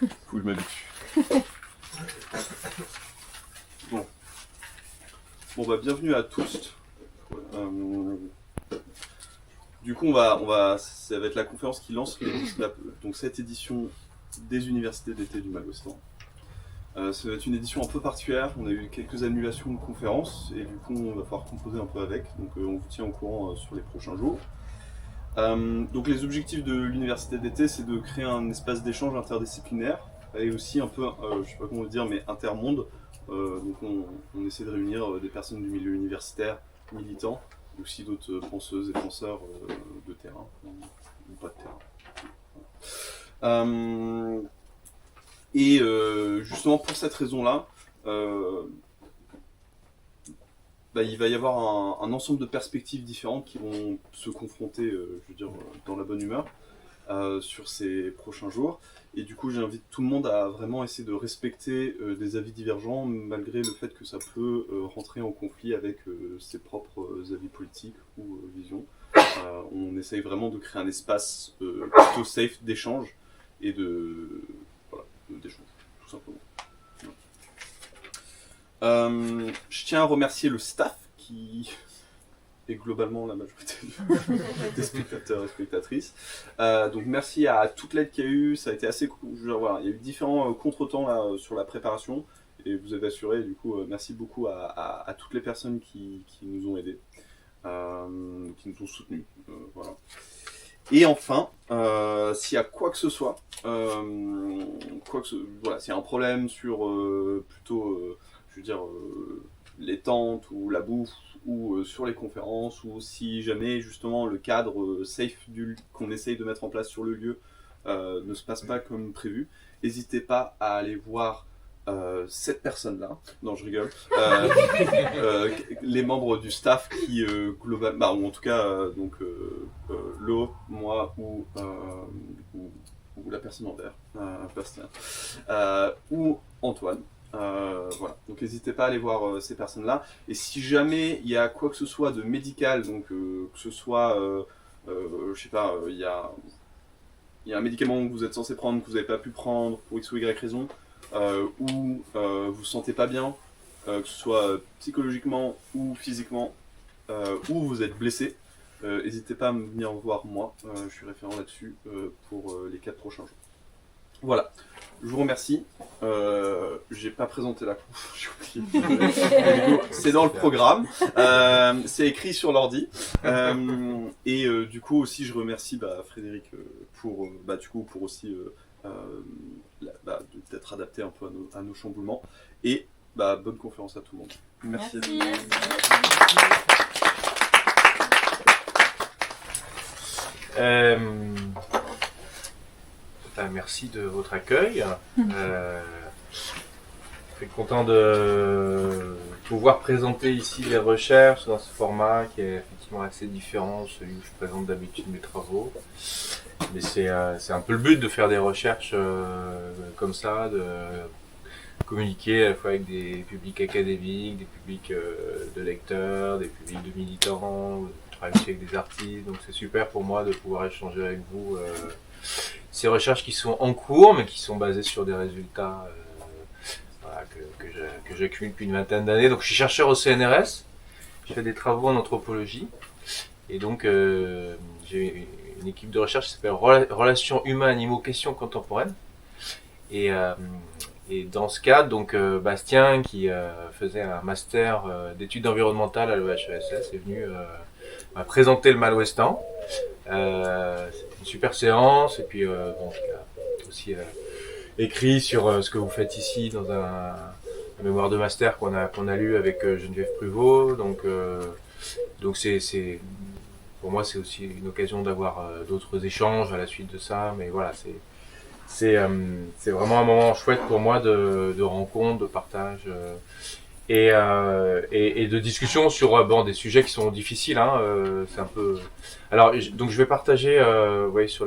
Faut que je m'habitue. Bon bah bienvenue à tous. Du coup ça va être la conférence qui lance donc cette édition des universités d'été du Mal-Ouestan. Ça va être une édition un peu particulière, on a eu quelques annulations de conférences et du coup on va pouvoir composer un peu avec, donc on vous tient au courant sur les prochains jours. Donc les objectifs de l'université d'été, c'est de créer un espace d'échange interdisciplinaire et aussi un peu, je sais pas comment le dire, mais intermonde. Donc on essaie de réunir des personnes du milieu universitaire, militants, et aussi d'autres penseuses et penseurs de terrain, ou pas de terrain. Et justement pour cette raison-là, il va y avoir un ensemble de perspectives différentes qui vont se confronter, je veux dire, dans la bonne humeur, sur ces prochains jours. Et du coup, j'invite tout le monde à vraiment essayer de respecter des avis divergents, malgré le fait que ça peut rentrer en conflit avec ses propres avis politiques ou visions. On essaye vraiment de créer un espace plutôt safe d'échange et d'échange, tout simplement. Je tiens à remercier le staff qui est globalement la majorité des spectateurs et spectatrices. Donc merci à toute l'aide qu'il y a eu, ça a été assez cool. Il y a eu différents contretemps là, sur la préparation et vous avez assuré, du coup merci beaucoup à toutes les personnes qui nous ont aidés, qui nous ont soutenus. Voilà. Et enfin, s'il y a quoi que ce soit, voilà, s'il y a un problème sur plutôt je veux dire, les tentes ou la bouffe ou sur les conférences, ou si jamais justement le cadre safe qu'on essaye de mettre en place sur le lieu ne se passe pas comme prévu, n'hésitez pas à aller voir cette personne-là, non je rigole, les membres du staff qui globalement, ou en tout cas Lo, moi ou la personne en vert, Bastien, ou Antoine. Voilà, donc n'hésitez pas à aller voir ces personnes-là. Et si jamais il y a quoi que ce soit de médical, donc que ce soit, je sais pas, il y a un médicament que vous êtes censé prendre, que vous n'avez pas pu prendre pour X ou Y raison, ou vous vous sentez pas bien, que ce soit psychologiquement ou physiquement, ou vous êtes blessé, n'hésitez pas à venir voir moi, je suis référent là-dessus pour les 4 prochains jours. Voilà, je vous remercie. J'ai pas présenté la conf, j'ai oublié. C'est dans le programme, c'est écrit sur l'ordi. Et du coup aussi je remercie Frédéric pour aussi d'être adapté un peu à nos chamboulements. Et bonne conférence à tout le monde. Merci. Merci de votre accueil. Je suis content de pouvoir présenter ici les recherches dans ce format qui est effectivement assez différent de celui où je présente d'habitude mes travaux. Mais c'est un peu le but de faire des recherches comme ça, de communiquer à la fois avec des publics académiques, des publics de lecteurs, des publics de militants, de travailler aussi avec des artistes. Donc c'est super pour moi de pouvoir échanger avec vous ces recherches qui sont en cours, mais qui sont basées sur des résultats que j'accumule depuis une vingtaine d'années. Donc je suis chercheur au CNRS, je fais des travaux en anthropologie, et donc j'ai une équipe de recherche qui s'appelle Relations humains-animaux, questions contemporaines. Et dans ce cadre, donc Bastien, qui faisait un master d'études environnementales à l'EHESS, est venu m'a présenté le Mal-Ouestan. C'était une super séance, et puis il a aussi écrit sur ce que vous faites ici dans un mémoire de master qu'on a lu avec Geneviève Pruvot. Donc c'est pour moi c'est aussi une occasion d'avoir d'autres échanges à la suite de ça. Mais voilà, c'est vraiment un moment chouette pour moi de rencontre, de partage. Et de discussion sur des sujets qui sont difficiles, c'est un peu. Alors donc je vais partager, vous voyez sur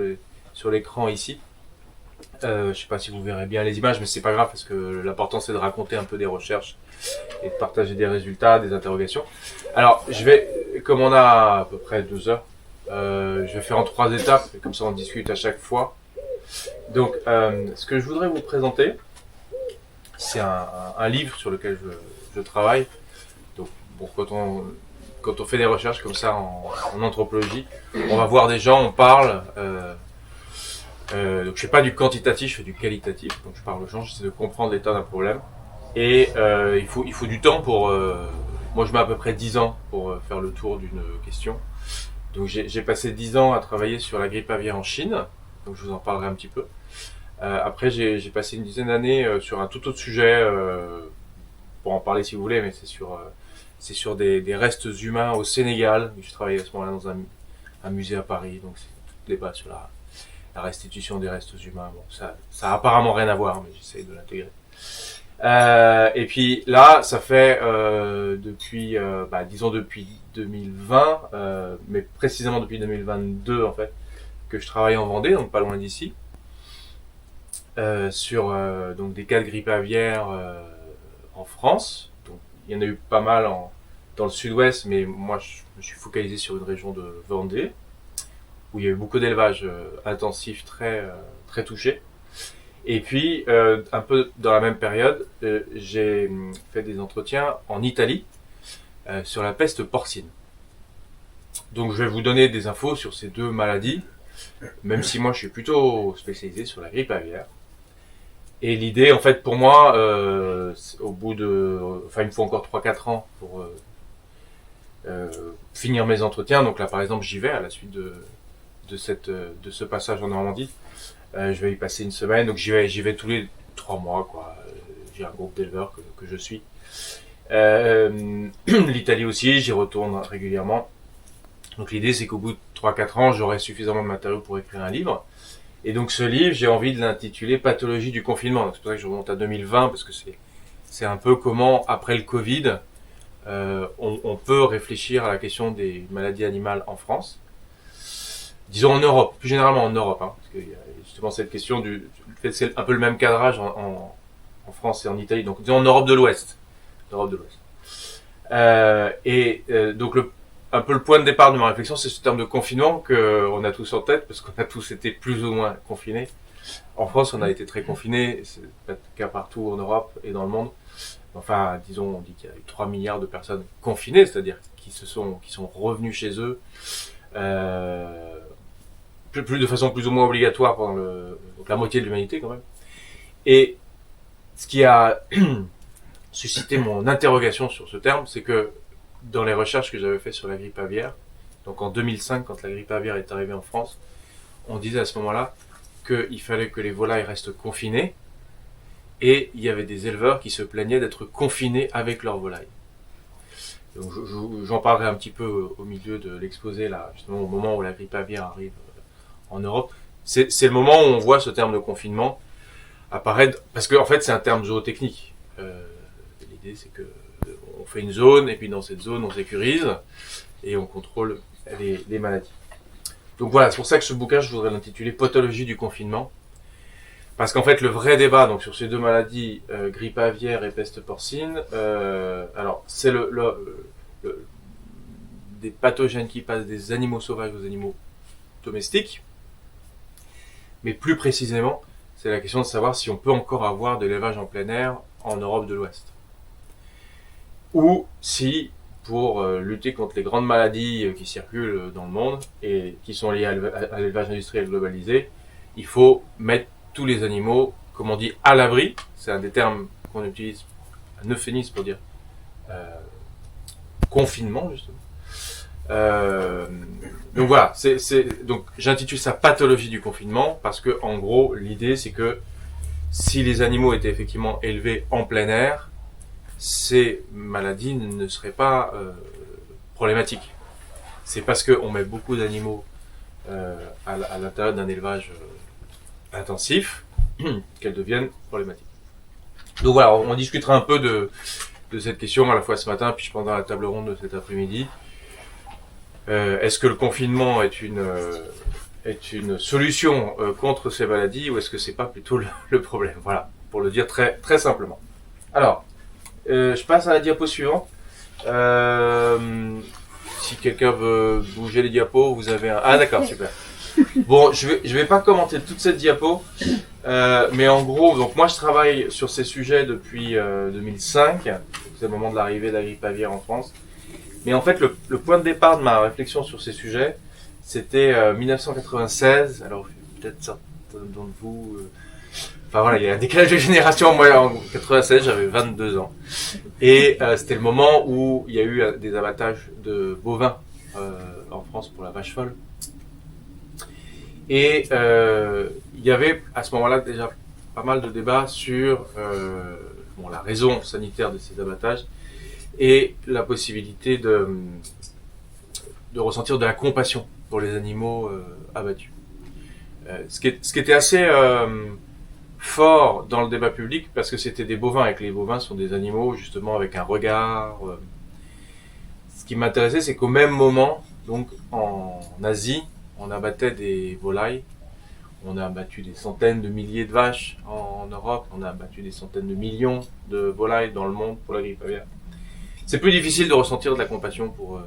l'écran ici. Je sais pas si vous verrez bien les images, mais c'est pas grave parce que l'important c'est de raconter un peu des recherches et de partager des résultats, des interrogations. Alors comme on a à peu près 2 heures, je vais faire en 3 étapes, et comme ça on discute à chaque fois. Donc, ce que je voudrais vous présenter, c'est un livre sur lequel je travaille. Donc, bon, quand on fait des recherches comme ça en anthropologie, on va voir des gens, on parle. Donc, je fais pas du quantitatif, je fais du qualitatif. Donc, je parle aux gens, j'essaie de comprendre l'état d'un problème. Et il faut du temps pour... moi, je mets à peu près 10 ans pour faire le tour d'une question. Donc, j'ai passé 10 ans à travailler sur la grippe aviaire en Chine. Donc, je vous en parlerai un petit peu. Après, j'ai passé une dizaine d'années sur un tout autre sujet, pour en parler si vous voulez, mais c'est sur des restes humains au Sénégal. Je travaillais à ce moment-là dans un musée à Paris, donc c'est tout le débat sur la restitution des restes humains. Bon, ça a apparemment rien à voir, mais j'essaye de l'intégrer. Et puis là, ça fait disons depuis 2020, mais précisément depuis 2022 en fait, que je travaille en Vendée, donc pas loin d'ici. Sur donc des cas de grippe aviaire en France. Donc, il y en a eu pas mal dans le sud-ouest, mais moi je me suis focalisé sur une région de Vendée où il y a eu beaucoup d'élevages intensifs très touchés. Et puis un peu dans la même période, j'ai fait des entretiens en Italie sur la peste porcine. Donc je vais vous donner des infos sur ces deux maladies, même si moi je suis plutôt spécialisé sur la grippe aviaire. Et l'idée, en fait, pour moi, il me faut encore 3-4 ans pour finir mes entretiens. Donc là, par exemple, j'y vais à la suite de ce passage en Normandie. Je vais y passer une semaine, donc j'y vais tous les 3 mois, quoi. J'ai un groupe d'éleveurs que je suis. L'Italie aussi, j'y retourne régulièrement. Donc l'idée, c'est qu'au bout de 3-4 ans, j'aurai suffisamment de matériaux pour écrire un livre. Et donc ce livre, j'ai envie de l'intituler Pathologie du confinement. C'est pour ça que je remonte à 2020, parce que c'est un peu comment, après le Covid, on peut réfléchir à la question des maladies animales en France. Disons en Europe, plus généralement en Europe, hein, parce qu'il y a justement cette question c'est un peu le même cadrage en France et en Italie. Donc disons en Europe de l'Ouest. Donc un peu le point de départ de ma réflexion, c'est ce terme de confinement qu'on a tous en tête, parce qu'on a tous été plus ou moins confinés. En France, on a été très confinés, c'est pas le cas partout en Europe et dans le monde. Enfin, disons, on dit qu'il y a eu 3 milliards de personnes confinées, c'est-à-dire qui sont revenus chez eux, de façon plus ou moins obligatoire pendant donc la moitié de l'humanité quand même. Et ce qui a suscité mon interrogation sur ce terme, c'est que dans les recherches que j'avais faites sur la grippe aviaire, donc en 2005, quand la grippe aviaire est arrivée en France, on disait à ce moment-là qu'il fallait que les volailles restent confinées, et il y avait des éleveurs qui se plaignaient d'être confinés avec leurs volailles. Donc j'en parlerai un petit peu au milieu de l'exposé, là, justement au moment où la grippe aviaire arrive en Europe. C'est le moment où on voit ce terme de confinement apparaître, parce qu'en fait c'est un terme zootechnique. L'idée c'est que on fait une zone, et puis dans cette zone on sécurise, et on contrôle les maladies. Donc voilà, c'est pour ça que ce bouquin, je voudrais l'intituler Pathologie du confinement. Parce qu'en fait, le vrai débat donc sur ces deux maladies, grippe aviaire et peste porcine, alors c'est des pathogènes qui passent des animaux sauvages aux animaux domestiques. Mais plus précisément, c'est la question de savoir si on peut encore avoir de l'élevage en plein air en Europe de l'Ouest. Ou si, pour lutter contre les grandes maladies qui circulent dans le monde et qui sont liées à l'élevage industriel globalisé, il faut mettre tous les animaux, comme on dit, à l'abri. C'est un des termes qu'on utilise, un euphémisme pour dire confinement, justement. Donc voilà, donc j'intitule ça Pathologie du confinement, parce que en gros, l'idée c'est que si les animaux étaient effectivement élevés en plein air, ces maladies ne seraient pas problématiques. C'est parce qu'on met beaucoup d'animaux à l'intérieur d'un élevage intensif qu'elles deviennent problématiques. Donc voilà, on discutera un peu de cette question à la fois ce matin puis pendant la table ronde de cet après-midi. Est-ce que le confinement est une solution contre ces maladies, ou est-ce que c'est pas plutôt le problème? Voilà, pour le dire très très simplement. Alors, je passe à la diapo suivante. Si quelqu'un veut bouger les diapos, vous avez un... Ah d'accord, super. Bon, je vais pas commenter toute cette diapo, mais en gros, donc moi je travaille sur ces sujets depuis 2005, c'est le moment de l'arrivée de la grippe aviaire en France. Mais en fait, le point de départ de ma réflexion sur ces sujets, c'était 1996. Alors peut-être certains d'entre vous, enfin voilà, il y a un décalage de génération. Moi, en 96, j'avais 22 ans, et c'était le moment où il y a eu des abattages de bovins en France pour la vache folle. Et il y avait à ce moment-là déjà pas mal de débats sur la raison sanitaire de ces abattages et la possibilité de ressentir de la compassion pour les animaux abattus. Ce qui était assez fort dans le débat public, parce que c'était des bovins, et que les bovins sont des animaux justement avec un regard. Ce qui m'intéressait, c'est qu'au même moment, donc en Asie, on abattait des volailles. On a abattu des centaines de milliers de vaches en Europe. On a abattu des centaines de millions de volailles dans le monde pour la grippe aviaire. C'est plus difficile de ressentir de la compassion pour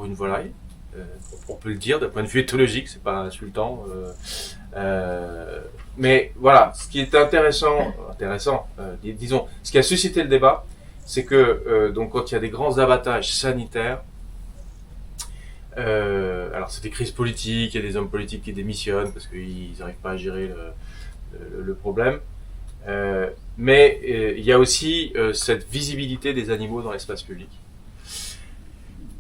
une volaille. On peut le dire d'un point de vue éthologique, c'est pas insultant. Mais voilà, ce qui est intéressant, disons, ce qui a suscité le débat, c'est que donc quand il y a des grands abattages sanitaires, alors c'est des crises politiques, il y a des hommes politiques qui démissionnent parce qu'ils n'arrivent pas à gérer le problème. Mais il y a aussi cette visibilité des animaux dans l'espace public.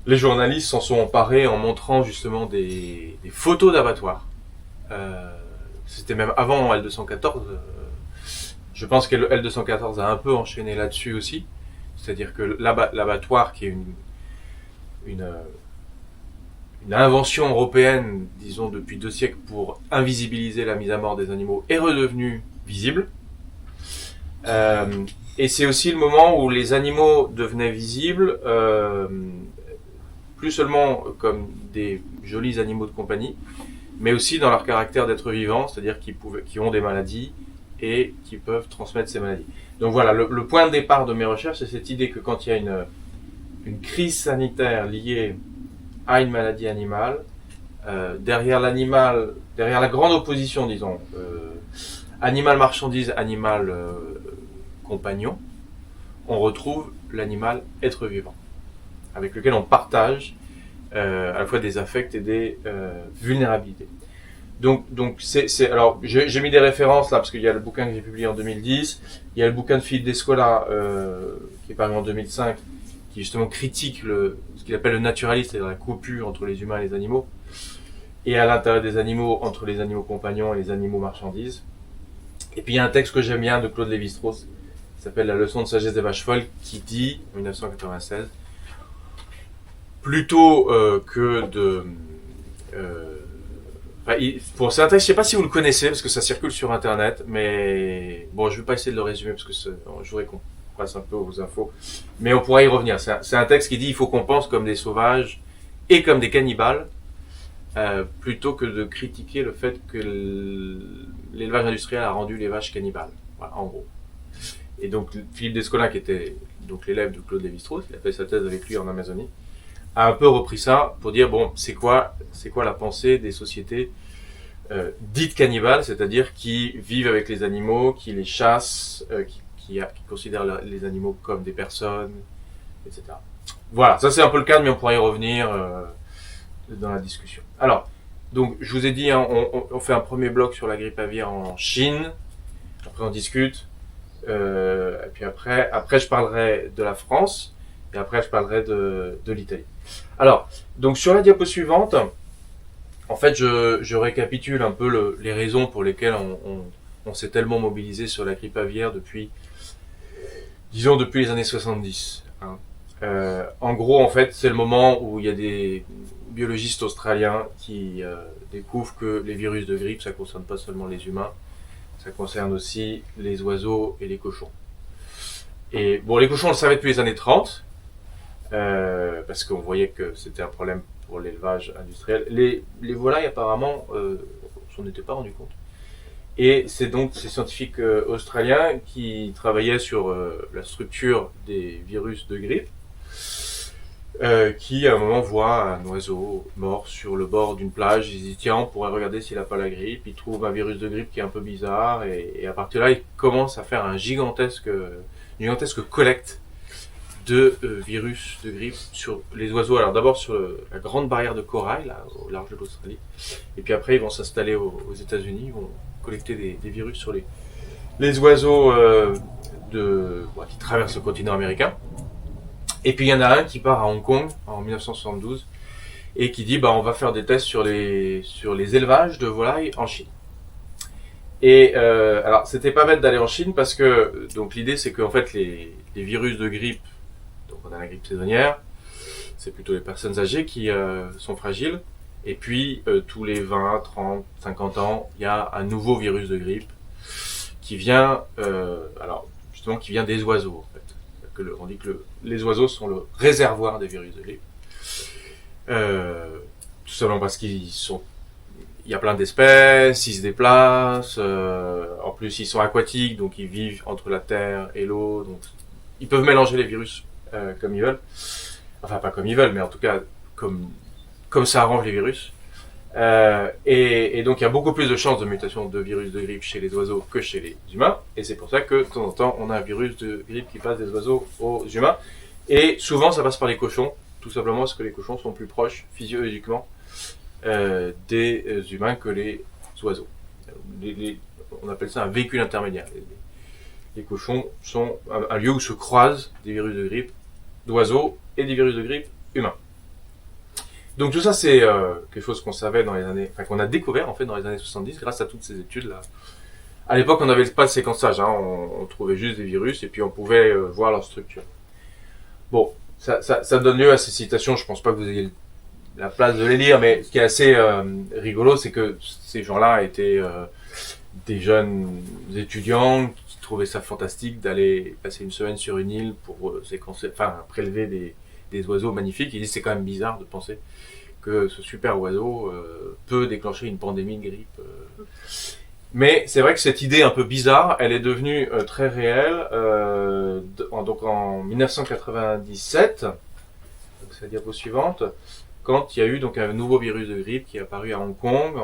Les journalistes s'en sont emparés en montrant justement des photos d'abattoirs. C'était même avant L214. Je pense que L214 a un peu enchaîné là-dessus aussi. C'est-à-dire que l'abattoir, qui est une invention européenne, disons depuis 2 siècles, pour invisibiliser la mise à mort des animaux, est redevenu visible. Et c'est aussi le moment où les animaux devenaient visibles, plus seulement comme des jolis animaux de compagnie, mais aussi dans leur caractère d'être vivants, c'est-à-dire qui ont des maladies et qui peuvent transmettre ces maladies. Donc voilà, le point de départ de mes recherches, c'est cette idée que quand il y a une crise sanitaire liée à une maladie animale, derrière la grande opposition, disons, animal marchandise, animal compagnon, on retrouve l'animal être vivant, avec lequel on partage à la fois des affects et des vulnérabilités. Donc alors j'ai mis des références là parce qu'il y a le bouquin que j'ai publié en 2010, il y a le bouquin de Philippe Descola qui est paru en 2005, qui justement critique ce qu'il appelle le naturalisme, c'est-à-dire la coupure entre les humains et les animaux, et à l'intérieur des animaux, entre les animaux compagnons et les animaux marchandises. Et puis il y a un texte que j'aime bien de Claude Lévi-Strauss, qui s'appelle La leçon de sagesse des vaches folles, qui dit, en 1996, plutôt que de... c'est un texte, je sais pas si vous le connaissez, parce que ça circule sur Internet, mais bon, je vais pas essayer de le résumer, parce que je voudrais qu'on passe un peu aux infos, mais on pourra y revenir. C'est un texte qui dit il faut qu'on pense comme des sauvages et comme des cannibales, plutôt que de critiquer le fait que l'élevage industriel a rendu les vaches cannibales. Voilà, en gros. Et donc Philippe Descola, qui était donc l'élève de Claude Lévi-Strauss, il a fait sa thèse avec lui en Amazonie, a un peu repris ça pour dire bon, c'est quoi la pensée des sociétés dites cannibales, c'est-à-dire qui vivent avec les animaux, qui les chassent, qui considèrent les animaux comme des personnes, etc. Voilà, ça c'est un peu le cadre, mais on pourra y revenir dans la discussion. Alors, donc je vous ai dit, hein, on fait un premier bloc sur la grippe aviaire en Chine, après on discute, et puis après je parlerai de la France, et après je parlerai de l'Italie. Alors, donc sur la diapo suivante, en fait je récapitule un peu les raisons pour lesquelles on s'est tellement mobilisé sur la grippe aviaire depuis les années 70. Hein. En gros, en fait, c'est le moment où il y a des biologistes australiens qui découvrent que les virus de grippe, ça concerne pas seulement les humains, ça concerne aussi les oiseaux et les cochons. Et bon, les cochons, on le savait depuis les années 30, parce qu'on voyait que c'était un problème pour l'élevage industriel. Les volailles, apparemment, on s'en était pas rendu compte. Et c'est donc ces scientifiques australiens qui travaillaient sur la structure des virus de grippe qui à un moment voit un oiseau mort sur le bord d'une plage. Il se dit tiens, on pourrait regarder s'il a pas la grippe. Il trouve un virus de grippe qui est un peu bizarre et à partir de là, il commence à faire une gigantesque collecte de virus de grippe sur les oiseaux. Alors d'abord sur la grande barrière de corail là, au large de l'Australie, et puis après ils vont s'installer aux États-Unis, ils vont collecter des virus sur les oiseaux qui traversent le continent américain. Et puis il y en a un qui part à Hong Kong en 1972 et qui dit on va faire des tests sur les élevages de volailles en Chine. Et alors c'était pas bête d'aller en Chine parce que donc l'idée c'est qu'en fait les virus de grippe, donc on a la grippe saisonnière, c'est plutôt les personnes âgées qui sont fragiles. Et puis tous les 20, 30, 50 ans, il y a un nouveau virus de grippe qui vient qui vient des oiseaux en fait. On dit que les oiseaux sont le réservoir des virus de grippe. Tout simplement parce il y a plein d'espèces, ils se déplacent, en plus ils sont aquatiques, donc ils vivent entre la terre et l'eau, donc ils peuvent mélanger les virus comme ils veulent. Enfin pas comme ils veulent, mais en tout cas comme ça arrange les virus. Et donc il y a beaucoup plus de chances de mutation de virus de grippe chez les oiseaux que chez les humains, et c'est pour ça que de temps en temps on a un virus de grippe qui passe des oiseaux aux humains, et souvent ça passe par les cochons, tout simplement parce que les cochons sont plus proches physiologiquement des humains que les oiseaux. On appelle ça un véhicule intermédiaire. Les cochons sont un lieu où se croisent des virus de grippe d'oiseaux et des virus de grippe humains. Donc tout ça c'est quelque chose qu'on savait qu'on a découvert en fait dans les années 70 grâce à toutes ces études là. À l'époque on n'avait pas de séquençage, on trouvait juste des virus et puis on pouvait voir leur structure. Bon, ça donne lieu à ces citations, je pense pas que vous ayez la place de les lire, mais ce qui est assez rigolo c'est que ces gens-là étaient des jeunes étudiants qui trouvaient ça fantastique d'aller passer une semaine sur une île pour prélever des oiseaux magnifiques. Ils disent c'est quand même bizarre de penser que ce super oiseau peut déclencher une pandémie de grippe. Mais c'est vrai que cette idée un peu bizarre, elle est devenue très réelle. Donc en 1997, donc c'est la diapo suivante, quand il y a eu donc un nouveau virus de grippe qui est apparu à Hong Kong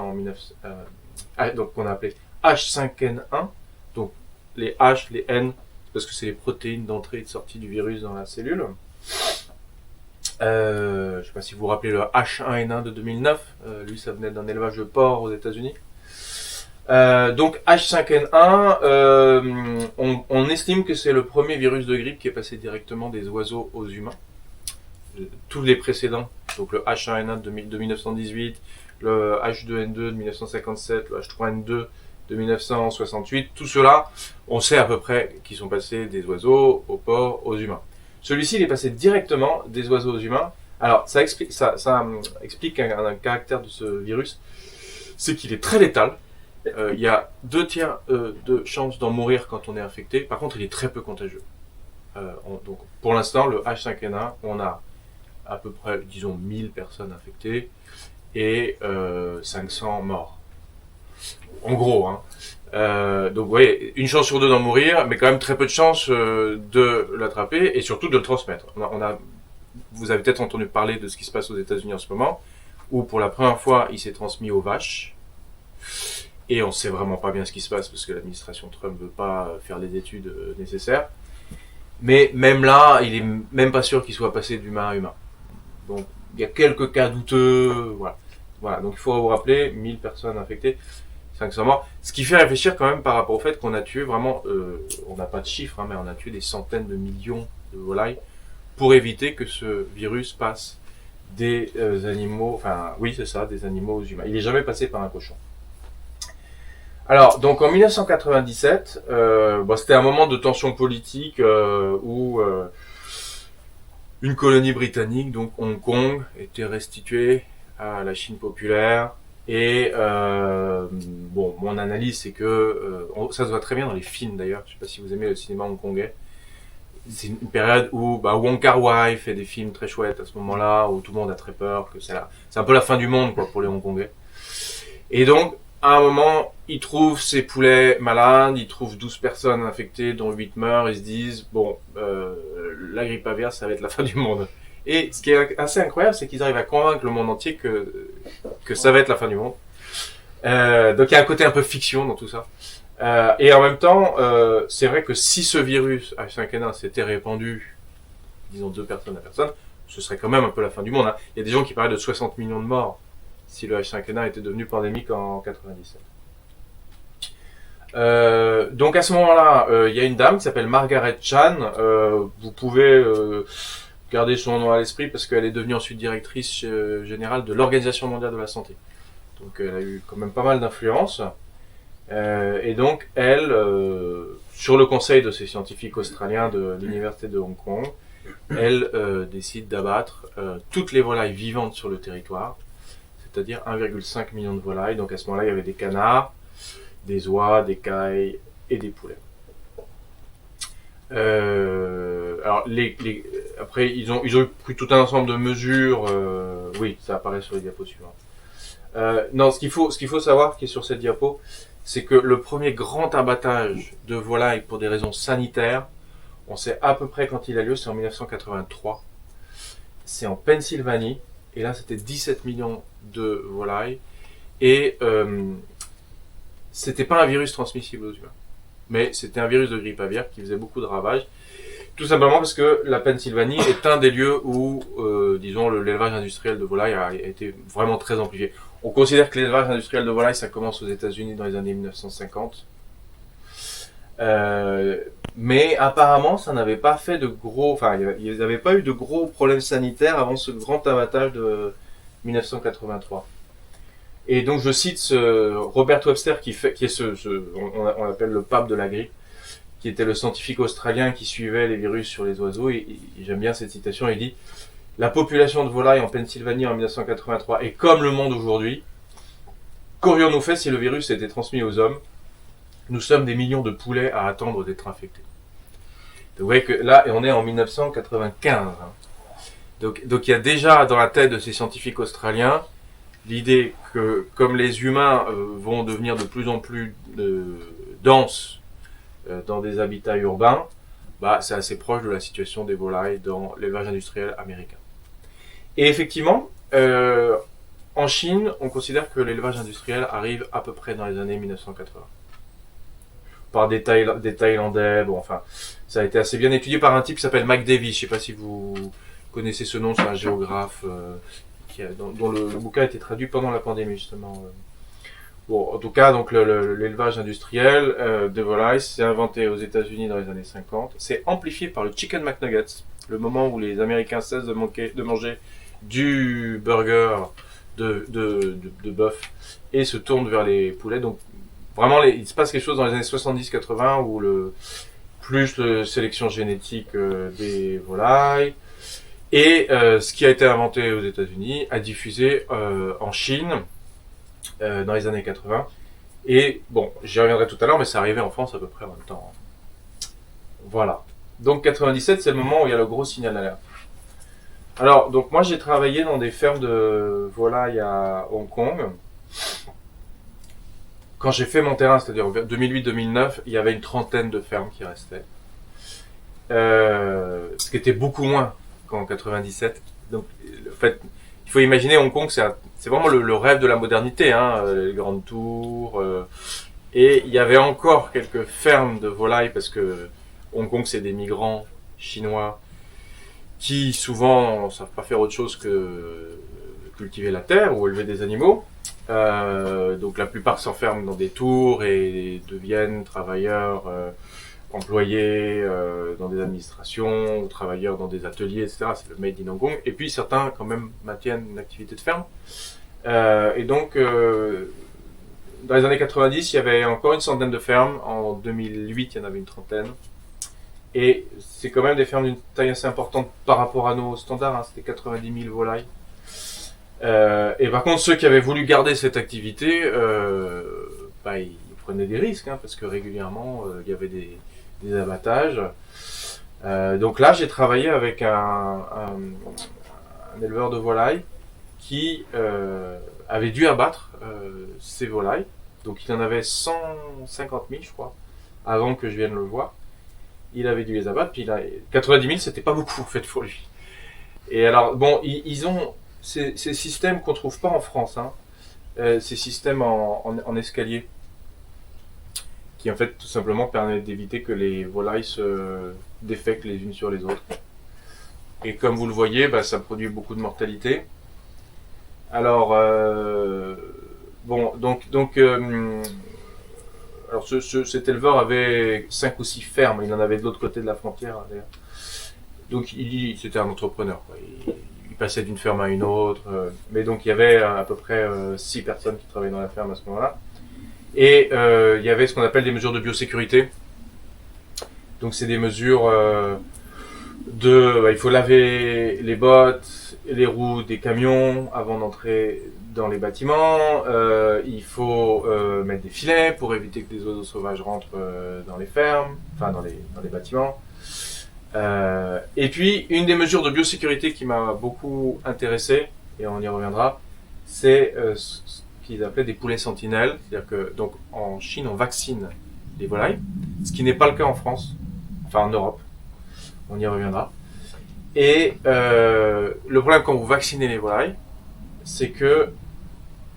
donc qu'on a appelé H5N1. Donc les H, les N, parce que c'est les protéines d'entrée et de sortie du virus dans la cellule. Je sais pas si vous vous rappelez le H1N1 de 2009. Lui, ça venait d'un élevage de porcs aux États-Unis. Donc H5N1, on estime que c'est le premier virus de grippe qui est passé directement des oiseaux aux humains. Tous les précédents, donc le H1N1 de 1918, le H2N2 de 1957, le H3N2 de 1968, tout cela, on sait à peu près qu'ils sont passés des oiseaux aux porcs aux humains. Celui-ci, il est passé directement des oiseaux aux humains. Alors, ça explique un caractère de ce virus, c'est qu'il est très létal. Il y a 2/3 de chances d'en mourir quand on est infecté. Par contre, il est très peu contagieux. Donc, pour l'instant, le H5N1, on a à peu près, disons, 1000 personnes infectées et 500 morts. En gros, hein. Donc vous voyez, une chance sur deux d'en mourir, mais quand même très peu de chances de l'attraper et surtout de le transmettre. Vous avez peut-être entendu parler de ce qui se passe aux États-Unis en ce moment, où pour la première fois il s'est transmis aux vaches, et on sait vraiment pas bien ce qui se passe parce que l'administration Trump veut pas faire les études nécessaires. Mais même là, il est même pas sûr qu'il soit passé d'humain à humain. Donc il y a quelques cas douteux, voilà. Donc il faut vous rappeler, 1000 personnes infectées, 500 morts. Ce qui fait réfléchir quand même par rapport au fait qu'on a tué vraiment, on n'a pas de chiffres, mais on a tué des centaines de millions de volailles pour éviter que ce virus passe des animaux, des animaux aux humains. Il n'est jamais passé par un cochon. Alors, donc en 1997, c'était un moment de tension politique où une colonie britannique, donc Hong Kong, était restituée à la Chine populaire. Et mon analyse, c'est que ça se voit très bien dans les films d'ailleurs. Je sais pas si vous aimez le cinéma hongkongais. C'est une période où Wong Kar-wai fait des films très chouettes à ce moment-là, où tout le monde a très peur, que c'est un peu la fin du monde pour les Hongkongais. Et donc, à un moment, ils trouvent ces poulets malades, ils trouvent 12 personnes infectées, dont 8 meurent, ils se disent, la grippe aviaire, ça va être la fin du monde. Et ce qui est assez incroyable, c'est qu'ils arrivent à convaincre le monde entier que ça va être la fin du monde. Donc il y a un côté un peu fiction dans tout ça. Et en même temps, c'est vrai que si ce virus H5N1 s'était répandu, disons 2 personnes à personne, ce serait quand même un peu la fin du monde. Hein. Il y a des gens qui parlaient de 60 millions de morts si le H5N1 était devenu pandémique en 97. Donc à ce moment-là, il y a une dame qui s'appelle Margaret Chan. Vous pouvez garder son nom à l'esprit parce qu'elle est devenue ensuite directrice générale de l'Organisation mondiale de la santé. Donc elle a eu quand même pas mal d'influence. Et donc elle, sur le conseil de ces scientifiques australiens de l'université de Hong Kong, elle décide d'abattre toutes les volailles vivantes sur le territoire, c'est-à-dire 1,5 million de volailles. Donc à ce moment-là, il y avait des canards, des oies, des cailles et des poulets. Alors après ils ont pris tout un ensemble de mesures. Oui, ça apparaît sur les diapos suivantes. Non, ce qu'il faut savoir, qui est sur cette diapo, c'est que le premier grand abattage de volailles pour des raisons sanitaires, on sait à peu près quand il a lieu, c'est en 1983. C'est en Pennsylvanie, et là c'était 17 millions de volailles, et c'était pas un virus transmissible aux humains, mais c'était un virus de grippe aviaire qui faisait beaucoup de ravages, tout simplement parce que la Pennsylvanie est un des lieux où, disons, l'élevage industriel de volailles a été vraiment très amplifié. On considère que l'élevage industriel de volailles, ça commence aux États-Unis dans les années 1950. Mais apparemment, ça n'avait pas fait de gros, enfin, ils n'avaient pas eu de gros problèmes sanitaires avant ce grand abattage de 1983. Et donc, je cite Robert Webster qui est on l'appelle le pape de la grippe, qui était le scientifique australien qui suivait les virus sur les oiseaux. Et j'aime bien cette citation. Il dit: la population de volailles en Pennsylvanie en 1983 est comme le monde aujourd'hui. Qu'aurions-nous fait si le virus était transmis aux hommes? Nous sommes des millions de poulets à attendre d'être infectés. Donc vous voyez que là, on est en 1995. Donc il y a déjà dans la tête de ces scientifiques australiens l'idée que comme les humains vont devenir de plus en plus denses dans des habitats urbains, c'est assez proche de la situation des volailles dans l'élevage industriel américain. Et effectivement, en Chine, on considère que l'élevage industriel arrive à peu près dans les années 1980. Par des Thaïlandais, bon, enfin, ça a été assez bien étudié par un type qui s'appelle Mike Davis. Je ne sais pas si vous connaissez ce nom, c'est un géographe dont le bouquin a été traduit pendant la pandémie, justement. Bon, en tout cas, donc l'élevage industriel de volailles s'est inventé aux États-Unis dans les années 50. C'est amplifié par le Chicken McNuggets, le moment où les Américains cessent de manger du burger de bœuf et se tournent vers les poulets. Donc vraiment, il se passe quelque chose dans les années 70-80 où plus la sélection génétique des volailles et ce qui a été inventé aux États-Unis a diffusé en Chine dans les années 80. Et bon, j'y reviendrai tout à l'heure, mais c'est arrivé en France à peu près en même temps. Voilà. Donc 97, c'est le moment où il y a le gros signal d'alerte. Alors, donc moi j'ai travaillé dans des fermes de volailles à Hong Kong. Quand j'ai fait mon terrain, c'est-à-dire en 2008-2009, il y avait une trentaine de fermes qui restaient. Ce qui était beaucoup moins qu'en 97. Donc, en fait, il faut imaginer Hong Kong, c'est vraiment le rêve de la modernité, hein, les grandes tours. Et il y avait encore quelques fermes de volailles parce que Hong Kong, c'est des migrants chinois qui souvent ne savent pas faire autre chose que cultiver la terre ou élever des animaux. Donc la plupart s'enferment dans des tours et deviennent travailleurs employés dans des administrations ou travailleurs dans des ateliers, etc. C'est le made in Hong Kong. Et puis certains quand même maintiennent une activité de ferme. Et donc dans les années 90, il y avait encore une centaine de fermes. En 2008, il y en avait une trentaine. Et c'est quand même des fermes d'une taille assez importante par rapport à nos standards. Hein. C'était 90 000 volailles. Et par contre, ceux qui avaient voulu garder cette activité, ils prenaient des risques, hein, parce que régulièrement, il y avait des abattages. Donc là, j'ai travaillé avec un éleveur de volailles qui avait dû abattre ces volailles. Donc il en avait 150 000, je crois, avant que je vienne le voir. Il avait dû les abattre, puis 90 000, c'était pas beaucoup en fait pour lui. Et alors, bon, ils ont ces systèmes qu'on trouve pas en France, hein. Ces systèmes en escalier, qui en fait tout simplement permettent d'éviter que les volailles se défèquent les unes sur les autres. Et comme vous le voyez, bah, ça produit beaucoup de mortalité. Alors, bon, alors cet éleveur avait 5 ou 6 fermes, il en avait de l'autre côté de la frontière, d'ailleurs. Donc c'était un entrepreneur, quoi. Il passait d'une ferme à une autre, mais donc il y avait à peu près 6 personnes qui travaillaient dans la ferme à ce moment-là. Et il y avait ce qu'on appelle des mesures de biosécurité. Donc c'est des mesures il faut laver les bottes et les roues des camions avant d'entrer dans les bâtiments. Il faut mettre des filets pour éviter que des oiseaux sauvages rentrent dans les fermes, enfin dans les bâtiments. Et puis, une des mesures de biosécurité qui m'a beaucoup intéressé, et on y reviendra, c'est ce qu'ils appelaient des poulets sentinelles. C'est-à-dire que, donc, en Chine, on vaccine les volailles, ce qui n'est pas le cas en France, enfin en Europe. On y reviendra. Et le problème quand vous vaccinez les volailles, c'est que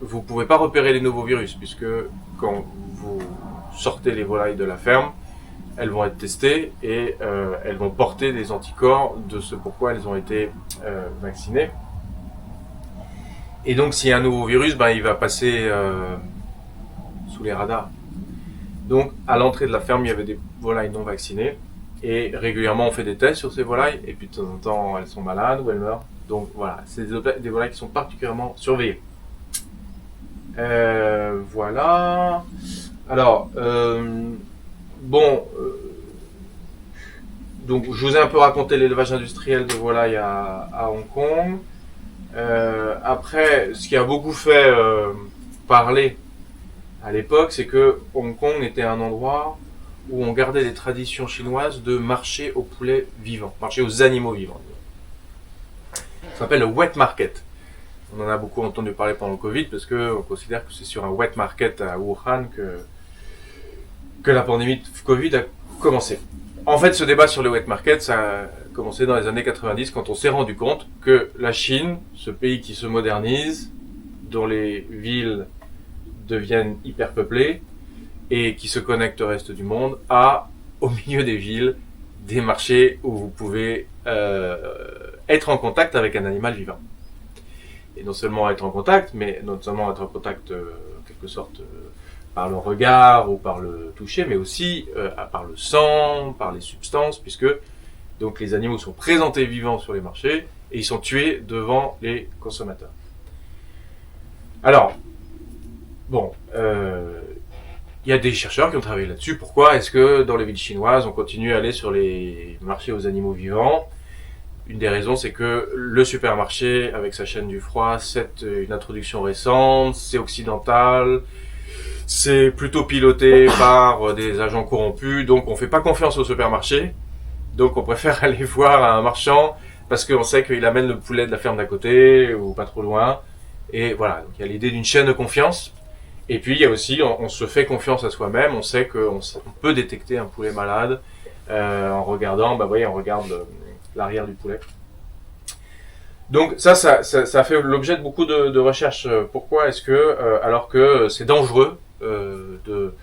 vous pouvez pas repérer les nouveaux virus, puisque quand vous sortez les volailles de la ferme, elles vont être testées et elles vont porter des anticorps de ce pourquoi elles ont été vaccinées. Et donc s'il y a un nouveau virus, ben, il va passer sous les radars. Donc à l'entrée de la ferme, il y avait des volailles non vaccinées. Et régulièrement, on fait des tests sur ces volailles. Et puis de temps en temps, elles sont malades ou elles meurent. Donc voilà, c'est des volailles qui sont particulièrement surveillées. Voilà. Alors, bon, donc je vous ai un peu raconté l'élevage industriel de volailles à Hong Kong. Après, ce qui a beaucoup fait parler à l'époque, c'est que Hong Kong était un endroit où on gardait des traditions chinoises de marché aux poulets vivants, marché aux animaux vivants. Ça s'appelle le wet market. On en a beaucoup entendu parler pendant le Covid parce qu'on considère que c'est sur un wet market à Wuhan que la pandémie de Covid a commencé. En fait, ce débat sur le wet market, ça a commencé dans les années 90 quand on s'est rendu compte que la Chine, ce pays qui se modernise, dont les villes deviennent hyper peuplées et qui se connecte au reste du monde, a au milieu des villes des marchés où vous pouvez être en contact avec un animal vivant. Et non seulement être en contact, mais non seulement être en contact en quelque sorte par le regard ou par le toucher, mais aussi par le sang, par les substances, puisque donc les animaux sont présentés vivants sur les marchés et ils sont tués devant les consommateurs. Alors, bon, il y a des chercheurs qui ont travaillé là-dessus. Pourquoi est-ce que dans les villes chinoises, on continue à aller sur les marchés aux animaux vivants ? Une des raisons, c'est que le supermarché, avec sa chaîne du froid, c'est une introduction récente, c'est occidental, c'est plutôt piloté par des agents corrompus, donc on fait pas confiance au supermarché, donc on préfère aller voir un marchand parce qu'on sait qu'il amène le poulet de la ferme d'à côté ou pas trop loin. Et voilà, donc il y a l'idée d'une chaîne de confiance. Et puis il y a aussi, on se fait confiance à soi-même, on sait qu'on peut détecter un poulet malade en regardant, bah voyez, on regarde l'arrière du poulet. Donc ça fait l'objet de beaucoup de recherches. Pourquoi est-ce que, alors que c'est dangereux de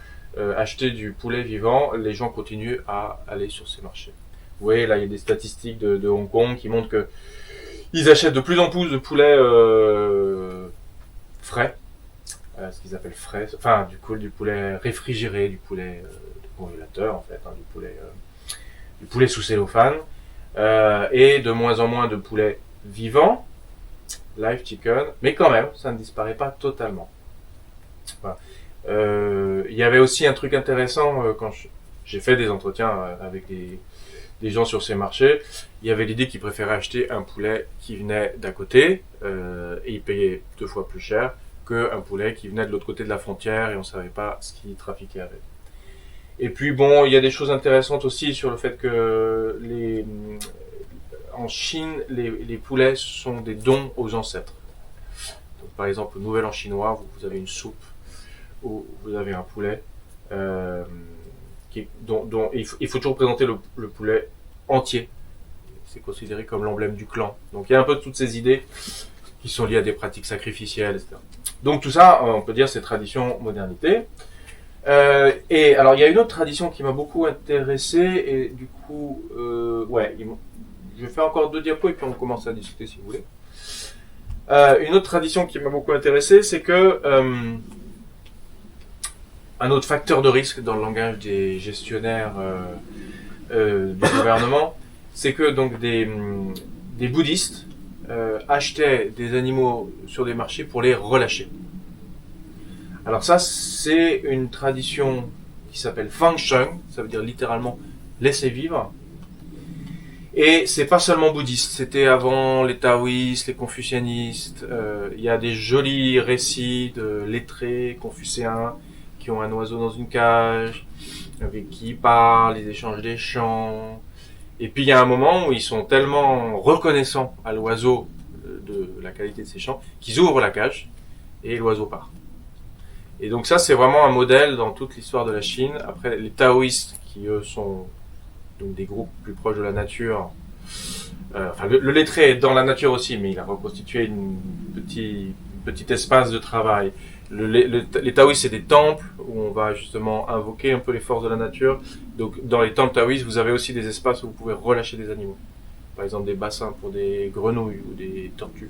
acheter du poulet vivant, les gens continuent à aller sur ces marchés. Vous voyez, là il y a des statistiques de Hong Kong qui montrent que ils achètent de plus en plus de poulets frais. Ce qu'ils appellent frais, enfin du poulet réfrigéré, du poulet de congélateur en fait, hein, du poulet sous cellophane, et de moins en moins de poulets vivants, live chicken, mais quand même, ça ne disparaît pas totalement. Voilà. Il y avait aussi un truc intéressant quand j'ai fait des entretiens avec des gens sur ces marchés. Il y avait l'idée qu'ils préféraient acheter un poulet qui venait d'à côté et ils payaient 2 fois plus cher qu'un poulet qui venait de l'autre côté de la frontière et on savait pas ce qu'ils trafiquaient avec. Et puis bon, il y a des choses intéressantes aussi sur le fait que en Chine, les poulets sont des dons aux ancêtres. Donc, par exemple, au Nouvel An chinois, vous avez une soupe où vous avez un poulet dont il faut toujours présenter le poulet entier. c'est considéré comme l'emblème du clan. Donc il y a un peu toutes ces idées qui sont liées à des pratiques sacrificielles, etc. Donc tout ça, on peut dire, c'est tradition, modernité. Et alors il y a une autre tradition qui m'a beaucoup intéressé, et du coup, je vais faire encore 2 diapos et puis on commence à discuter si vous voulez. Une autre tradition qui m'a beaucoup intéressé, c'est que un autre facteur de risque dans le langage des gestionnaires du gouvernement, c'est que donc des bouddhistes achetaient des animaux sur des marchés pour les relâcher. Alors ça, c'est une tradition qui s'appelle Fang Sheng, ça veut dire littéralement laisser vivre. Et c'est pas seulement bouddhiste, c'était avant les taoïstes, les confucianistes. Il y a des jolis récits de lettrés confucéens qui ont un oiseau dans une cage, avec qui ils parlent, ils échangent des chants. Et puis il y a un moment où ils sont tellement reconnaissants à l'oiseau de la qualité de ses chants qu'ils ouvrent la cage et l'oiseau part. Et donc ça, c'est vraiment un modèle dans toute l'histoire de la Chine. Après, les taoïstes, qui eux sont donc des groupes plus proches de la nature. Le lettré est dans la nature aussi, mais il a reconstitué une petit espace de travail. Les taoïstes, c'est des temples où on va justement invoquer un peu les forces de la nature. Donc dans les temples taoïstes, vous avez aussi des espaces où vous pouvez relâcher des animaux. Par exemple des bassins pour des grenouilles ou des tortues.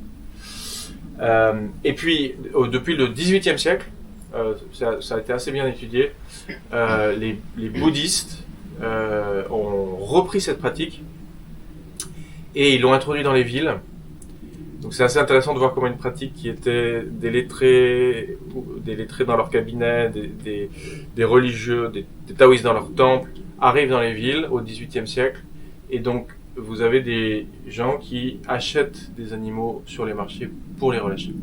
Et puis, depuis le XVIIIe siècle, ça a été assez bien étudié, les bouddhistes ont repris cette pratique et ils l'ont introduit dans les villes. Donc c'est assez intéressant de voir comment une pratique qui était des lettrés dans leur cabinet, des religieux, des taoïstes dans leur temple, arrive dans les villes au XVIIIe siècle. Et donc vous avez des gens qui achètent des animaux sur les marchés pour les relâcher.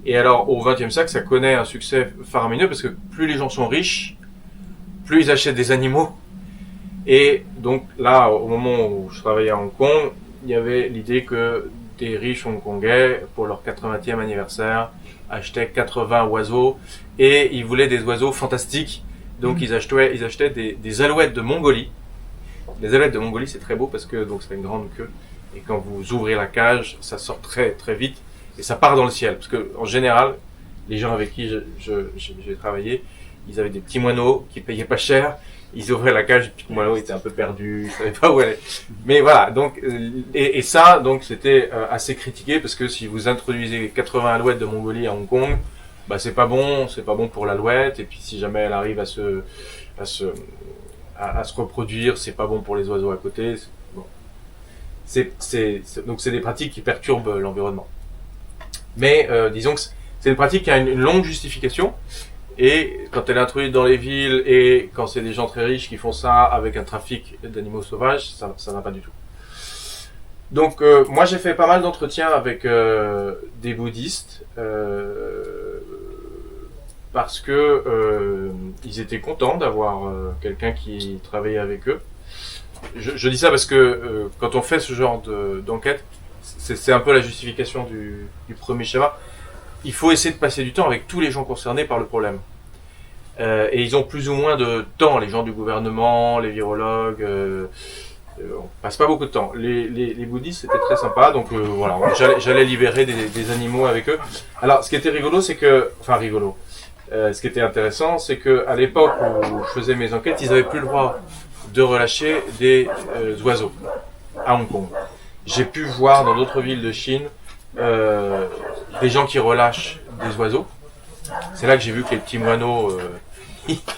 Et alors au XXe siècle, ça connaît un succès faramineux parce que plus les gens sont riches, plus ils achètent des animaux. Et donc là, au moment où je travaillais à Hong Kong, il y avait l'idée que des riches hongkongais, pour leur 80e anniversaire, achetaient 80 oiseaux et ils voulaient des oiseaux fantastiques. Donc ils achetaient des alouettes de Mongolie. Les alouettes de Mongolie, c'est très beau parce que donc ça a une grande queue et quand vous ouvrez la cage, ça sort très très vite et ça part dans le ciel. Parce que en général, les gens avec qui j'ai travaillé, ils avaient des petits moineaux qui payaient pas cher. Ils ouvraient la cage, puis le moineau était un peu perdu, ils savaient pas où aller. Mais voilà, donc et ça, donc c'était assez critiqué parce que si vous introduisez 80 alouettes de Mongolie à Hong Kong, bah c'est pas bon pour l'alouette. Et puis si jamais elle arrive à se reproduire, c'est pas bon pour les oiseaux à côté. Bon. Donc c'est des pratiques qui perturbent l'environnement. Mais disons que c'est une pratique qui a une longue justification. Et quand elle est introduite dans les villes et quand c'est des gens très riches qui font ça avec un trafic d'animaux sauvages, ça va pas du tout. Donc moi j'ai fait pas mal d'entretiens avec des bouddhistes parce que ils étaient contents d'avoir quelqu'un qui travaillait avec eux. Je dis ça parce que quand on fait ce genre d'enquête, c'est un peu la justification du premier schéma. Il faut essayer de passer du temps avec tous les gens concernés par le problème. Et ils ont plus ou moins de temps, les gens du gouvernement, les virologues, on passe pas beaucoup de temps. Les bouddhistes, c'était très sympa, donc voilà, j'allais libérer des animaux avec eux. Alors, ce qui était rigolo, c'est que, ce qui était intéressant, c'est que à l'époque où je faisais mes enquêtes, ils avaient plus le droit de relâcher des oiseaux à Hong Kong. J'ai pu voir dans d'autres villes de Chine des gens qui relâchent des oiseaux. C'est là que j'ai vu que les petits moineaux,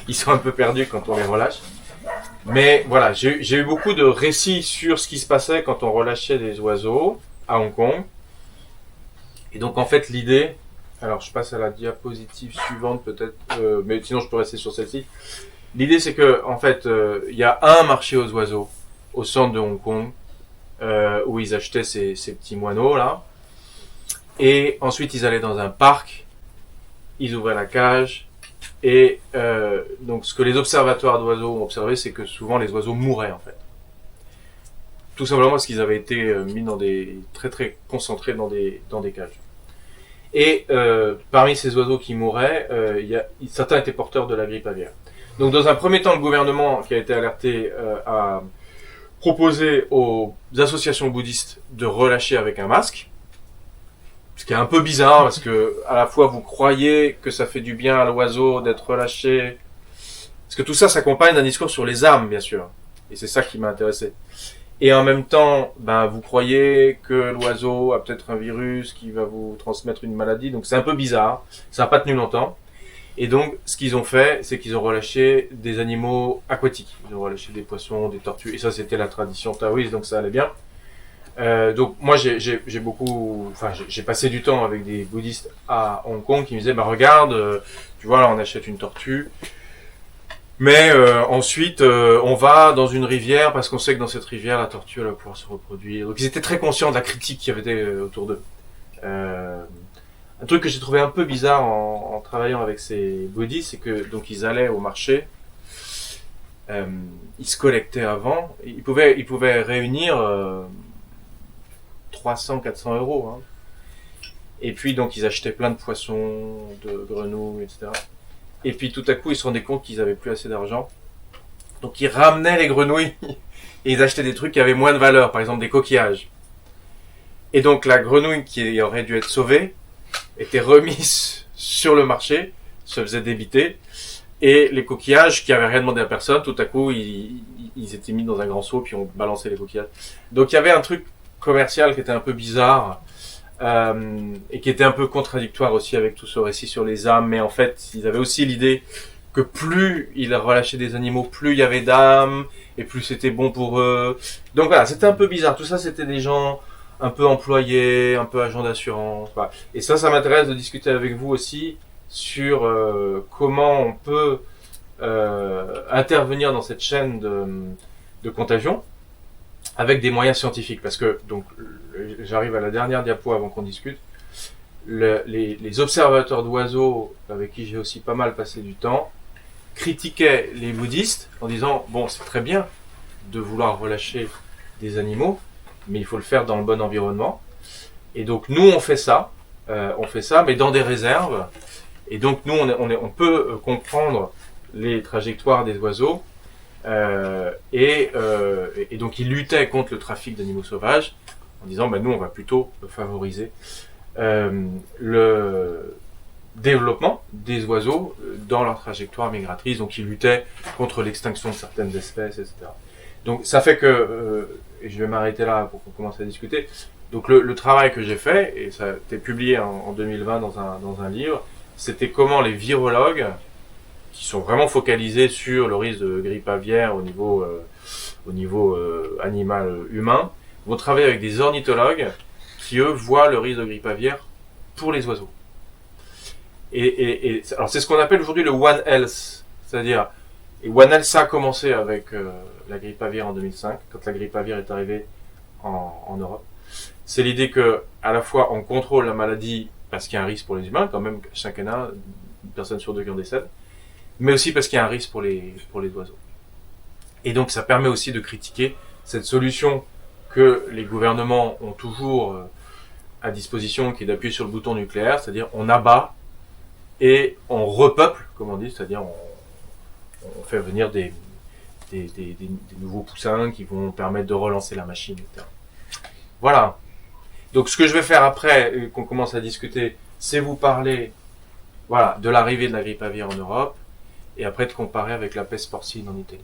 ils sont un peu perdus quand on les relâche. Mais voilà, j'ai eu beaucoup de récits sur ce qui se passait quand on relâchait des oiseaux à Hong Kong. Et donc en fait l'idée, alors je passe à la diapositive suivante peut-être, mais sinon je peux rester sur celle-ci. L'idée c'est que en fait il y a un marché aux oiseaux au centre de Hong Kong où ils achetaient ces petits moineaux là. Et ensuite, ils allaient dans un parc, ils ouvraient la cage, et donc ce que les observatoires d'oiseaux ont observé, c'est que souvent les oiseaux mouraient en fait. Tout simplement parce qu'ils avaient été mis dans très très concentrés dans des cages. Et parmi ces oiseaux qui mouraient, certains étaient porteurs de la grippe aviaire. Donc dans un premier temps, le gouvernement qui a été alerté a proposer aux associations bouddhistes de relâcher avec un masque. Ce qui est un peu bizarre parce que à la fois vous croyez que ça fait du bien à l'oiseau d'être relâché. Parce que tout ça s'accompagne d'un discours sur les âmes, bien sûr. Et c'est ça qui m'a intéressé. Et en même temps, vous croyez que l'oiseau a peut-être un virus qui va vous transmettre une maladie. Donc c'est un peu bizarre. Ça n'a pas tenu longtemps. Et donc, ce qu'ils ont fait, c'est qu'ils ont relâché des animaux aquatiques. Ils ont relâché des poissons, des tortues. Et ça, c'était la tradition taoïste, donc ça allait bien. Donc moi, j'ai passé du temps avec des bouddhistes à Hong Kong qui me disaient, regarde, tu vois, là, on achète une tortue. Mais ensuite, on va dans une rivière parce qu'on sait que dans cette rivière, la tortue elle va pouvoir se reproduire. Donc ils étaient très conscients de la critique qu'il y avait autour d'eux. Un truc que j'ai trouvé un peu bizarre en travaillant avec ces bouddhistes, c'est que donc ils allaient au marché, ils se collectaient avant, ils pouvaient réunir 300-400 euros. Hein. Et puis donc ils achetaient plein de poissons, de grenouilles, etc. Et puis tout à coup, ils se rendaient compte qu'ils avaient plus assez d'argent. Donc ils ramenaient les grenouilles et ils achetaient des trucs qui avaient moins de valeur, par exemple des coquillages. Et donc la grenouille qui aurait dû être sauvée était remise sur le marché, se faisait débiter. Et les coquillages qui avaient rien demandé à personne, tout à coup, ils étaient mis dans un grand seau puis on balançait les coquillages. Donc il y avait un truc commercial qui était un peu bizarre. Et qui était un peu contradictoire aussi avec tout ce récit sur les âmes, mais en fait, ils avaient aussi l'idée que plus ils relâchaient des animaux, plus il y avait d'âmes, et plus c'était bon pour eux. Donc voilà, c'était un peu bizarre. Tout ça, c'était des gens un peu employés, un peu agents d'assurance. Voilà. Et ça m'intéresse de discuter avec vous aussi sur comment on peut intervenir dans cette chaîne de contagion avec des moyens scientifiques. Parce que, donc, j'arrive à la dernière diapo avant qu'on discute. Les observateurs d'oiseaux, avec qui j'ai aussi pas mal passé du temps, critiquaient les bouddhistes en disant « Bon, c'est très bien de vouloir relâcher des animaux, mais il faut le faire dans le bon environnement. » Et donc, nous, on fait ça, mais dans des réserves. Et donc, nous, on peut comprendre les trajectoires des oiseaux. Et donc, ils luttaient contre le trafic d'animaux sauvages en disant nous on va plutôt favoriser le développement des oiseaux dans leur trajectoire migratrice. Donc ils luttaient contre l'extinction de certaines espèces, etc. Donc ça fait que, et je vais m'arrêter là pour qu'on commence à discuter, donc le travail que j'ai fait, et ça a été publié en 2020 dans un livre, c'était comment les virologues, qui sont vraiment focalisés sur le risque de grippe aviaire au niveau animal humain, vont travailler avec des ornithologues qui, eux, voient le risque de grippe aviaire pour les oiseaux. Alors, c'est ce qu'on appelle aujourd'hui le One Health. C'est-à-dire, et One Health, ça a commencé avec la grippe aviaire en 2005, quand la grippe aviaire est arrivée en Europe. C'est l'idée que, à la fois, on contrôle la maladie parce qu'il y a un risque pour les humains, quand même, chaque année, une personne sur deux qui en décède, mais aussi parce qu'il y a un risque pour les oiseaux. Et donc, ça permet aussi de critiquer cette solution que les gouvernements ont toujours à disposition, qui est d'appuyer sur le bouton nucléaire, c'est-à-dire on abat et on repeuple, comme on dit, c'est-à-dire on fait venir des nouveaux poussins qui vont permettre de relancer la machine, etc. Voilà. Donc ce que je vais faire après qu'on commence à discuter, c'est vous parler de l'arrivée de la grippe aviaire en Europe, et après de comparer avec la peste porcine en Italie.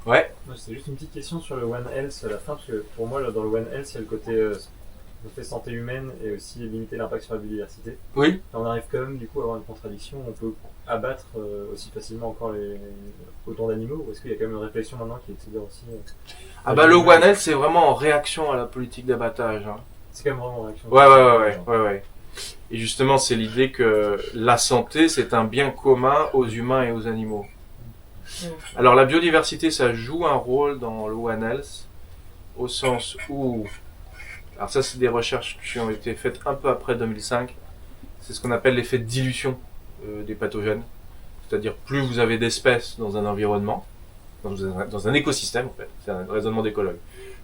Ouais. C'est juste une petite question sur le One Health à la fin, parce que pour moi, là, dans le One Health, il y a le côté santé humaine et aussi limiter l'impact sur la biodiversité. Oui. Là, on arrive quand même du coup à avoir une contradiction. On peut abattre aussi facilement encore autant d'animaux, ou est-ce qu'il y a quand même une réflexion maintenant qui est de se dire aussi le One Health, c'est vraiment en réaction à la politique d'abattage. Hein. C'est quand même vraiment en réaction. Ouais. Et justement, c'est l'idée que la santé, c'est un bien commun aux humains et aux animaux. Alors la biodiversité, ça joue un rôle dans le One Health, au sens où, alors ça c'est des recherches qui ont été faites un peu après 2005, c'est ce qu'on appelle l'effet de dilution des pathogènes, c'est-à-dire plus vous avez d'espèces dans un environnement, dans un écosystème en fait, c'est un raisonnement d'écologue,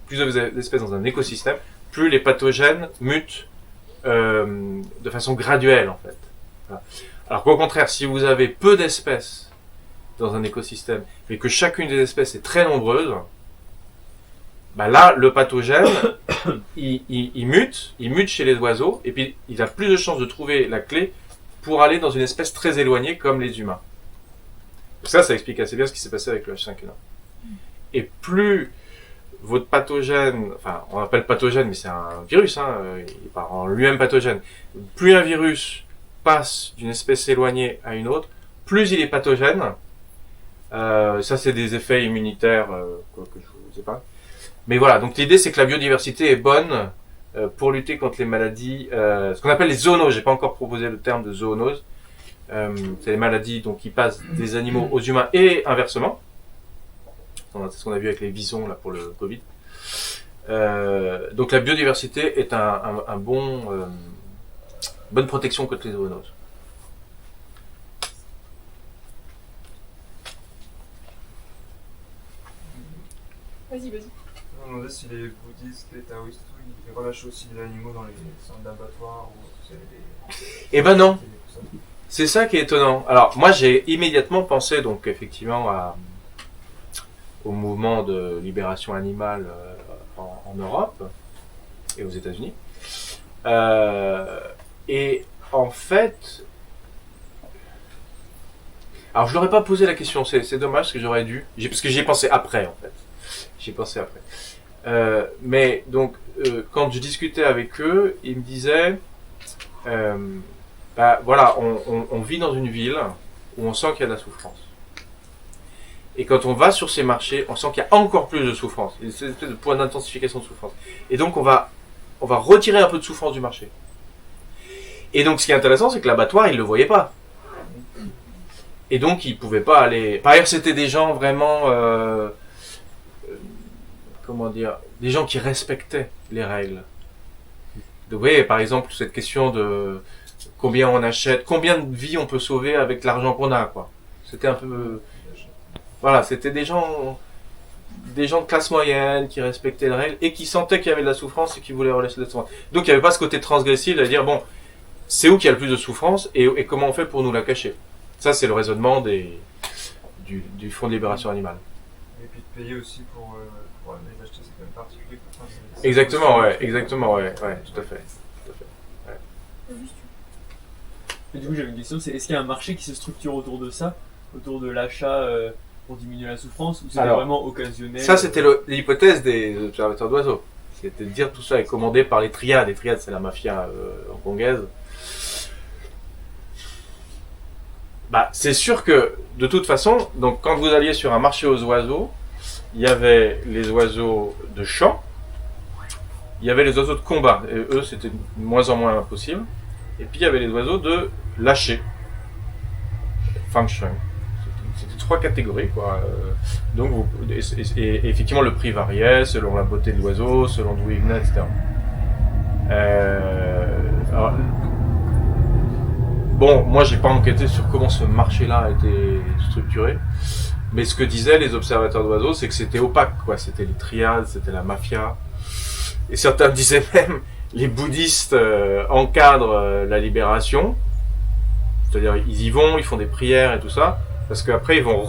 plus vous avez d'espèces dans un écosystème, plus les pathogènes mutent de façon graduelle en fait. Voilà. Alors qu'au contraire, si vous avez peu d'espèces dans un écosystème, mais que chacune des espèces est très nombreuse, bah là, le pathogène, il mute chez les oiseaux, et puis il a plus de chances de trouver la clé pour aller dans une espèce très éloignée comme les humains. Ça explique assez bien ce qui s'est passé avec le H5N1. Et plus votre pathogène, enfin, on appelle pathogène, mais c'est un virus, hein, il n'est pas en lui-même pathogène. Plus un virus passe d'une espèce éloignée à une autre, plus il est pathogène. Ça, c'est des effets immunitaires, que je ne sais pas. Mais voilà, donc l'idée, c'est que la biodiversité est bonne pour lutter contre les maladies, ce qu'on appelle les zoonoses. J'ai pas encore proposé le terme de zoonose. C'est les maladies donc, qui passent des animaux aux humains et inversement. C'est ce qu'on a vu avec les visons là, pour le Covid. Donc la biodiversité est bonne protection contre les zoonoses. Vas-y. On me demandait si les bouddhistes, les taoïstes, ils relâchent aussi des animaux dans les centres d'abattoirs ou Eh ben non. C'est ça qui est étonnant. Alors moi j'ai immédiatement pensé donc effectivement au mouvement de libération animale en Europe et aux États-Unis. Et en fait, alors je leur ai pas posé la question. C'est dommage parce que j'aurais dû. Parce que j'y ai pensé après en fait. J'y ai pensé après. Mais donc quand je discutais avec eux, ils me disaient. Voilà, on vit dans une ville où on sent qu'il y a de la souffrance. Et quand on va sur ces marchés, on sent qu'il y a encore plus de souffrance. Il y a une espèce de point d'intensification de souffrance. Et donc on va retirer un peu de souffrance du marché. Et donc ce qui est intéressant, c'est que l'abattoir, ils ne le voyaient pas. Et donc ils ne pouvaient pas aller... Par ailleurs, c'était des gens vraiment... comment dire, des gens qui respectaient les règles. Donc, vous voyez, par exemple, cette question de combien on achète, combien de vies on peut sauver avec l'argent qu'on a, quoi. C'était un peu... Voilà, c'était des gens de classe moyenne qui respectaient les règles et qui sentaient qu'il y avait de la souffrance et qui voulaient relâcher de la souffrance. Donc, il n'y avait pas ce côté transgressif de dire, bon, c'est où qu'il y a le plus de souffrance et comment on fait pour nous la cacher. Ça, c'est le raisonnement du Fonds de libération animale. Et puis de payer aussi pour les acheter, c'est quand même particulier. Exactement, ouais, tout à fait. Et du coup, j'avais une question, c'est est-ce qu'il y a un marché qui se structure autour de ça, autour de l'achat pour diminuer la souffrance, ou c'est vraiment occasionnel? Ça, c'était l'hypothèse des observateurs d'oiseaux. C'était de dire tout ça est commandé par les triades. Les triades, c'est la mafia hongkongaise. C'est sûr que, de toute façon, donc quand vous alliez sur un marché aux oiseaux, il y avait les oiseaux de champ, il y avait les oiseaux de combat, et eux, c'était de moins en moins possible. Et puis, il y avait les oiseaux de lâcher. Function. C'était 3 catégories, quoi. Donc, et effectivement, le prix variait selon la beauté de l'oiseau, selon d'où il venait, etc. Alors, bon, moi, j'ai pas enquêté sur comment ce marché-là a été structuré. Mais ce que disaient les observateurs d'oiseaux, c'est que c'était opaque, quoi. C'était les triades, c'était la mafia. Et certains disaient même, les bouddhistes encadrent la libération. C'est-à-dire, ils y vont, ils font des prières et tout ça. Parce qu'après, ils vont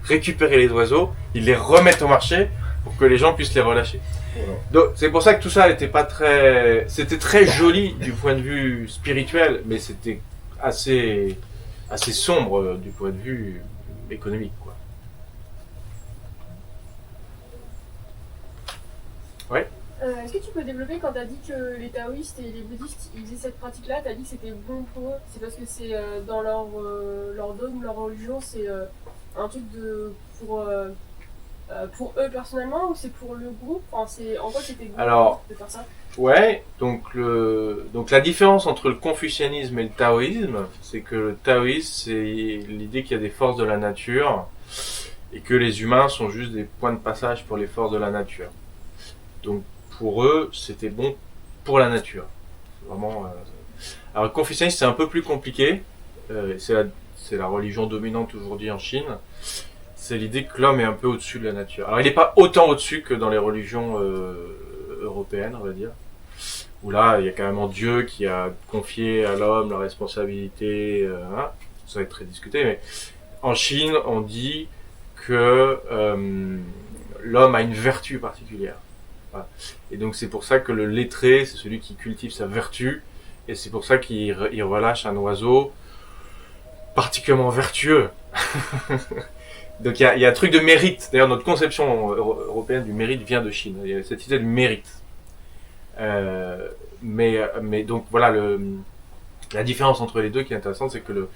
récupérer les oiseaux, ils les remettent au marché pour que les gens puissent les relâcher. Voilà. Donc, c'est pour ça que tout ça n'était pas très... C'était très joli du point de vue spirituel, mais c'était assez sombre du point de vue économique, quoi. Ouais. Est-ce que tu peux développer quand tu as dit que les taoïstes et les bouddhistes ils faisaient cette pratique-là, tu as dit que c'était bon pour eux? C'est parce que c'est dans leur dogme, leur religion, c'est un truc pour eux personnellement ou c'est pour le groupe? En quoi c'était bon de faire ça? Ouais, donc la différence entre le confucianisme et le taoïsme, c'est que le taoïsme, c'est l'idée qu'il y a des forces de la nature et que les humains sont juste des points de passage pour les forces de la nature. Donc pour eux, c'était bon pour la nature. Vraiment. Alors le confucianisme, c'est un peu plus compliqué. C'est la religion dominante aujourd'hui en Chine. C'est l'idée que l'homme est un peu au-dessus de la nature. Alors il n'est pas autant au-dessus que dans les religions européennes, on va dire. Où là, il y a carrément Dieu qui a confié à l'homme la responsabilité. Ça va être très discuté, mais en Chine, on dit que l'homme a une vertu particulière. Voilà. Et donc c'est pour ça que le lettré, c'est celui qui cultive sa vertu, et c'est pour ça qu'il relâche un oiseau particulièrement vertueux. Donc il y a un truc de mérite. D'ailleurs, notre conception européenne du mérite vient de Chine. Il y a cette idée de mérite. Mais donc voilà, la différence entre les deux qui est intéressante, c'est que le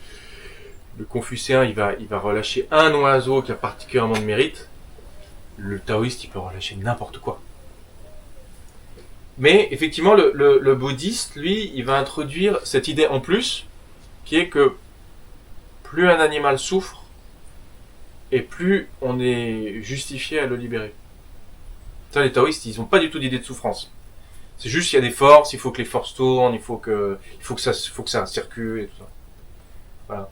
confucéen, il va relâcher un oiseau qui a particulièrement de mérite. Le taoïste, il peut relâcher n'importe quoi. Mais effectivement, le bouddhiste, lui, il va introduire cette idée en plus, qui est que plus un animal souffre, et plus on est justifié à le libérer. Ça, les taoïstes, ils n'ont pas du tout d'idée de souffrance. C'est juste qu'il y a des forces, il faut que les forces tournent, il faut que ça circule et tout ça. Voilà.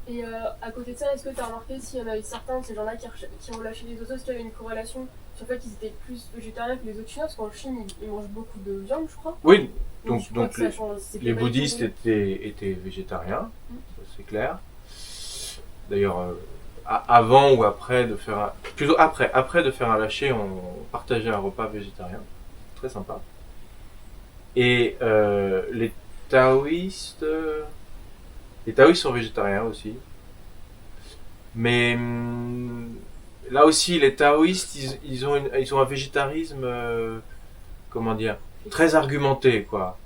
Et à côté de ça, est-ce que tu as remarqué s'il y en avait certains de ces gens-là qui relâchaient des oiseaux, est-ce qu'il y avait une corrélation sur le fait qu'ils étaient plus végétariens que les autres Chinois? Parce qu'en Chine, ils mangent beaucoup de viande, je crois. Oui, Je crois donc que ça change- c'est les pas bouddhistes du tout- étaient végétariens, ça, c'est clair. D'ailleurs, avant ou après de faire plutôt après de faire un lâcher, on partageait un repas végétarien, très sympa. Et les taoïstes sont végétariens aussi. Mais là aussi, les taoïstes, ils ont un végétarisme, comment dire, très argumenté, quoi.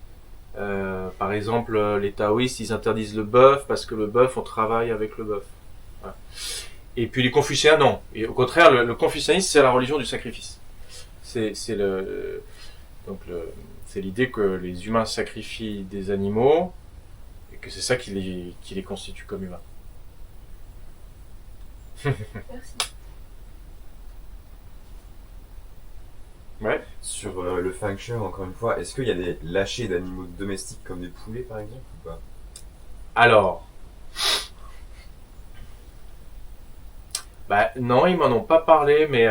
Par exemple, les taoïstes, ils interdisent le bœuf parce que le bœuf, on travaille avec le bœuf. Voilà. Et puis les confucéens, non. Et au contraire, le confucianisme, c'est la religion du sacrifice. C'est l'idée que les humains sacrifient des animaux et que c'est ça qui les constitue comme humains. Merci. Ouais. Sur le feng shui, encore une fois, est-ce qu'il y a des lâchers d'animaux domestiques comme des poulets par exemple ou pas? Alors, non, ils m'en ont pas parlé, mais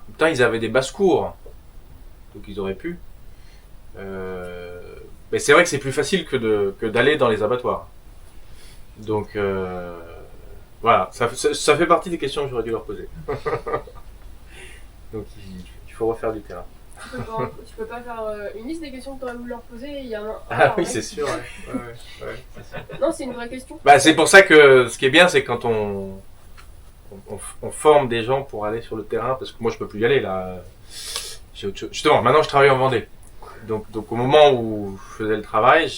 putain, ils avaient des basses-cours, donc ils auraient pu. Mais c'est vrai que c'est plus facile que d'aller dans les abattoirs. Donc voilà, ça fait partie des questions que j'aurais dû leur poser. Donc il faut refaire du terrain. Tu peux pas faire une liste des questions que tu aurais voulu leur poser et il y en a un. Ah oui, ouais. c'est sûr. Ouais, c'est sûr. Non, c'est une vraie question. C'est pour ça que ce qui est bien, c'est quand on forme des gens pour aller sur le terrain, parce que moi je peux plus y aller là. Justement, maintenant je travaille en Vendée. Donc au moment où je faisais le travail,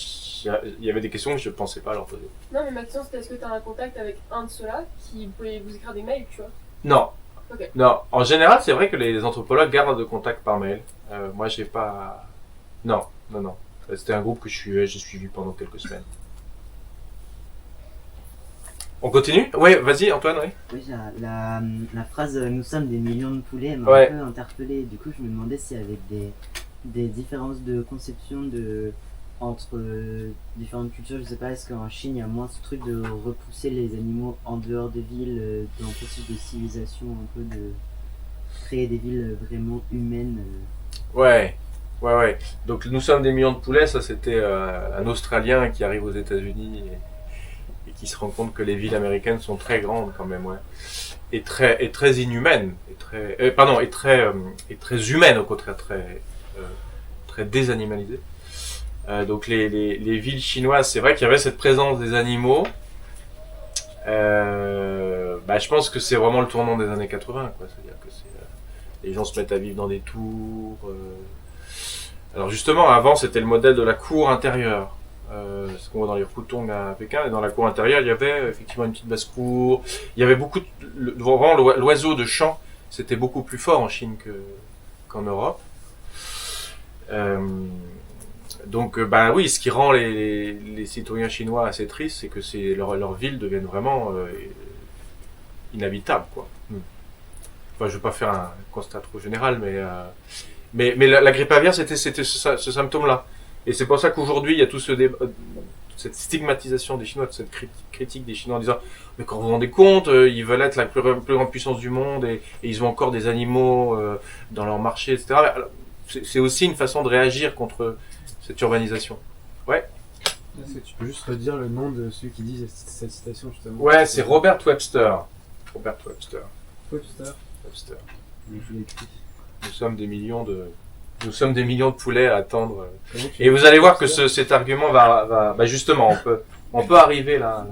il y avait des questions que je pensais pas leur poser. Non, mais ma question c'était est-ce que tu as un contact avec un de ceux-là qui pouvait vous écrire des mails, tu vois? Non. Ok. Non, en général, c'est vrai que les anthropologues gardent de contact par mail. Moi, j'ai pas. Non. C'était un groupe que j'ai suivi pendant quelques semaines. On continue? Ouais, vas-y, Antoine, oui. Oui, la phrase nous sommes des millions de poulets m'a Ouais. un peu interpellé. Du coup, je me demandais s'il y avait des différences de conception entre différentes cultures. Je sais pas, est-ce qu'en Chine il y a moins ce truc de repousser les animaux en dehors des villes, dans le processus de civilisation, un peu de créer des villes vraiment humaines. Ouais. Donc, nous sommes des millions de poulets. Ça, c'était un Australien qui arrive aux États-Unis et qui se rend compte que les villes américaines sont très grandes quand même, ouais. Et très inhumaines. Et très humaines, au contraire, très désanimalisées. Donc les villes chinoises, c'est vrai qu'il y avait cette présence des animaux. Je pense que c'est vraiment le tournant des années 80, quoi. C'est-à-dire que les gens se mettent à vivre dans des tours. Alors justement, avant, c'était le modèle de la cour intérieure. Ce qu'on voit dans les Putong à Pékin. Et dans la cour intérieure, il y avait effectivement une petite basse-cour. Il y avait vraiment l'oiseau de champ, c'était beaucoup plus fort en Chine qu'en Europe. Donc, oui, ce qui rend les citoyens chinois assez tristes, c'est que leurs villes deviennent vraiment inhabitables, quoi. Enfin, je veux pas faire un constat trop général, mais la grippe aviaire, c'était ce symptôme-là. Et c'est pour ça qu'aujourd'hui, il y a tout ce débat, cette stigmatisation des Chinois, cette critique des Chinois en disant « Mais quand vous vous rendez compte, ils veulent être la plus grande puissance du monde et ils ont encore des animaux dans leur marché, etc. » C'est aussi une façon de réagir contre cette urbanisation. Ouais. Est-ce que tu peux juste redire le nom de celui qui dit cette citation justement? Ouais, c'est Robert Webster. Robert Webster. Webster. Webster. Je l'ai écrit. Nous sommes des millions de poulets à attendre. Comment tu Et vous allez voir que cet argument va justement, on peut arriver là.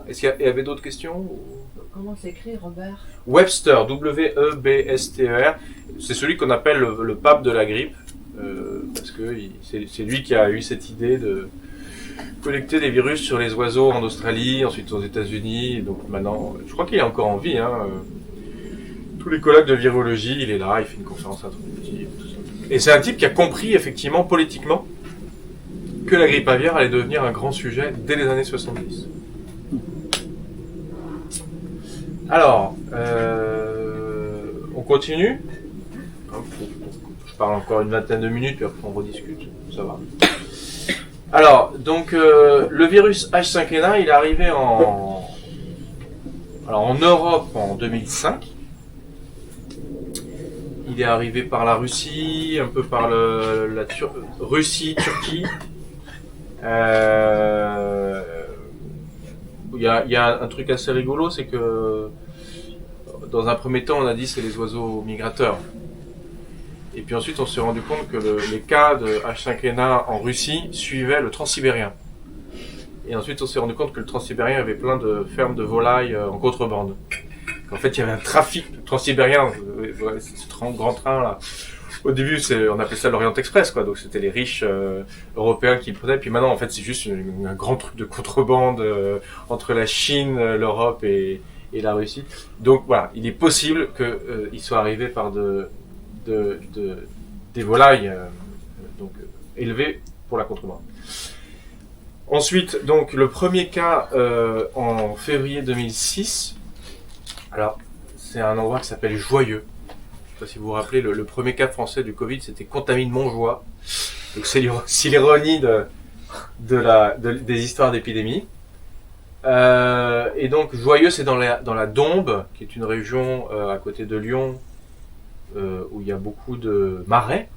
Est-ce qu'il y avait d'autres questions ou... Comment s'écrit Robert? Webster, W-E-B-S-T-E-R, c'est celui qu'on appelle le pape de la grippe, parce que c'est lui qui a eu cette idée de collecter des virus sur les oiseaux en Australie, ensuite aux États-Unis. Donc maintenant, je crois qu'il est encore en vie. Tous les colloques de virologie, il est là, il fait une conférence introductive, tout ça. Et c'est un type qui a compris effectivement politiquement que la grippe aviaire allait devenir un grand sujet dès les années 70. Alors, on continue. Je parle encore une vingtaine de minutes, puis après on rediscute. Ça va. Alors, donc, le virus H5N1, il est arrivé en Europe en 2005. Il est arrivé par la Russie, un peu par Russie, Turquie. Il y a un truc assez rigolo, c'est que dans un premier temps, on a dit c'est les oiseaux migrateurs. Et puis ensuite, on s'est rendu compte que les cas de H5N1 en Russie suivaient le transsibérien. Et ensuite, on s'est rendu compte que le transsibérien avait plein de fermes de volailles en contrebande. En fait, il y avait un trafic transsibérien, ce grand train là. Au début, on appelait ça l'Orient Express, quoi. Donc c'était les riches européens qui le prenaient. Puis maintenant, en fait, c'est juste un grand truc de contrebande entre la Chine, l'Europe et la Russie. Donc voilà, il est possible qu'il soit arrivé par des volailles élevées pour la contrebande. Ensuite, donc le premier cas en février 2006. Alors, c'est un endroit qui s'appelle Joyeux. Je sais pas si vous vous rappelez, le premier cas français du Covid, c'était Contamine-Montjoie. Donc c'est l'ironie des histoires d'épidémie. Et donc Joyeux, c'est dans la Dombes, qui est une région à côté de Lyon, où il y a beaucoup de marais.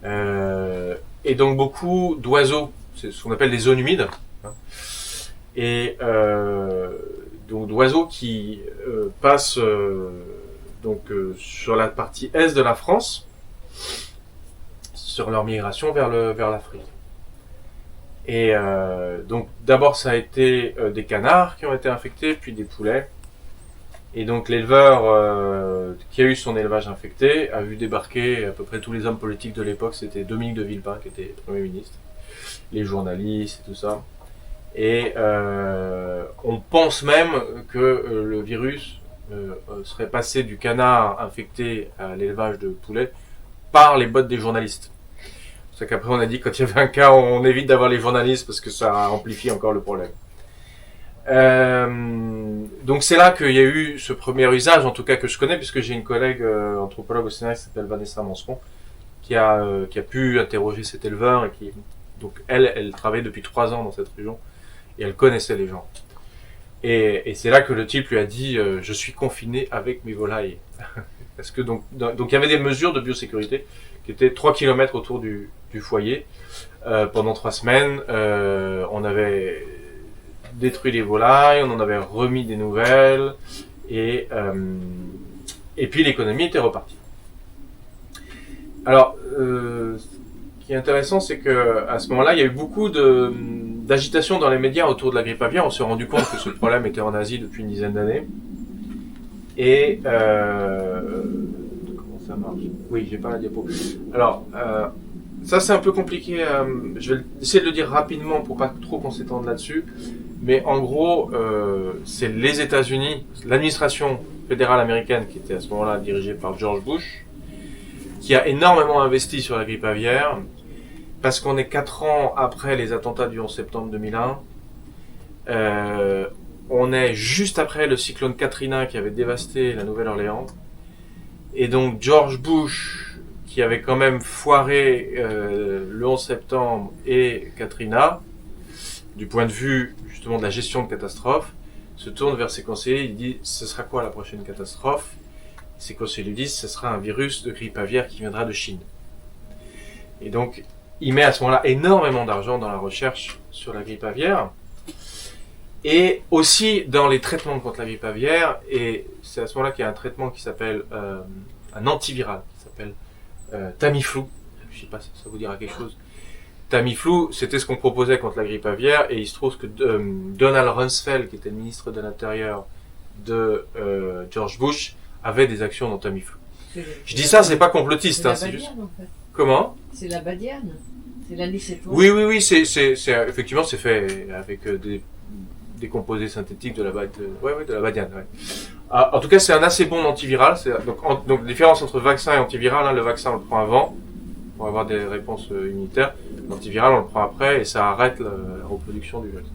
Et donc beaucoup d'oiseaux, c'est ce qu'on appelle des zones humides. Et donc d'oiseaux qui passent sur la partie est de la France, sur leur migration vers l'Afrique. Et donc d'abord ça a été des canards qui ont été infectés, puis des poulets. Et donc l'éleveur qui a eu son élevage infecté a vu débarquer à peu près tous les hommes politiques de l'époque. C'était Dominique de Villepin qui était Premier ministre, les journalistes et tout ça. Et on pense même que le virus serait passé du canard infecté à l'élevage de poulets par les bottes des journalistes. C'est ça qu'après on a dit quand il y avait un cas, on évite d'avoir les journalistes parce que ça amplifie encore le problème. Donc c'est là qu'il y a eu ce premier usage, en tout cas que je connais, puisque j'ai une collègue anthropologue au Sénat qui s'appelle Vanessa Manseron, qui a pu interroger cet éleveur et qui, donc elle travaille depuis 3 ans dans cette région et elle connaissait les gens. Et c'est là que le type lui a dit je suis confiné avec mes volailles. Parce que donc il y avait des mesures de biosécurité qui étaient 3 km autour du foyer. Pendant 3 semaines, on avait détruit les volailles, on en avait remis des nouvelles, et puis l'économie était repartie. Alors, ce qui est intéressant, c'est que à ce moment-là, il y a eu beaucoup d'agitation dans les médias autour de la grippe aviaire. On s'est rendu compte que ce problème était en Asie depuis une dizaine d'années. Et comment ça marche? Oui, j'ai pas la diapo. Alors, ça c'est un peu compliqué. Je vais essayer de le dire rapidement pour pas trop qu'on s'étende là-dessus. Mais en gros, c'est les États-Unis, l'administration fédérale américaine, qui était à ce moment-là dirigée par George Bush, qui a énormément investi sur la grippe aviaire, parce qu'on est 4 ans après les attentats du 11 septembre 2001. On est juste après le cyclone Katrina qui avait dévasté la Nouvelle-Orléans. Et donc George Bush, qui avait quand même foiré le 11 septembre et Katrina, du point de vue justement de la gestion de catastrophe, se tourne vers ses conseillers, il dit « ce sera quoi la prochaine catastrophe ?» Ses conseillers lui disent « ce sera un virus de grippe aviaire qui viendra de Chine ». Et donc il met à ce moment-là énormément d'argent dans la recherche sur la grippe aviaire et aussi dans les traitements contre la grippe aviaire. Et c'est à ce moment-là qu'il y a un traitement qui s'appelle un antiviral qui s'appelle Tamiflu. Je sais pas si ça vous dira quelque chose. Tamiflu, c'était ce qu'on proposait contre la grippe aviaire, et il se trouve que Donald Rumsfeld, qui était le ministre de l'Intérieur de George Bush, avait des actions dans Tamiflu. Je dis ça, c'est pas complotiste, c'est hein, la c'est juste. Badiane, en fait. Comment? C'est la Badiane. C'est l'anicétone. Oui, c'est effectivement c'est fait avec des composés synthétiques de la de la badiane. Ouais. Ah, en tout cas, c'est un assez bon antiviral. Donc, la différence entre vaccin et antiviral, hein, le vaccin on le prend avant pour avoir des réponses immunitaires. L'antiviral on le prend après et ça arrête la reproduction du virus.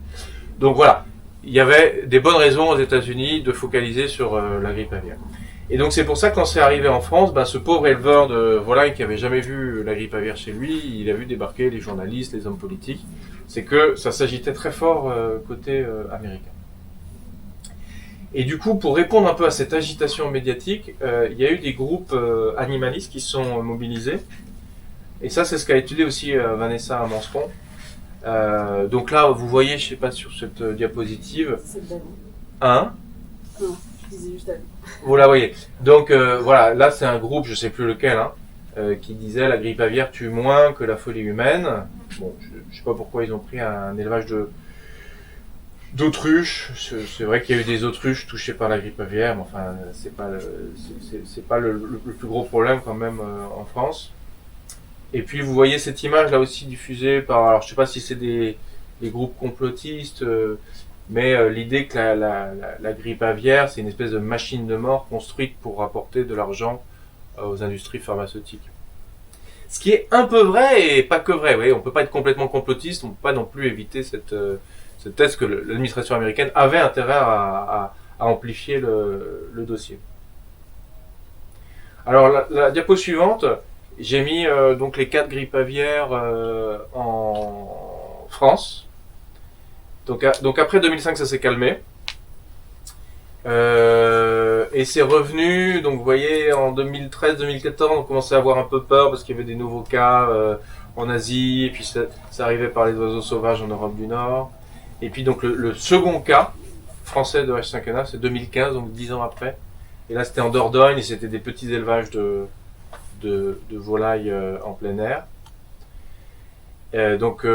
Donc voilà, il y avait des bonnes raisons aux États-Unis de focaliser sur la grippe aviaire. Et donc c'est pour ça que quand c'est arrivé en France, ce pauvre éleveur de volailles qui avait jamais vu la grippe aviaire chez lui, il a vu débarquer les journalistes, les hommes politiques. C'est que ça s'agitait très fort côté américain. Et du coup, pour répondre un peu à cette agitation médiatique, il y a eu des groupes animalistes qui sont mobilisés. Et ça, c'est ce qu'a étudié aussi Vanessa Manseron. Donc là, vous voyez, je sais pas sur cette diapositive. C'est de Hein? Non, je disais juste à lui. Vous la voyez. Donc voilà, là c'est un groupe, je sais plus lequel, qui disait la grippe aviaire tue moins que la folie humaine. Bon, je sais pas pourquoi ils ont pris un élevage d'autruches. C'est vrai qu'il y a eu des autruches touchées par la grippe aviaire, mais enfin c'est pas le plus gros problème quand même en France. Et puis vous voyez cette image là aussi diffusée par, alors je sais pas si c'est des groupes complotistes. Mais l'idée que la grippe aviaire, c'est une espèce de machine de mort construite pour rapporter de l'argent aux industries pharmaceutiques. Ce qui est un peu vrai et pas que vrai. Vous voyez, on peut pas être complètement complotiste, on peut pas non plus éviter cette thèse que l'administration américaine avait intérêt à amplifier le dossier. Alors la diapo suivante, j'ai mis donc les 4 grippes aviaires en France. Donc après 2005, ça s'est calmé. Et c'est revenu, donc vous voyez, en 2013-2014, on commençait à avoir un peu peur parce qu'il y avait des nouveaux cas en Asie, et puis ça arrivait par les oiseaux sauvages en Europe du Nord. Et puis donc le second cas français de H5N1, c'est 2015, donc 10 ans après. Et là, c'était en Dordogne, et c'était des petits élevages de volailles en plein air. Donc,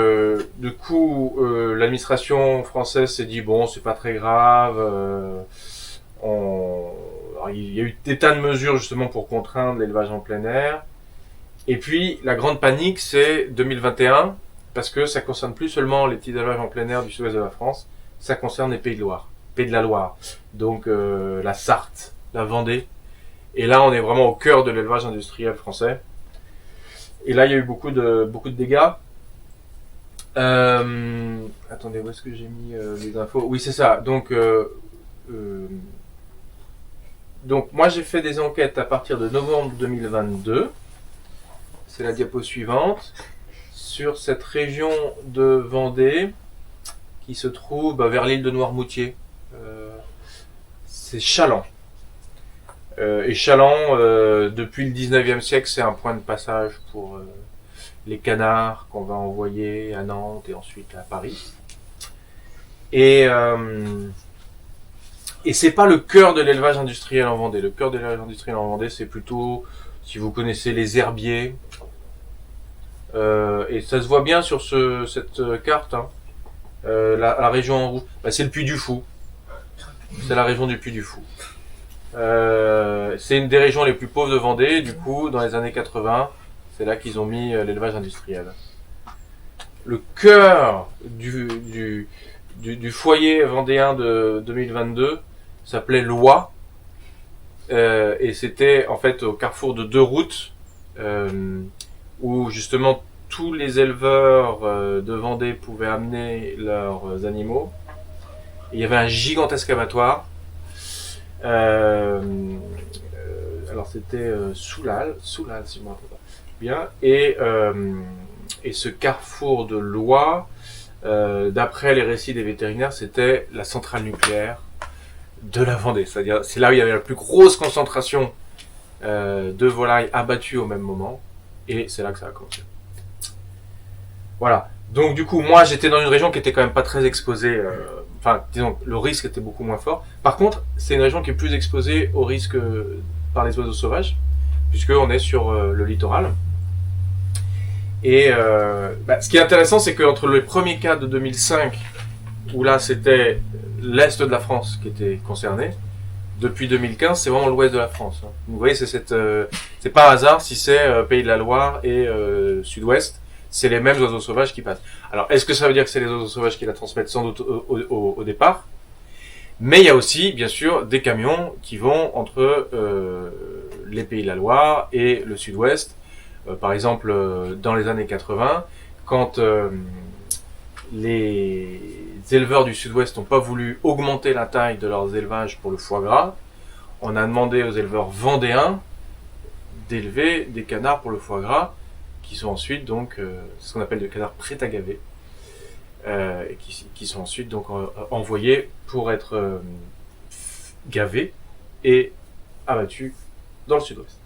du coup, l'administration française s'est dit bon, c'est pas très grave. Alors, il y a eu des tas de mesures justement pour contraindre l'élevage en plein air. Et puis, la grande panique, c'est 2021, parce que ça concerne plus seulement les petits élevages en plein air du sud-ouest de la France, ça concerne les Pays de la Loire. Donc, la Sarthe, la Vendée. Et là, on est vraiment au cœur de l'élevage industriel français. Et là, il y a eu beaucoup de dégâts. Attendez, où est-ce que j'ai mis les infos? Oui, c'est ça. Donc moi, j'ai fait des enquêtes à partir de novembre 2022. C'est la diapo suivante. Sur cette région de Vendée qui se trouve vers l'île de Noirmoutier. C'est Chaland. Et Chaland, depuis le 19e siècle, c'est un point de passage pour les canards qu'on va envoyer à Nantes et ensuite à Paris. Et c'est pas le cœur de l'élevage industriel en Vendée. Le cœur de l'élevage industriel en Vendée, c'est plutôt, si vous connaissez les herbiers, et ça se voit bien sur cette carte, la région en rouge, c'est le Puy du Fou. C'est la région du Puy du Fou. C'est une des régions les plus pauvres de Vendée, du coup, dans les années 80, c'est là qu'ils ont mis l'élevage industriel. Le cœur du foyer vendéen de 2022 s'appelait Loie, et c'était en fait au carrefour de 2 routes, où justement tous les éleveurs de Vendée pouvaient amener leurs animaux. Et il y avait un gigantesque abattoir. Alors c'était Soulal si je me rappelle bien. Et ce carrefour de Loie, d'après les récits des vétérinaires, c'était la centrale nucléaire de la Vendée. C'est-à-dire, c'est là où il y avait la plus grosse concentration de volailles abattues au même moment. Et c'est là que ça a commencé. Voilà. Donc du coup, moi j'étais dans une région qui était quand même pas très exposée. Enfin, disons, le risque était beaucoup moins fort. Par contre, c'est une région qui est plus exposée au risque par les oiseaux sauvages, puisqu'on est sur le littoral. Et ce qui est intéressant, c'est qu'entre les premiers cas de 2005, où là c'était l'est de la France qui était concerné, depuis 2015, c'est vraiment l'ouest de la France. Vous voyez, c'est pas un hasard si c'est Pays de la Loire et Sud-Ouest, c'est les mêmes oiseaux sauvages qui passent. Alors, est-ce que ça veut dire que c'est les oiseaux sauvages qui la transmettent? Sans doute au départ. Mais il y a aussi, bien sûr, des camions qui vont entre les Pays de la Loire et le Sud-Ouest. Par exemple, dans les années 80, quand les éleveurs du Sud-Ouest n'ont pas voulu augmenter la taille de leurs élevages pour le foie gras, on a demandé aux éleveurs vendéens d'élever des canards pour le foie gras, qui sont ensuite donc ce qu'on appelle des canards prêts à gaver, et qui sont ensuite donc envoyés pour être gavés et abattus dans le Sud-Ouest.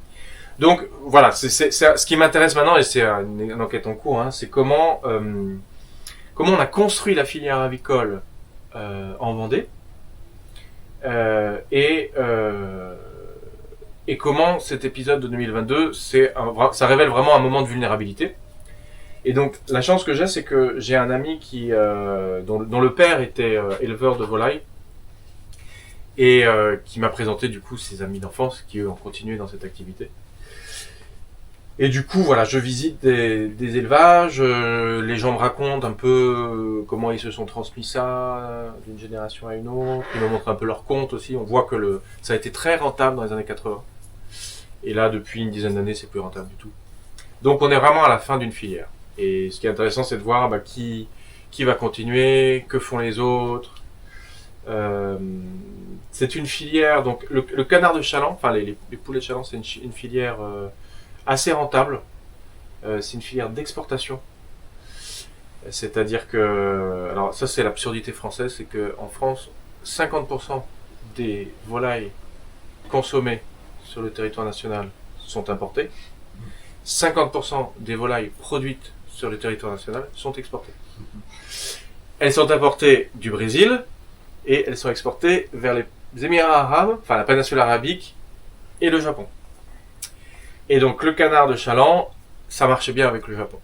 Donc voilà, c'est ce qui m'intéresse maintenant, et c'est une enquête en cours, c'est comment on a construit la filière avicole en Vendée, et comment cet épisode de 2022, ça révèle vraiment un moment de vulnérabilité. Et donc la chance que j'ai, c'est que j'ai un ami dont le père était éleveur de volailles, et qui m'a présenté du coup ses amis d'enfance qui eux ont continué dans cette activité. Et du coup, voilà, je visite des élevages, les gens me racontent un peu comment ils se sont transmis ça d'une génération à une autre, ils me montrent un peu leur compte aussi, on voit que ça a été très rentable dans les années 80. Et là, depuis une dizaine d'années, c'est plus rentable du tout. Donc on est vraiment à la fin d'une filière. Et ce qui est intéressant, c'est de voir qui va continuer, que font les autres. C'est une filière, donc le canard de chaland, enfin les poulets de chaland, c'est une filière assez rentable. C'est une filière d'exportation. C'est-à-dire que, alors ça c'est l'absurdité française, c'est que en France, 50% des volailles consommées sur le territoire national sont importées. 50% des volailles produites sur le territoire national sont exportées. Elles sont importées du Brésil et elles sont exportées vers les Émirats arabes, enfin la péninsule arabique et le Japon. Et donc le canard de chaland, ça marchait bien avec le Japon.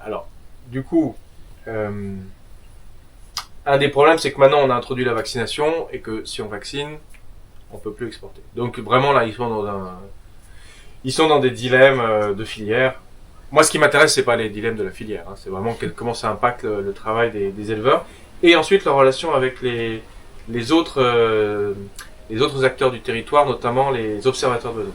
Alors, du coup, un des problèmes, c'est que maintenant on a introduit la vaccination et que si on vaccine, on peut plus exporter. Donc vraiment là, ils sont dans des dilemmes de filière. Moi, ce qui m'intéresse, c'est pas les dilemmes de la filière, c'est vraiment comment ça impacte le travail des éleveurs et ensuite leur relation avec les autres acteurs du territoire, notamment les observateurs d'oiseaux.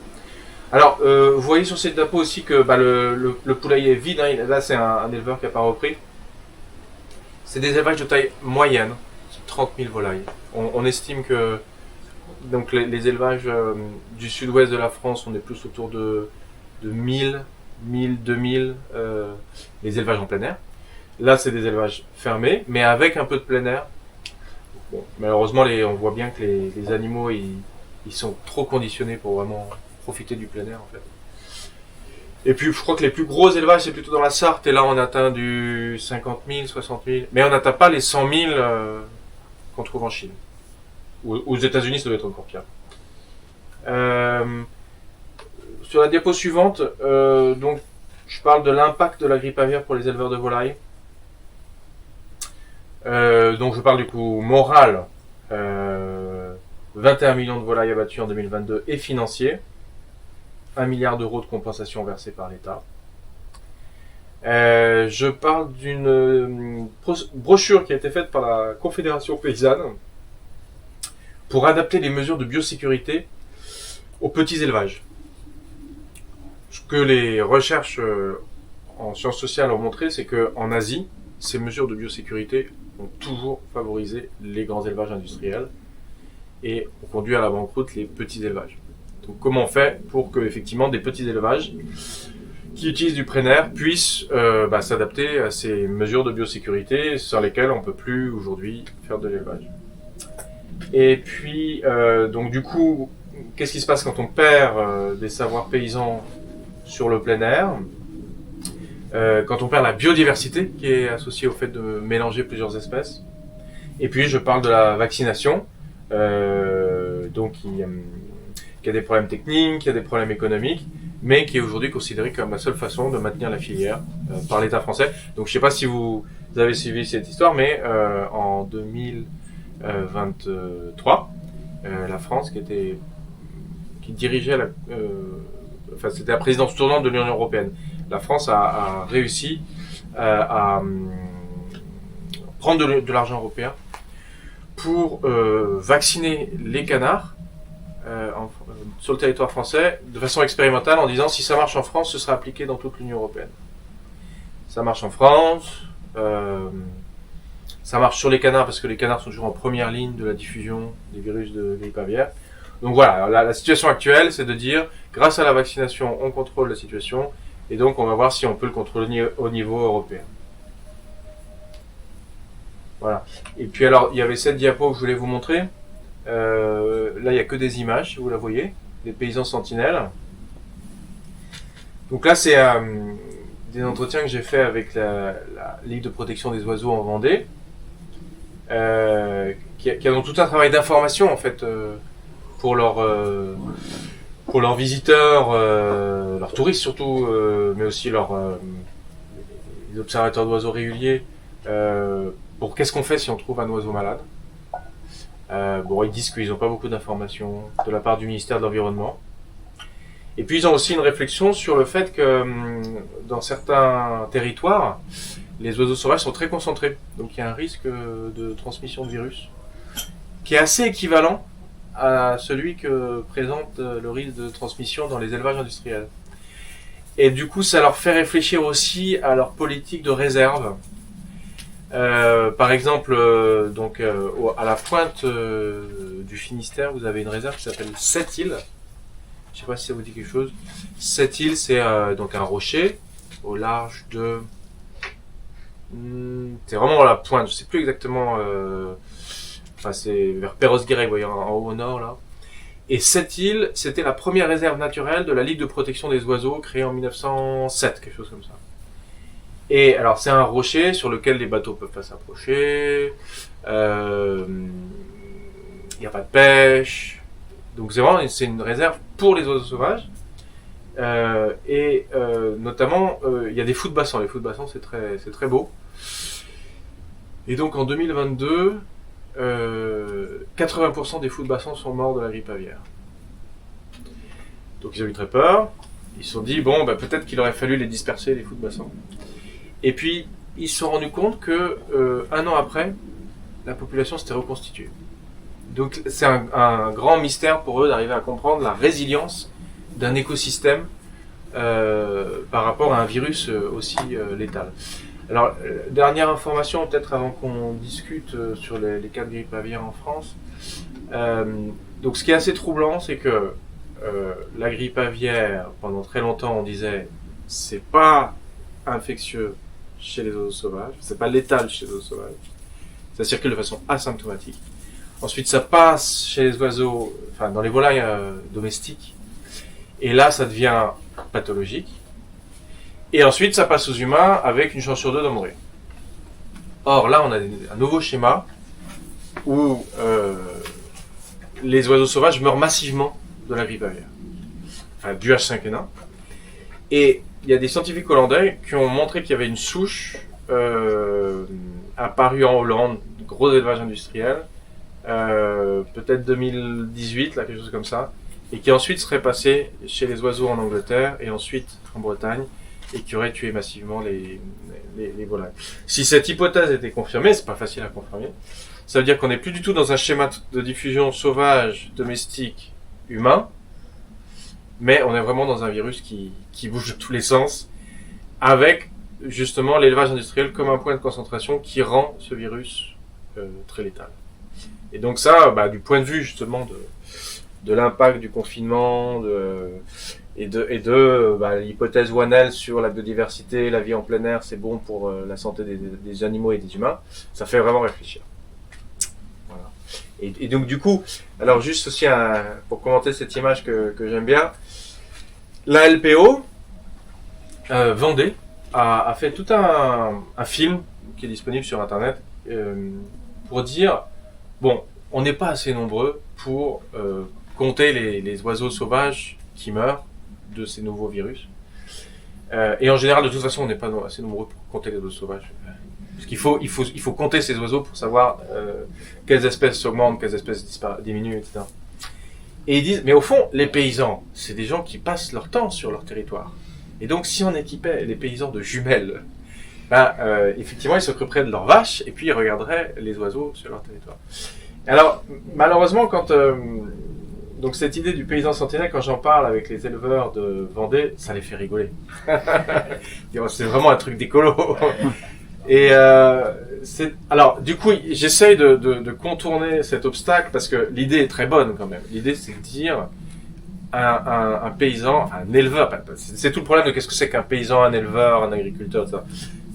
Alors, vous voyez sur cette diapo aussi que le poulailler est vide. Là, c'est un éleveur qui n'a pas repris. C'est des élevages de taille moyenne, 30 000 volailles. On estime que donc les élevages du sud-ouest de la France, on est plus autour de 1000, 2000, les élevages en plein air. Là, c'est des élevages fermés, mais avec un peu de plein air. Bon, malheureusement, on voit bien que les animaux, ils sont trop conditionnés pour vraiment profiter du plein air en fait. Et puis je crois que les plus gros élevages c'est plutôt dans la Sarthe, et là on atteint du 50 000, 60 000, mais on n'atteint pas les 100 000 qu'on trouve en Chine. Aux États-Unis ça doit être encore pire. Sur la diapo suivante, donc je parle de l'impact de la grippe aviaire pour les éleveurs de volailles. Donc je parle du coup moral, 21 millions de volailles abattues en 2022 et financier. 1 milliard d'euros de compensation versée par l'État. Je parle d'une brochure qui a été faite par la Confédération paysanne pour adapter les mesures de biosécurité aux petits élevages. Ce que les recherches en sciences sociales ont montré, c'est qu'en Asie, ces mesures de biosécurité ont toujours favorisé les grands élevages industriels et ont conduit à la banqueroute les petits élevages. Donc comment on fait pour que effectivement des petits élevages qui utilisent du plein air puissent s'adapter à ces mesures de biosécurité sur lesquelles on ne peut plus aujourd'hui faire de l'élevage. Et puis donc du coup, qu'est-ce qui se passe quand on perd des savoirs paysans sur le plein air? quand on perd la biodiversité qui est associée au fait de mélanger plusieurs espèces. Et puis je parle de la vaccination, donc qui a des problèmes techniques, qui a des problèmes économiques, mais qui est aujourd'hui considérée comme la seule façon de maintenir la filière par l'État français. Donc je ne sais pas si vous avez suivi cette histoire, mais en 2023, la France qui dirigeait c'était la présidence tournante de l'Union européenne. La France a réussi à prendre de l'argent européen pour vacciner les canards sur le territoire français de façon expérimentale en disant si ça marche en France, ce sera appliqué dans toute l'Union européenne. Ça marche en France, ça marche sur les canards parce que les canards sont toujours en première ligne de la diffusion des virus de grippe aviaire. Donc voilà, la situation actuelle, c'est de dire grâce à la vaccination, on contrôle la situation et donc on va voir si on peut le contrôler au niveau européen. Voilà. Et puis alors, il y avait cette diapo que je voulais vous montrer. Là, il n'y a que des images, si vous la voyez, des paysans sentinelles. Donc là, c'est des entretiens que j'ai fait avec la Ligue de protection des oiseaux en Vendée, qui a tout un travail d'information en fait pour leurs visiteurs, leurs touristes surtout, mais aussi les observateurs d'oiseaux réguliers. Pour qu'est-ce qu'on fait si on trouve un oiseau malade. Ils disent qu'ils n'ont pas beaucoup d'informations de la part du ministère de l'Environnement. Et puis ils ont aussi une réflexion sur le fait que dans certains territoires, les oiseaux sauvages sont très concentrés. Donc il y a un risque de transmission de virus qui est assez équivalent à celui que présente le risque de transmission dans les élevages industriels. Et du coup, ça leur fait réfléchir aussi à leur politique de réserve. Par exemple, à la pointe du Finistère, vous avez une réserve qui s'appelle Sept-Îles. Je ne sais pas si ça vous dit quelque chose. Sept-Îles, c'est donc un rocher au large de... c'est vraiment à la pointe, je ne sais plus exactement... c'est vers Perros-Guirec, vous voyez, en haut au nord, là. Et Sept-Îles, c'était la première réserve naturelle de la Ligue de protection des oiseaux, créée en 1907, quelque chose comme ça. Et alors c'est un rocher sur lequel les bateaux peuvent pas s'approcher, il n'y a pas de pêche, donc c'est une réserve pour les oiseaux sauvages, notamment il y a des fous de bassin. Les fous de bassin c'est très beau. Et donc en 2022, 80% des fous de bassin sont morts de la grippe aviaire. Donc ils ont eu très peur. Ils se sont dit peut-être qu'il aurait fallu les disperser, les fous de bassin. Et puis, ils se sont rendus compte que un an après, la population s'était reconstituée. Donc, c'est un grand mystère pour eux d'arriver à comprendre la résilience d'un écosystème par rapport à un virus aussi létal. Alors, dernière information, peut-être avant qu'on discute sur les cas de grippe aviaire en France. Donc, ce qui est assez troublant, c'est que la grippe aviaire, pendant très longtemps, on disait c'est pas infectieux chez les oiseaux sauvages, c'est pas létal chez les oiseaux sauvages, ça circule de façon asymptomatique. Ensuite, ça passe chez les oiseaux, dans les volailles domestiques, et là, ça devient pathologique. Et ensuite, ça passe aux humains avec une chance sur deux de mourir. Or, là, on a un nouveau schéma où les oiseaux sauvages meurent massivement de la grippe aviaire, du H5N1. Et il y a des scientifiques hollandais qui ont montré qu'il y avait une souche apparue en Hollande, gros élevage industriel, peut-être 2018, là, quelque chose comme ça, et qui ensuite serait passée chez les oiseaux en Angleterre et ensuite en Bretagne, et qui aurait tué massivement les volailles. Si cette hypothèse était confirmée, c'est pas facile à confirmer, ça veut dire qu'on n'est plus du tout dans un schéma de diffusion sauvage, domestique, humain, mais on est vraiment dans un virus qui bouge de tous les sens, avec justement l'élevage industriel comme un point de concentration qui rend ce virus très létal. Et donc ça, du point de vue justement de l'impact du confinement, et de l'hypothèse 1L sur la biodiversité, la vie en plein air, c'est bon pour la santé des animaux et des humains, ça fait vraiment réfléchir. Voilà. Et donc du coup, alors juste aussi pour commenter cette image que j'aime bien, la LPO Vendée a fait tout un film qui est disponible sur Internet pour dire, bon, on n'est pas assez nombreux pour compter les oiseaux sauvages qui meurent de ces nouveaux virus. Et en général, de toute façon, on n'est pas assez nombreux pour compter les oiseaux sauvages. Parce qu'il faut compter ces oiseaux pour savoir quelles espèces augmentent, quelles espèces diminuent, etc. Et ils disent, mais au fond, les paysans, c'est des gens qui passent leur temps sur leur territoire. Et donc, si on équipait les paysans de jumelles, effectivement, ils s'occuperaient de leurs vaches et puis ils regarderaient les oiseaux sur leur territoire. Alors, malheureusement, donc cette idée du paysan sentinelle, quand j'en parle avec les éleveurs de Vendée, ça les fait rigoler. C'est vraiment un truc d'écolo. Et alors, du coup, j'essaye de contourner cet obstacle parce que l'idée est très bonne quand même. L'idée, c'est de dire un paysan, un éleveur. C'est tout le problème de qu'est-ce que c'est qu'un paysan, un éleveur, un agriculteur, etc.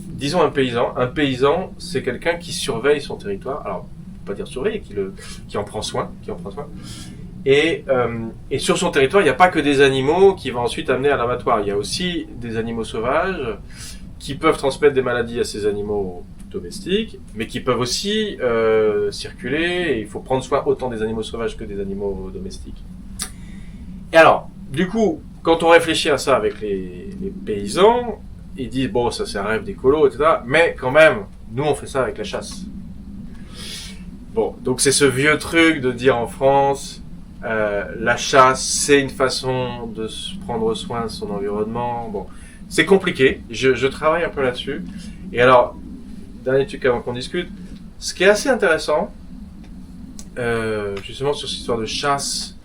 Disons un paysan. Un paysan, c'est quelqu'un qui surveille son territoire. Alors, pas dire surveiller, qui en prend soin, Et sur son territoire, il n'y a pas que des animaux qui vont ensuite amener à l'abattoir. Il y a aussi des animaux sauvages qui peuvent transmettre des maladies à ces animaux domestiques, mais qui peuvent aussi circuler. Et il faut prendre soin autant des animaux sauvages que des animaux domestiques. Et alors, du coup, quand on réfléchit à ça avec les paysans, ils disent, bon, ça c'est un rêve d'écolo, etc. Mais quand même, nous on fait ça avec la chasse. Bon, donc c'est ce vieux truc de dire en France, la chasse, c'est une façon de prendre soin de son environnement. Bon, c'est compliqué. Je travaille un peu là-dessus. Et alors, dernier truc avant qu'on discute, ce qui est assez intéressant, justement sur cette histoire de chasse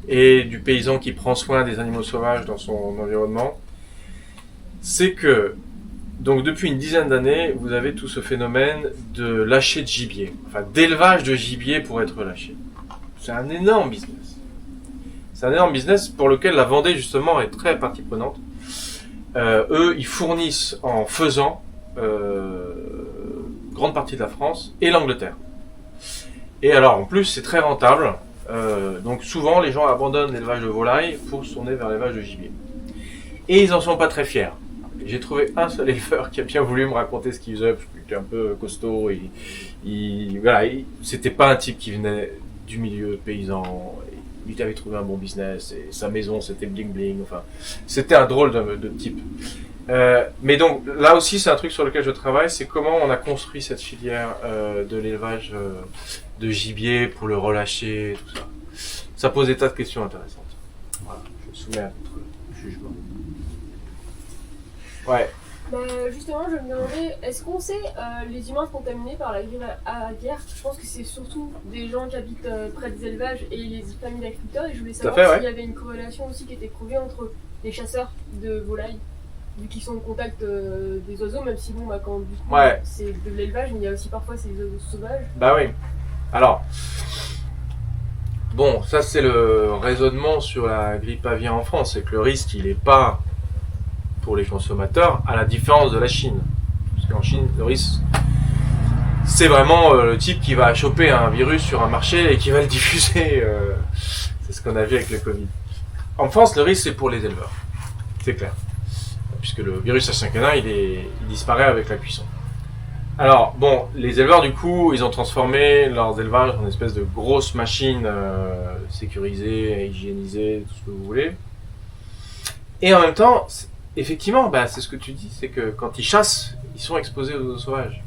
et du paysan qui prend soin des animaux sauvages dans son environnement, c'est que donc depuis une dizaine d'années, vous avez tout ce phénomène de lâcher de gibier, enfin d'élevage de gibier pour être relâché. C'est un énorme business. C'est un énorme business pour lequel la Vendée justement est très partie prenante. Eux, ils fournissent en faisant grande partie de la France et l'Angleterre. Et alors en plus, c'est très rentable. Donc souvent, les gens abandonnent l'élevage de volailles pour se tourner vers l'élevage de gibier. Et ils en sont pas très fiers. J'ai trouvé un seul éleveur qui a bien voulu me raconter ce qu'il faisait, parce qu'il était un peu costaud. C'était pas un type qui venait du milieu paysan. Il avait trouvé un bon business, et sa maison c'était bling bling. Enfin, c'était un drôle de type. Mais donc là aussi, c'est un truc sur lequel je travaille, c'est comment on a construit cette filière de l'élevage de gibier pour le relâcher, tout ça. Ça pose des tas de questions intéressantes. Voilà, je soumets à votre jugement. Ouais. Justement, je me demandais, est-ce qu'on sait les humains contaminés par la grippe aviaire? Je pense que c'est surtout des gens qui habitent près des élevages et les familles d'agriculteurs. Et je voulais savoir s'il y avait une corrélation aussi qui était prouvée entre les chasseurs de volailles, vu qu'ils sont au contact des oiseaux, même si bon, quand du coup, c'est de l'élevage, mais il y a aussi parfois ces oiseaux sauvages. Bah oui. Alors, bon, ça c'est le raisonnement sur la grippe aviaire en France, c'est que le risque il est pas pour les consommateurs, à la différence de la Chine. Parce qu'en Chine, le risque, c'est vraiment le type qui va choper un virus sur un marché et qui va le diffuser. C'est ce qu'on a vu avec le Covid. En France, le risque, c'est pour les éleveurs. C'est clair. Puisque le virus H5N1, il disparaît avec la cuisson. Alors, bon, les éleveurs, du coup, ils ont transformé leurs élevages en une espèce de grosses machines sécurisées, hygiénisées, tout ce que vous voulez. Et en même temps, effectivement, c'est ce que tu dis, c'est que quand ils chassent, ils sont exposés aux oiseaux sauvages.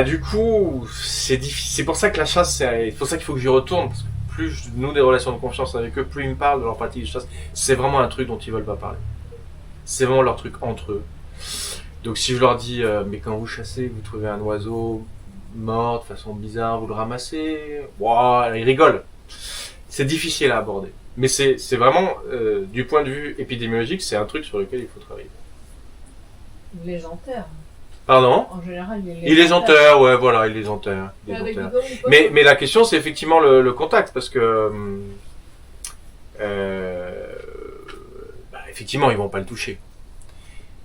Du coup, c'est pour ça que la chasse, c'est pour ça qu'il faut que j'y retourne, parce que plus je noue des relations de confiance avec eux, plus ils me parlent de leur pratique de chasse. C'est vraiment un truc dont ils veulent pas parler. C'est vraiment leur truc entre eux. Donc si je leur dis, mais quand vous chassez, vous trouvez un oiseau mort de façon bizarre, vous le ramassez, ils rigolent. C'est difficile à aborder. Mais c'est vraiment, du point de vue épidémiologique, c'est un truc sur lequel il faut travailler. Il les enterre. Pardon ? En général, il les enterre, ouais, voilà, il les enterre. Mais la question, c'est effectivement le contact, parce que effectivement, ils vont pas le toucher.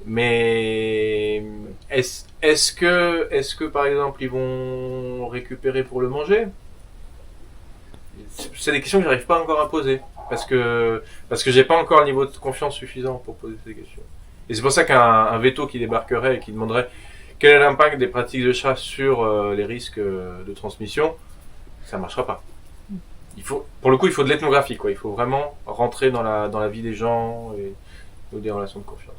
Mais est-ce que par exemple, ils vont récupérer pour le manger ? C'est des questions que j'arrive pas encore à poser. Parce que j'ai pas encore le niveau de confiance suffisant pour poser ces questions. Et c'est pour ça qu'un veto qui débarquerait et qui demanderait quel est l'impact des pratiques de chasse sur les risques de transmission, ça ne marchera pas. Pour le coup, il faut de l'ethnographie, quoi. Il faut vraiment rentrer dans la vie des gens et des relations de confiance.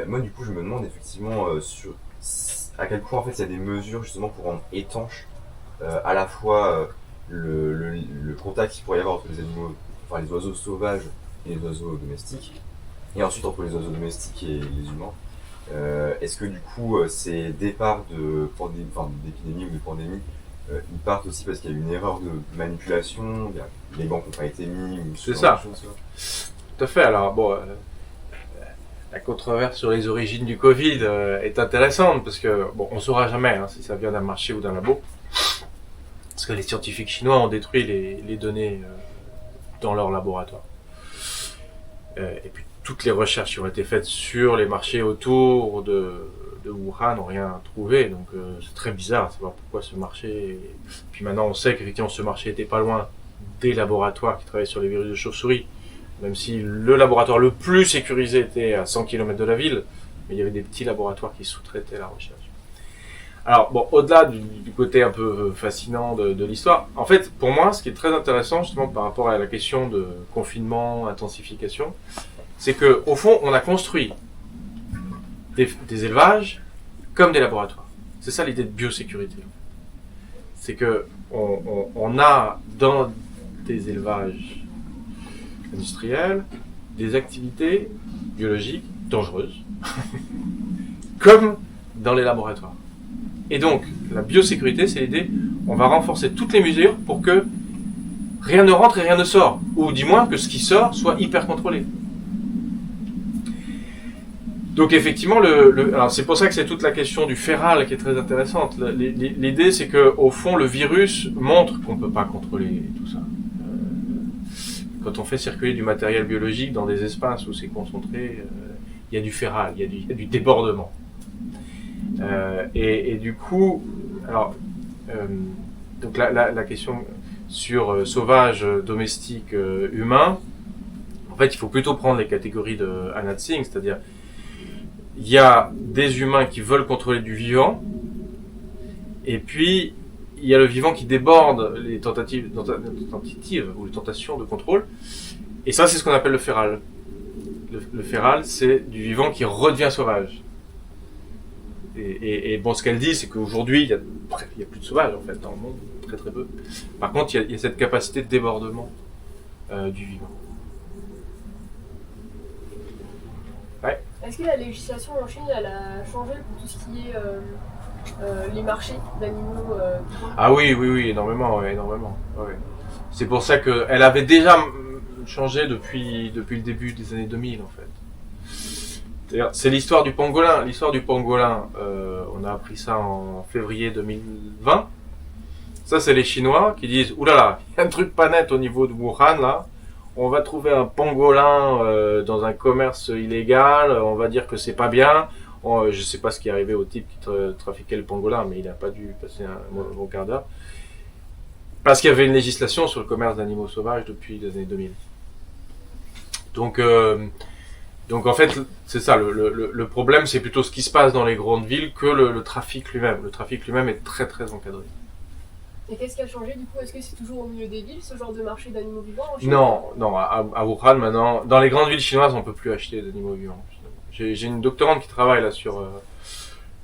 Moi, du coup, je me demande effectivement à quel point en fait il y a des mesures justement pour rendre étanche à la fois le contact qu'il pourrait y avoir entre les animaux, enfin les oiseaux sauvages et les oiseaux domestiques, et ensuite entre les oiseaux domestiques et les humains. Est-ce que du coup ces départs d'épidémie ou de pandémie, ils partent aussi parce qu'il y a eu une erreur de manipulation, les bancs n'ont pas été mis, ou c'est ça. Tout à fait. Alors bon, la controverse sur les origines du Covid est intéressante parce que bon, on saura jamais si ça vient d'un marché ou d'un labo, parce que les scientifiques chinois ont détruit les données dans leur laboratoire. Et puis toutes les recherches qui ont été faites sur les marchés autour de Wuhan n'ont rien trouvé, donc c'est très bizarre de savoir pourquoi ce marché. Puis maintenant on sait qu'effectivement ce marché était pas loin des laboratoires qui travaillaient sur les virus de chauve-souris, même si le laboratoire le plus sécurisé était à 100 km de la ville, mais il y avait des petits laboratoires qui sous-traitaient la recherche. Alors bon, au-delà du côté un peu fascinant de l'histoire, en fait pour moi ce qui est très intéressant justement par rapport à la question de confinement, intensification, c'est que au fond on a construit des élevages comme des laboratoires. C'est ça l'idée de biosécurité. C'est que on a dans des élevages industriels des activités biologiques dangereuses, comme dans les laboratoires. Et donc, la biosécurité, c'est l'idée, on va renforcer toutes les mesures pour que rien ne rentre et rien ne sort, ou du moins que ce qui sort soit hyper contrôlé. Donc effectivement, alors c'est pour ça que c'est toute la question du féral qui est très intéressante. L'idée, c'est que au fond, le virus montre qu'on ne peut pas contrôler tout ça. Quand on fait circuler du matériel biologique dans des espaces où c'est concentré, il y a du féral, il y a du débordement. Et du coup, alors, donc la question sur sauvage, domestique, humain, en fait, il faut plutôt prendre les catégories de Anna Tsing, c'est-à-dire il y a des humains qui veulent contrôler du vivant, et puis il y a le vivant qui déborde les tentatives ou les tentations de contrôle, et ça c'est ce qu'on appelle le féral. Le féral, c'est du vivant qui redevient sauvage. Et bon, ce qu'elle dit, c'est qu'aujourd'hui, il y a plus de sauvages en fait dans le monde, très très peu. Par contre, il y a cette capacité de débordement du vivant. Ouais. Est-ce que la législation en Chine, elle a changé pour tout ce qui est les marchés d'animaux Ah oui, énormément, ouais. C'est pour ça qu'elle avait déjà changé depuis le début des années 2000 en fait. C'est l'histoire du pangolin. L'histoire du pangolin, on a appris ça en février 2020. Ça, c'est les Chinois qui disent « Oulala, il y a un truc pas net au niveau de Wuhan, là. On va trouver un pangolin dans un commerce illégal. On va dire que c'est pas bien. » Je sais pas ce qui est arrivé au type qui trafiquait le pangolin, mais il n'a pas dû passer un bon quart d'heure. Parce qu'il y avait une législation sur le commerce d'animaux sauvages depuis les années 2000. Donc en fait, c'est ça, le problème, c'est plutôt ce qui se passe dans les grandes villes que le trafic lui-même. Le trafic lui-même est très très encadré. Et qu'est-ce qui a changé du coup? Est-ce que c'est toujours au milieu des villes, ce genre de marché d'animaux vivants en Chine? Non, à Wuhan maintenant, dans les grandes villes chinoises, on ne peut plus acheter d'animaux vivants. J'ai une doctorante qui travaille là sur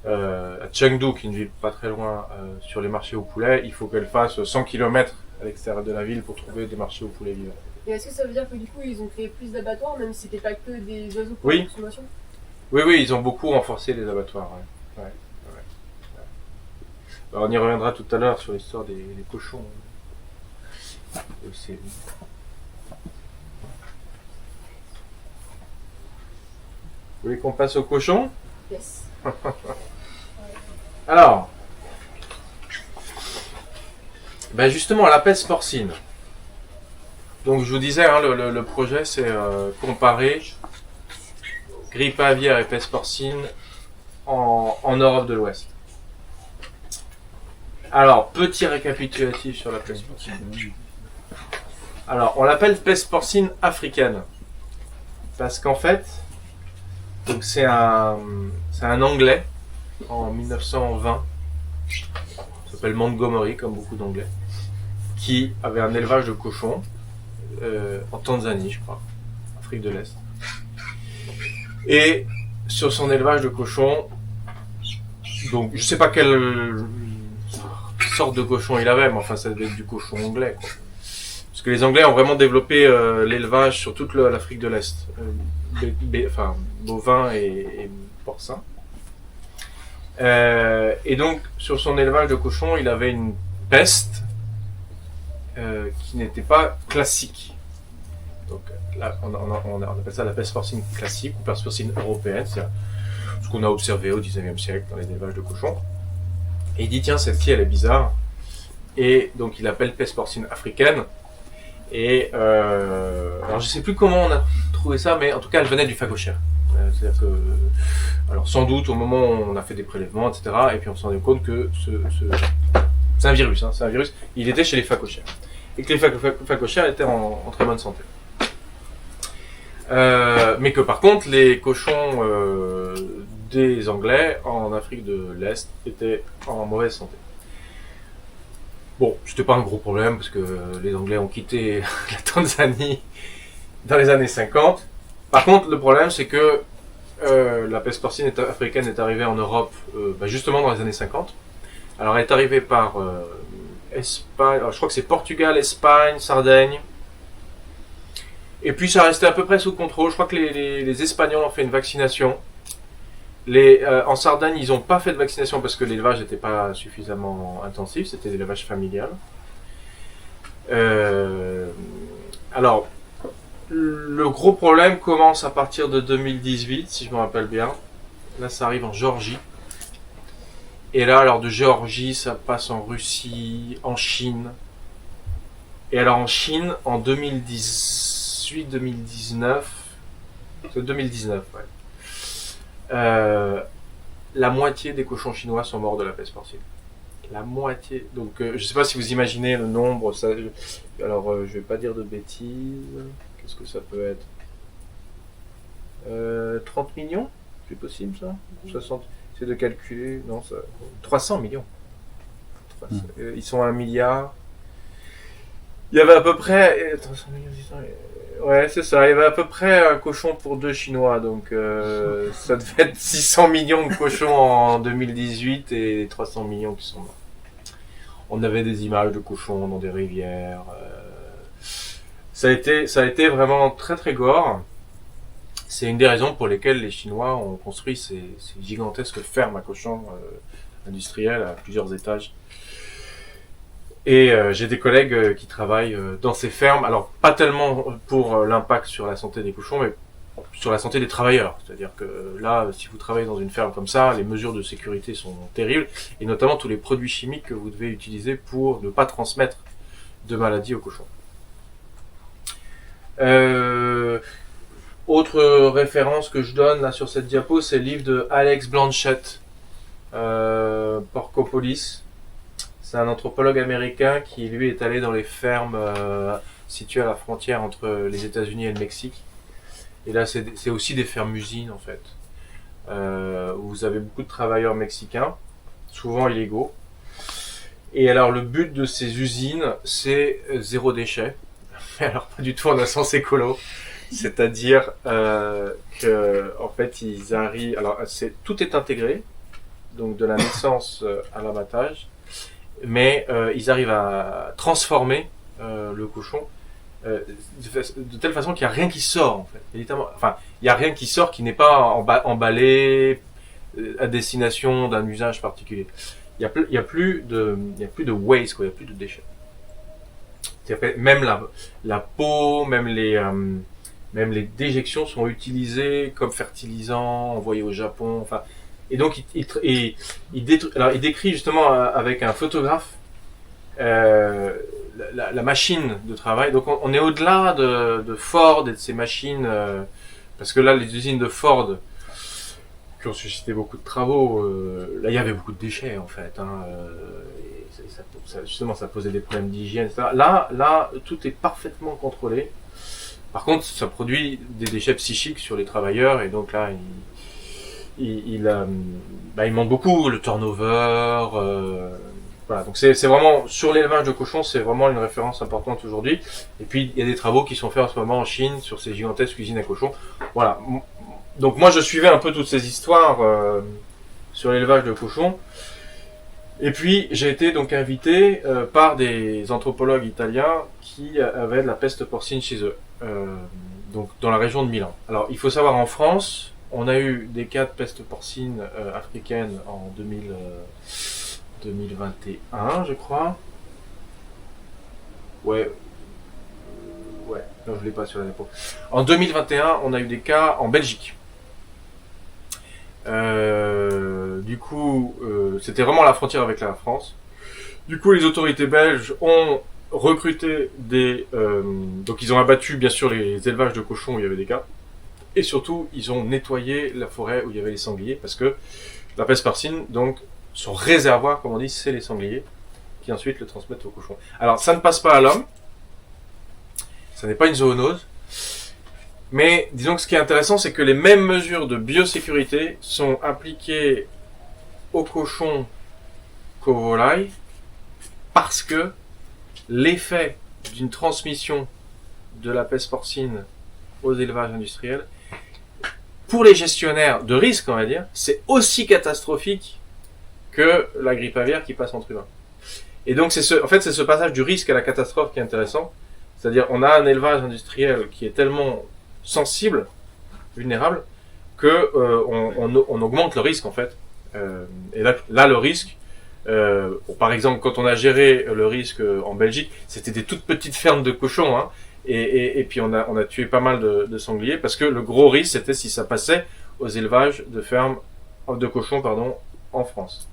à Chengdu, qui est une ville pas très loin, sur les marchés aux poulets. Il faut qu'elle fasse 100 km à l'extérieur de la ville pour trouver des marchés aux poulets vivants. Et est-ce que ça veut dire que du coup ils ont créé plus d'abattoirs, même si c'était pas que des oiseaux pour Oui. la consommation? Oui, ils ont beaucoup renforcé les abattoirs. Ouais. Alors, on y reviendra tout à l'heure sur l'histoire des cochons. Vous voulez qu'on passe aux cochons? Yes. Alors, ben justement, la peste porcine. Donc je vous disais, le projet c'est comparer grippe aviaire et peste porcine en Europe de l'Ouest. Alors, petit récapitulatif sur la peste porcine. Alors, on l'appelle peste porcine africaine. Parce qu'en fait, donc c'est un Anglais en 1920, il s'appelle Montgomery, comme beaucoup d'Anglais, qui avait un élevage de cochons en Tanzanie, je crois, Afrique de l'Est. Et sur son élevage de cochons, donc je sais pas quelle sorte de cochon il avait, mais enfin ça devait être du cochon anglais, quoi. Parce que les Anglais ont vraiment développé l'élevage sur toute l'Afrique de l'Est, enfin bovins et porcins. Et donc sur son élevage de cochons, il avait une peste qui n'était pas classique. Donc là, on appelle ça la peste porcine classique ou peste porcine européenne, c'est ce qu'on a observé au XIXe siècle dans les élevages de cochons. Et il dit tiens, celle-ci elle est bizarre, et donc il appelle peste porcine africaine. Et alors je sais plus comment on a trouvé ça, mais en tout cas elle venait du phacochère. C'est-à-dire que, alors sans doute au moment où on a fait des prélèvements, etc., et puis on s'en est rendu compte que c'est un virus, hein, c'est un virus. Il était chez les phacochères et que les phacochères étaient en très bonne santé. Mais que par contre les cochons des Anglais en Afrique de l'Est étaient en mauvaise santé. Bon, c'était pas un gros problème parce que les Anglais ont quitté la Tanzanie dans les années 50. Par contre, le problème c'est que la peste porcine africaine est arrivée en Europe justement dans les années 50. Alors elle est arrivée par Espagne, alors, je crois que c'est Portugal, Espagne, Sardaigne. Et puis ça restait à peu près sous contrôle. Je crois que les Espagnols ont fait une vaccination. En Sardaigne, ils n'ont pas fait de vaccination parce que l'élevage n'était pas suffisamment intensif, c'était l'élevage familial. Alors, le gros problème commence à partir de 2018, si je me rappelle bien. Là, ça arrive en Géorgie. Et là, alors de Géorgie, ça passe en Russie, en Chine. Et alors en Chine, en 2018-2019, c'est 2019, ouais. La moitié des cochons chinois sont morts de la peste porcine. La moitié. Donc, je ne sais pas si vous imaginez le nombre. Alors, je vais pas dire de bêtises. Qu'est-ce que ça peut être 30 millions? C'est possible ça 60. C'est de calculer. Non, ça. 300 millions. Ils sont à 1 milliard. Il y avait à peu près. 300 millions, 600 millions. Ouais, c'est ça. Il y avait à peu près un cochon pour 2 Chinois. Donc, ça devait être 600 millions de cochons en 2018 et 300 millions qui sont morts. On avait des images de cochons dans des rivières. Ça a été vraiment très très gore. C'est une des raisons pour lesquelles les Chinois ont construit ces gigantesques fermes à cochons industrielles à plusieurs étages. Et j'ai des collègues qui travaillent dans ces fermes, alors pas tellement pour l'impact sur la santé des cochons, mais sur la santé des travailleurs. C'est-à-dire que là, si vous travaillez dans une ferme comme ça, les mesures de sécurité sont terribles, et notamment tous les produits chimiques que vous devez utiliser pour ne pas transmettre de maladies aux cochons. Autre référence que je donne là sur cette diapo, c'est le livre de Alex Blanchett, Porcopolis. C'est un anthropologue américain qui, lui, est allé dans les fermes situées à la frontière entre les États-Unis et le Mexique. Et là, c'est aussi des fermes-usines, en fait, où vous avez beaucoup de travailleurs mexicains, souvent illégaux. Et alors, le but de ces usines, c'est zéro déchet. Alors, pas du tout en un sens écolo. C'est-à-dire que, en fait, ils arrivent... Alors, tout est intégré, donc de la naissance à l'abattage. Mais ils arrivent à transformer le cochon de telle façon qu'il n'y a rien qui sort, en fait. Enfin, il n'y a rien qui sort qui n'est pas emballé à destination d'un usage particulier. Il y a plus de waste, quoi. Il n'y a plus de déchets. Même la peau, même les déjections sont utilisées comme fertilisants envoyés au Japon. Enfin. Et donc, il décrit justement avec un photographe la machine de travail. Donc, on est au-delà de Ford et de ces machines, parce que là, les usines de Ford qui ont suscité beaucoup de travaux, là, il y avait beaucoup de déchets en fait. justement, ça posait des problèmes d'hygiène, etc. Là, tout est parfaitement contrôlé. Par contre, ça produit des déchets psychiques sur les travailleurs, et donc là, il manque beaucoup le turnover. Voilà, donc c'est vraiment, sur l'élevage de cochons, c'est vraiment une référence importante aujourd'hui. Et puis, il y a des travaux qui sont faits en ce moment en Chine sur ces gigantesques usines à cochons. Voilà. Donc moi, je suivais un peu toutes ces histoires sur l'élevage de cochons. Et puis, j'ai été donc invité par des anthropologues italiens qui avaient de la peste porcine chez eux, donc dans la région de Milan. Alors, il faut savoir, en France, on a eu des cas de peste porcine africaine en 2021, je crois. Ouais, non, je l'ai pas sur la dépôt. En 2021, on a eu des cas en Belgique. Du coup, c'était vraiment à la frontière avec la France. Du coup, les autorités belges ont recruté donc ils ont abattu bien sûr les élevages de cochons où il y avait des cas. Et surtout, ils ont nettoyé la forêt où il y avait les sangliers, parce que la peste porcine, donc, son réservoir, comme on dit, c'est les sangliers, qui ensuite le transmettent aux cochons. Alors, ça ne passe pas à l'homme. Ça n'est pas une zoonose. Mais disons que ce qui est intéressant, c'est que les mêmes mesures de biosécurité sont appliquées aux cochons qu'aux volailles, parce que l'effet d'une transmission de la peste porcine aux élevages industriels, pour les gestionnaires de risque, on va dire, c'est aussi catastrophique que la grippe aviaire qui passe entre humains. Et donc, c'est ce passage du risque à la catastrophe qui est intéressant. C'est-à-dire, on a un élevage industriel qui est tellement sensible, vulnérable, que on augmente le risque en fait. Et là, le risque, par exemple, quand on a géré le risque en Belgique, c'était des toutes petites fermes de cochons, hein, et puis on a tué pas mal de sangliers, parce que le gros risque, c'était si ça passait aux élevages de fermes de cochons, en France.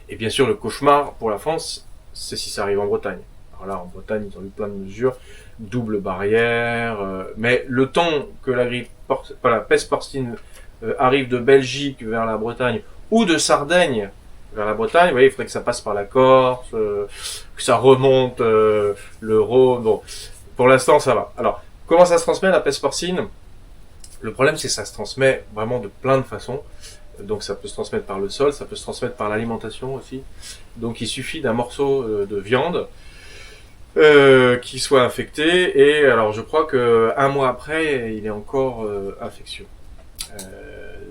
Et bien sûr, le cauchemar pour la France, c'est si ça arrive en Bretagne. Alors là, en Bretagne, ils ont eu plein de mesures, double barrière, mais le temps que la peste porcine arrive de Belgique vers la Bretagne, ou de Sardaigne vers la Bretagne, vous voyez, il faudrait que ça passe par la Corse, que ça remonte le Rhône. Bon, pour l'instant, ça va. Alors, comment ça se transmet, la peste porcine? Le problème, c'est que ça se transmet vraiment de plein de façons. Donc, ça peut se transmettre par le sol, ça peut se transmettre par l'alimentation aussi. Donc, il suffit d'un morceau de viande qui soit infecté, et alors je crois que 1 mois après, il est encore infectieux.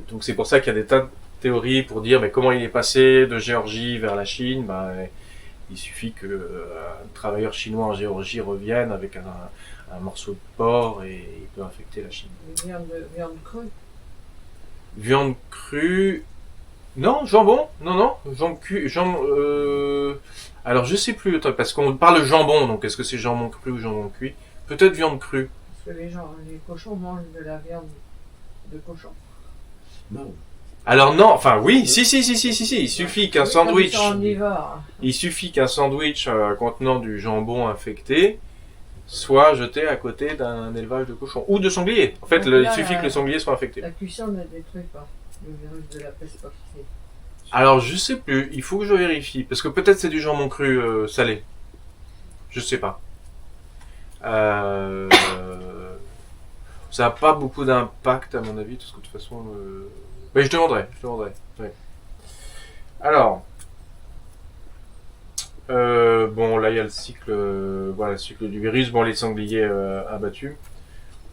Donc, c'est pour ça qu'il y a des tas de théories pour dire mais comment il est passé de Géorgie vers la Chine. Il suffit que un travailleur chinois en Géorgie revienne avec un morceau de porc et il peut infecter la Chine. Viande crue. Viande crue. Non, jambon. Non, alors je sais plus, parce qu'on parle de jambon, donc est-ce que c'est jambon cru ou jambon cuit? Peut-être viande crue. Parce que les cochons mangent de la viande de cochon. Non. Alors non, enfin oui, si, il suffit qu'un sandwich, contenant du jambon infecté soit jeté à côté d'un élevage de cochons ou de sangliers. En fait, il suffit que le sanglier soit infecté. La cuisson ne détruit pas le virus de la peste porcine. Alors je sais plus, il faut que je vérifie, parce que peut-être c'est du jambon cru salé. Je sais pas. Ça n'a pas beaucoup d'impact à mon avis, parce que de toute façon... Mais je demanderai. Ouais. Alors, bon, là il y a le cycle, le cycle du virus. Bon, les sangliers abattus.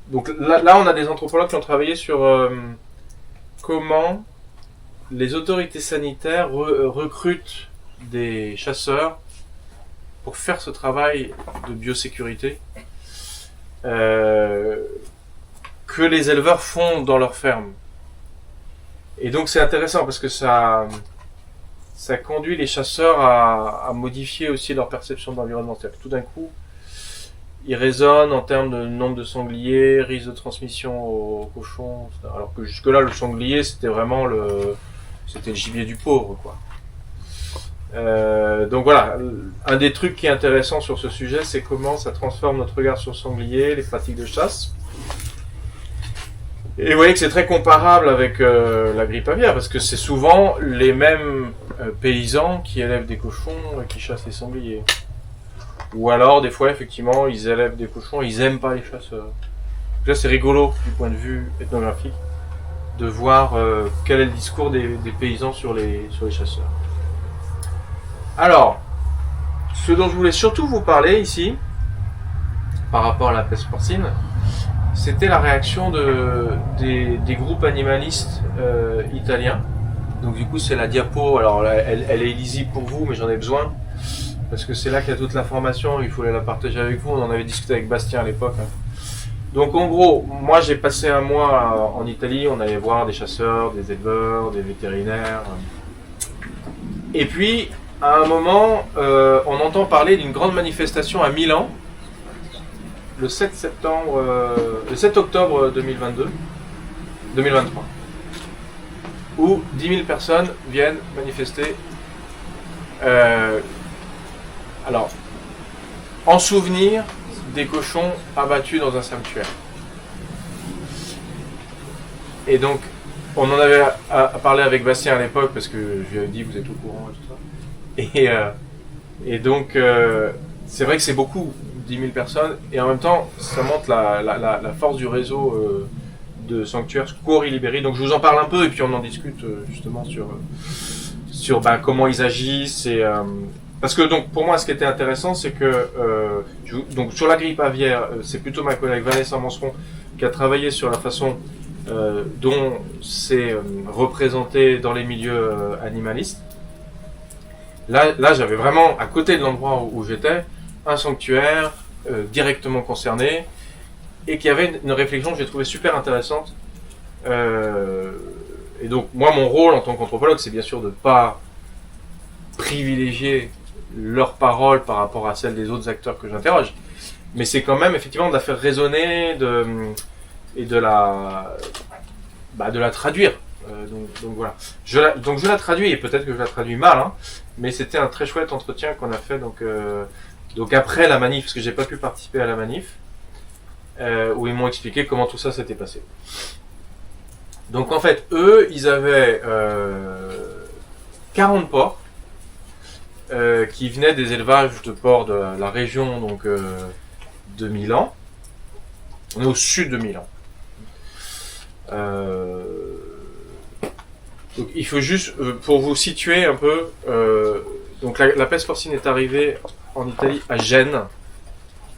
Donc là, on a des anthropologues qui ont travaillé sur comment les autorités sanitaires recrutent des chasseurs pour faire ce travail de biosécurité que les éleveurs font dans leurs fermes. Et donc c'est intéressant parce que ça conduit les chasseurs à modifier aussi leur perception de l'environnement. C'est-à-dire que tout d'un coup, ils raisonnent en termes de nombre de sangliers, risque de transmission aux cochons, etc. Alors que jusque-là, le sanglier, c'était vraiment le gibier du pauvre, quoi. Donc voilà, un des trucs qui est intéressant sur ce sujet, c'est comment ça transforme notre regard sur le sanglier, les pratiques de chasse. Et vous voyez que c'est très comparable avec la grippe aviaire, parce que c'est souvent les mêmes paysans qui élèvent des cochons et qui chassent les sangliers. Ou alors, des fois, effectivement, ils élèvent des cochons et ils aiment pas les chasseurs. Donc là, c'est rigolo, du point de vue ethnographique, de voir quel est le discours des paysans sur les chasseurs. Alors, ce dont je voulais surtout vous parler ici, par rapport à la peste porcine, c'était la réaction des groupes animalistes italiens. Donc du coup c'est la diapo, alors elle est illisible pour vous mais j'en ai besoin, parce que c'est là qu'il y a toute l'information, il faut la partager avec vous, on en avait discuté avec Bastien à l'époque. Donc en gros, moi j'ai passé un mois en Italie, on allait voir des chasseurs, des éleveurs, des vétérinaires. Et puis, à un moment, on entend parler d'une grande manifestation à Milan, le 7 octobre 2023, où 10 000 personnes viennent manifester. Alors, en souvenir des cochons abattus dans un sanctuaire. Et donc, on en avait parlé avec Bastien à l'époque, parce que je lui avais dit, vous êtes au courant et tout ça. Et donc, c'est vrai que c'est beaucoup, 10 000 personnes, et en même temps, ça montre la force du réseau de sanctuaires Cuori Liberi. Donc je vous en parle un peu, et puis on en discute justement sur comment ils agissent. Parce que donc pour moi, ce qui était intéressant, c'est que donc sur la grippe aviaire, c'est plutôt ma collègue Vanessa Manseron qui a travaillé sur la façon dont c'est représenté dans les milieux animalistes. Là, j'avais vraiment, à côté de l'endroit où j'étais, un sanctuaire directement concerné et qui avait une réflexion que j'ai trouvée super intéressante. Et donc, moi, mon rôle en tant qu'anthropologue, c'est bien sûr de ne pas privilégier leurs paroles par rapport à celles des autres acteurs que j'interroge, mais c'est quand même effectivement de la faire résonner et de la traduire. Donc voilà. Je la traduis, et peut-être que je la traduis mal, hein, mais c'était un très chouette entretien qu'on a fait donc après la manif, parce que j'ai pas pu participer à la manif, où ils m'ont expliqué comment tout ça s'était passé. Donc en fait, eux, ils avaient 40 porcs qui venaient des élevages de porcs de la région donc de Milan. On est au sud de Milan. Donc, il faut juste, pour vous situer un peu, donc la peste porcine est arrivée en Italie à Gênes,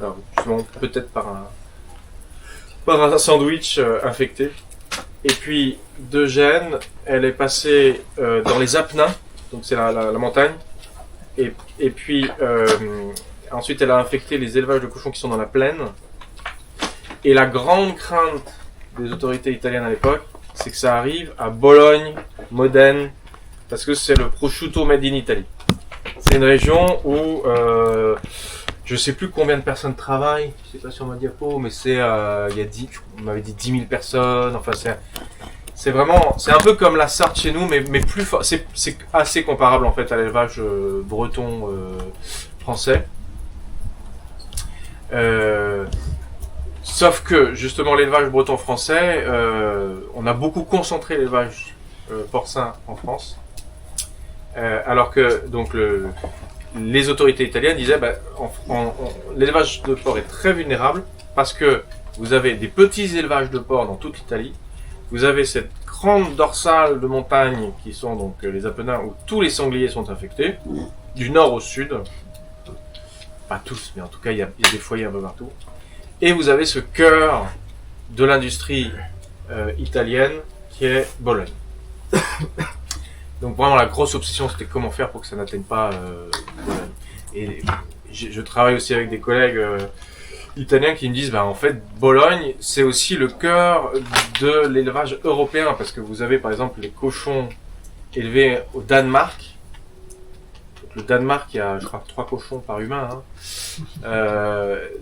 alors, justement, peut-être par un sandwich infecté. Et puis de Gênes, elle est passée dans les Apennins, donc c'est la montagne. Et puis ensuite, elle a infecté les élevages de cochons qui sont dans la plaine. Et la grande crainte des autorités italiennes à l'époque, c'est que ça arrive à Bologne, Modène, parce que c'est le prosciutto made in Italy. C'est une région où je sais plus combien de personnes travaillent, je sais pas sur ma diapo, mais c'est on m'avait dit 10 000 personnes. Enfin, c'est vraiment, c'est un peu comme la Sarthe chez nous, mais plus fort. C'est assez comparable en fait à l'élevage breton français. Sauf que justement l'élevage breton français, on a beaucoup concentré l'élevage porcin en France, alors que donc les autorités italiennes disaient l'élevage de porc est très vulnérable parce que vous avez des petits élevages de porc dans toute l'Italie, vous avez cette grande dorsale de montagne qui sont donc les Apennins où tous les sangliers sont infectés, du nord au sud, pas tous mais en tout cas il y a des foyers un peu partout. Et vous avez ce cœur de l'industrie italienne qui est Bologne. Donc vraiment la grosse obsession c'était comment faire pour que ça n'atteigne pas Bologne. Et je travaille aussi avec des collègues italiens qui me disent en fait Bologne c'est aussi le cœur de l'élevage européen, parce que vous avez par exemple les cochons élevés au Danemark. Le Danemark, il y a, je crois, 3 cochons par humain. Hein.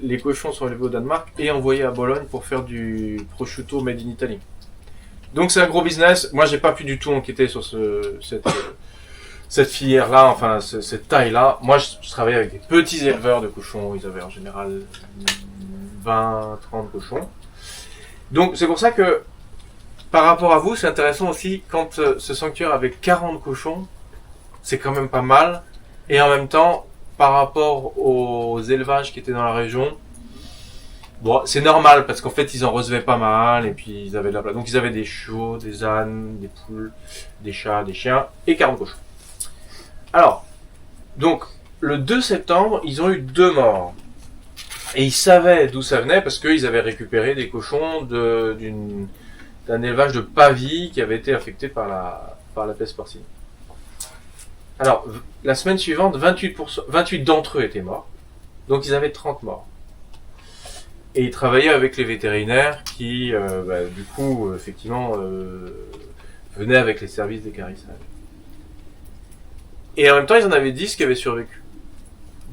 Les cochons sont élevés au Danemark et envoyés à Bologne pour faire du prosciutto made in Italy. Donc c'est un gros business. Moi, j'ai pas pu du tout enquêter sur cette filière-là, enfin cette taille-là. Moi, je travaillais avec des petits éleveurs de cochons. Ils avaient en général 20-30 cochons. Donc c'est pour ça que par rapport à vous, c'est intéressant aussi, quand ce sanctuaire avait 40 cochons, c'est quand même pas mal. Et en même temps, par rapport aux élevages qui étaient dans la région, bon, c'est normal parce qu'en fait, ils en recevaient pas mal et puis ils avaient de la place. Donc ils avaient des chevaux, des ânes, des poules, des chats, des chiens et 40 cochons. Alors, donc, le 2 septembre, ils ont eu 2 morts. Et ils savaient d'où ça venait parce qu'ils avaient récupéré des cochons d'un élevage de Pavie qui avait été affecté par la peste porcine. Alors, la semaine suivante, 28 d'entre eux étaient morts. Donc ils avaient 30 morts. Et ils travaillaient avec les vétérinaires qui, du coup, effectivement, venaient avec les services d'équarrissage. Et en même temps, ils en avaient 10 qui avaient survécu.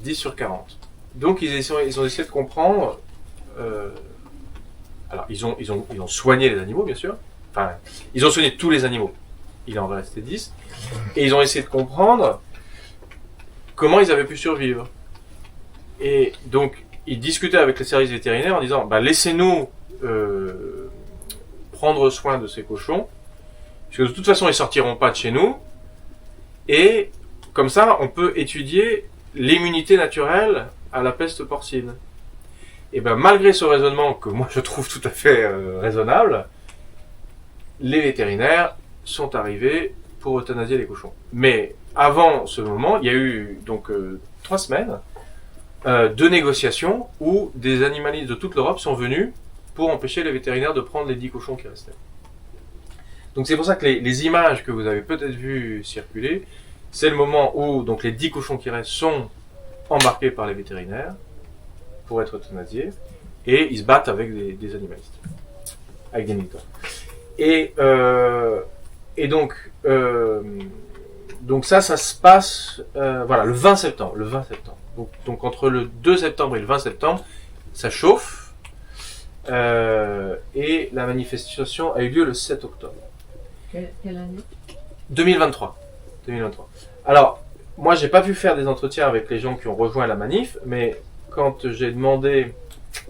10 sur 40. Donc ils ont essayé de comprendre... alors, ils ont soigné les animaux, bien sûr. Enfin, ils ont soigné tous les animaux. Il en restait 10. Et ils ont essayé de comprendre comment ils avaient pu survivre. Et donc, ils discutaient avec les services vétérinaires en disant, laissez-nous prendre soin de ces cochons, parce que de toute façon, ils sortiront pas de chez nous. Et comme ça, on peut étudier l'immunité naturelle à la peste porcine. Et malgré ce raisonnement que moi je trouve tout à fait raisonnable, les vétérinaires sont arrivés pour euthanasier les cochons. Mais avant ce moment, il y a eu donc 3 semaines de négociations où des animalistes de toute l'Europe sont venus pour empêcher les vétérinaires de prendre les 10 cochons qui restaient. Donc c'est pour ça que les images que vous avez peut-être vues circuler, c'est le moment où donc les 10 cochons qui restent sont embarqués par les vétérinaires pour être euthanasiés, et ils se battent avec des animalistes, avec des militants. Et donc ça se passe le 20 septembre. Donc entre le 2 septembre et le 20 septembre, ça chauffe, et la manifestation a eu lieu le 7 octobre. Quelle année 2023. Alors, moi, j'ai pas pu faire des entretiens avec les gens qui ont rejoint la manif, mais quand j'ai demandé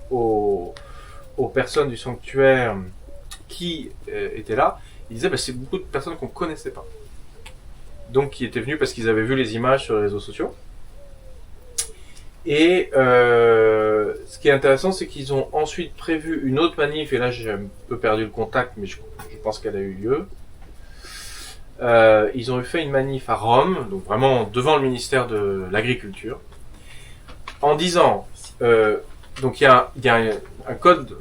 aux personnes du sanctuaire qui étaient là, ils disaient c'est beaucoup de personnes qu'on connaissait pas. Donc, qui étaient venus parce qu'ils avaient vu les images sur les réseaux sociaux. Et ce qui est intéressant, c'est qu'ils ont ensuite prévu une autre manif, et là j'ai un peu perdu le contact, mais je pense qu'elle a eu lieu. Ils ont fait une manif à Rome, donc vraiment devant le ministère de l'Agriculture, en disant, donc il y a un code,